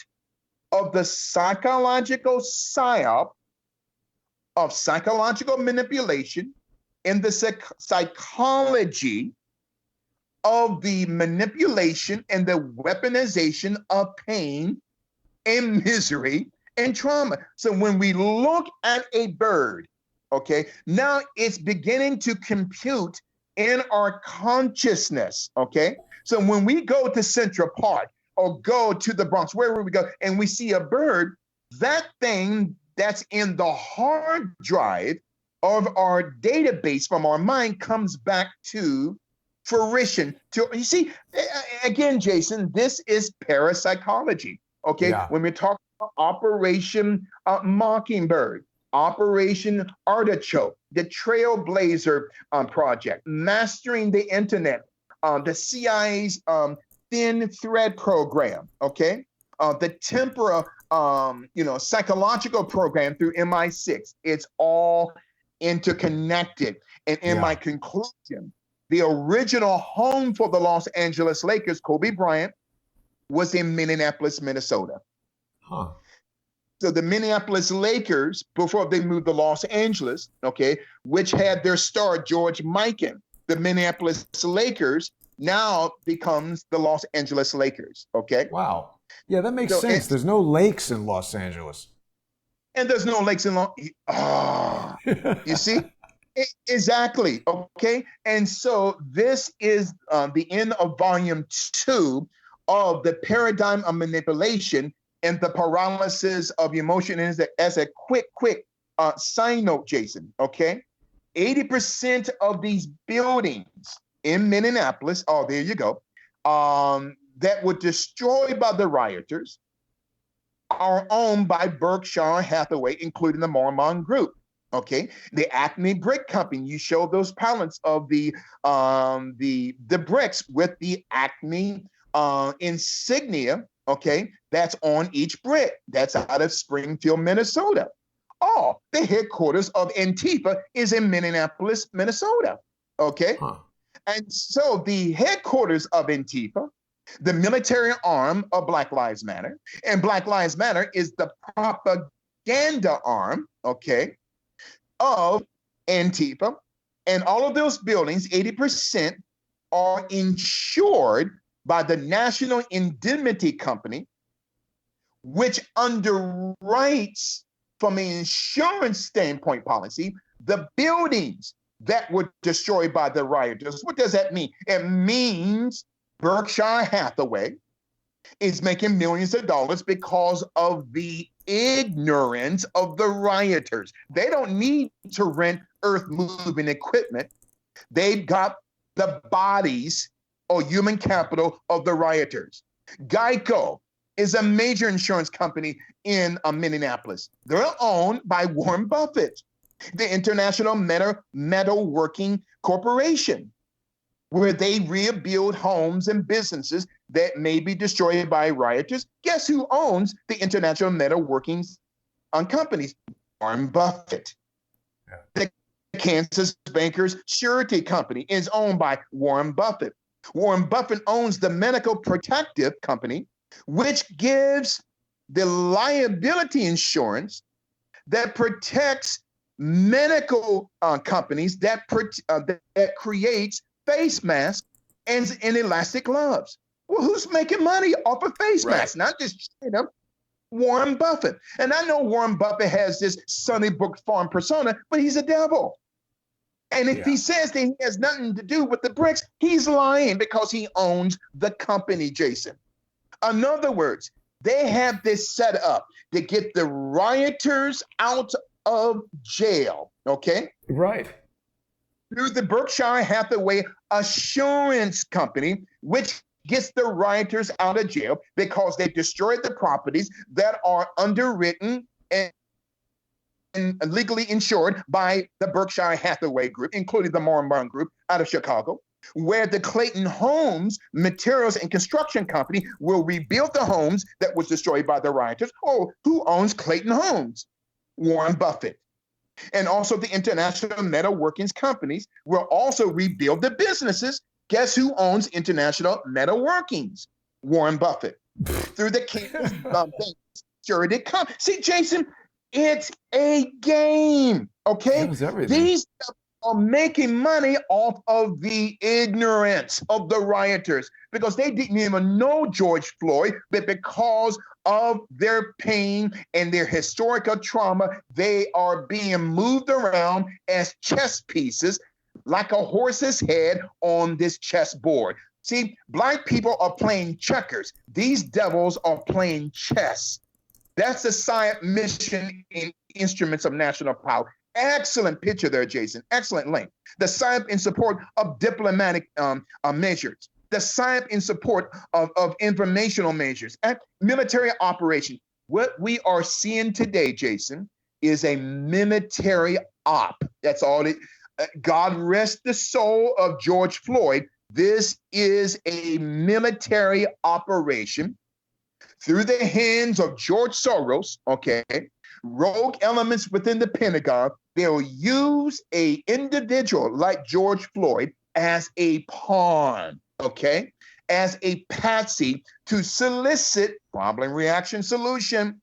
of the psychological PSYOP of psychological manipulation and the psychology of the manipulation and the weaponization of pain and misery and trauma. So when we look at a bird, now it's beginning to compute in our consciousness, So when we go to Central Park or go to the Bronx, wherever we go, and we see a bird, that thing that's in the hard drive of our database from our mind comes back to fruition. You see, again, Jason, this is parapsychology, When we're talking about Operation Mockingbird, Operation Artichoke, the Trailblazer Project, Mastering the Internet, the CIA's Thin Thread program, the Tempora, psychological program through MI6. It's all interconnected. And in my conclusion, the original home for the Los Angeles Lakers, Kobe Bryant, was in Minneapolis, Minnesota. So the Minneapolis Lakers, before they moved to Los Angeles, which had their star George Mikan, the Minneapolis Lakers now becomes the Los Angeles Lakers. Wow. Yeah, that makes sense. There's no lakes in Los Angeles. and there's no lakes in Long. Ah, you see. Exactly. Okay. And so this is the end of volume 2 of the paradigm of manipulation and the paralysis of emotion. And as a quick side note, Jason, okay, 80% of these buildings in Minneapolis, oh, there you go, that were destroyed by the rioters are owned by Berkshire Hathaway, including the Mormon Group. Okay, the Acme Brick Company. You show those pallets of the bricks with the Acme insignia. Okay, that's on each brick. That's out of Springfield, Minnesota. Oh, the headquarters of Antifa is in Minneapolis, Minnesota. Okay, and so the headquarters of Antifa, the military arm of Black Lives Matter, and Black Lives Matter is the propaganda arm. Okay, of Antifa, and all of those buildings, 80%, are insured by the National Indemnity Company, which underwrites, from an insurance standpoint policy, the buildings that were destroyed by the rioters. What does that mean? It means Berkshire Hathaway is making millions of dollars because of the ignorance of the rioters. They don't need to rent earth moving equipment. They've got the bodies or human capital of the rioters. Geico is a major insurance company in Minneapolis. They're owned by Warren Buffett, the International Metalworking Corporation, where they rebuild homes and businesses that may be destroyed by rioters. Guess who owns the International Metalworking companies? Warren Buffett. Yeah. The Kansas Bankers Surety Company is owned by Warren Buffett. Warren Buffett owns the Medical Protective Company, which gives the liability insurance that protects medical companies that creates face masks and elastic gloves. Well, who's making money off of face masks? Not just China. Warren Buffett. And I know Warren Buffett has this Sunnybrook Farm persona, but he's a devil. And if he says that he has nothing to do with the bricks, he's lying because he owns the company, Jason. In other words, they have this set up to get the rioters out of jail, okay? Right. Through the Berkshire Hathaway Assurance Company, which gets the rioters out of jail because they destroyed the properties that are underwritten and legally insured by the Berkshire Hathaway Group, including the Mormon Group out of Chicago, where the Clayton Homes Materials and Construction Company will rebuild the homes that was destroyed by the rioters. Oh, who owns Clayton Homes? Warren Buffett. And also the International Metalworking Companies will also rebuild the businesses. Guess who owns International Metalworkings? Warren Buffett. Through the Kansas Surety Company. See, Jason, it's a game, okay? These are making money off of the ignorance of the rioters because they didn't even know George Floyd, but because of their pain and their historical trauma, they are being moved around as chess pieces like a horse's head on this chessboard. See, Black people are playing checkers. These devils are playing chess. That's the SIAP mission in Instruments of National Power. Excellent picture there, Jason. Excellent link. The SIAP in support of diplomatic measures. The SIAP in support of informational measures and military operation. What we are seeing today, Jason, is a military op. That's all it. God rest the soul of George Floyd. This is a military operation through the hands of George Soros, okay, rogue elements within the Pentagon. They'll use an individual like George Floyd as a pawn, okay, as a patsy to solicit problem, reaction, solution,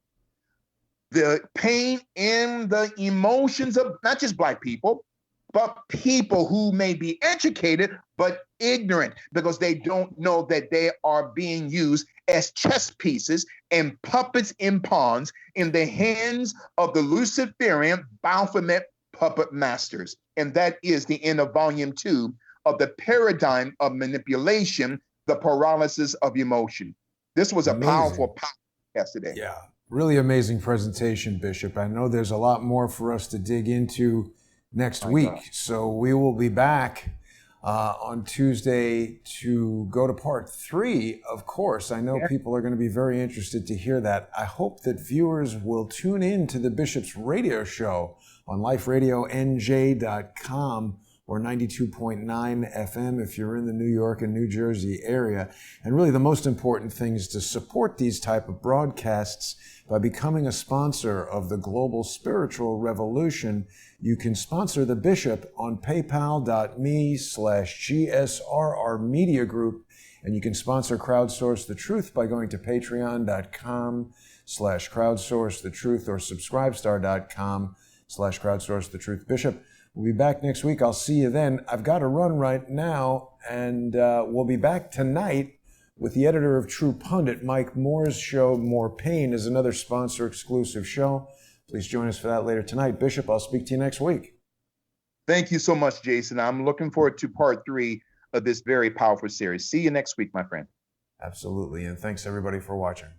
the pain and the emotions of not just Black people, but people who may be educated but ignorant because they don't know that they are being used as chess pieces and puppets and pawns in the hands of the Luciferian Baphomet puppet masters. And that is the end of volume 2 of the paradigm of manipulation, the paralysis of emotion. This was a powerful podcast today. Yeah, really amazing presentation, Bishop. I know there's a lot more for us to dig into next week. So we will be back on Tuesday to go to part 3, of course. I know people are going to be very interested to hear that. I hope that viewers will tune in to the Bishop's radio show on liferadionj.com or 92.9 FM if you're in the New York and New Jersey area. And really the most important thing is to support these type of broadcasts by becoming a sponsor of the Global Spiritual Revolution. You can sponsor the Bishop on paypal.me/GSRR Media Group, and you can sponsor Crowdsource the Truth by going to patreon.com/crowdsource the truth or subscribestar.com/crowdsource the truth. Bishop, we'll be back next week. I'll see you then. I've got to run right now, and we'll be back tonight with the editor of True Pundit. Mike Moore's show, More Pain, is another sponsor-exclusive show. Please join us for that later tonight. Bishop, I'll speak to you next week. Thank you so much, Jason. I'm looking forward to part 3 of this very powerful series. See you next week, my friend. Absolutely, and thanks everybody for watching.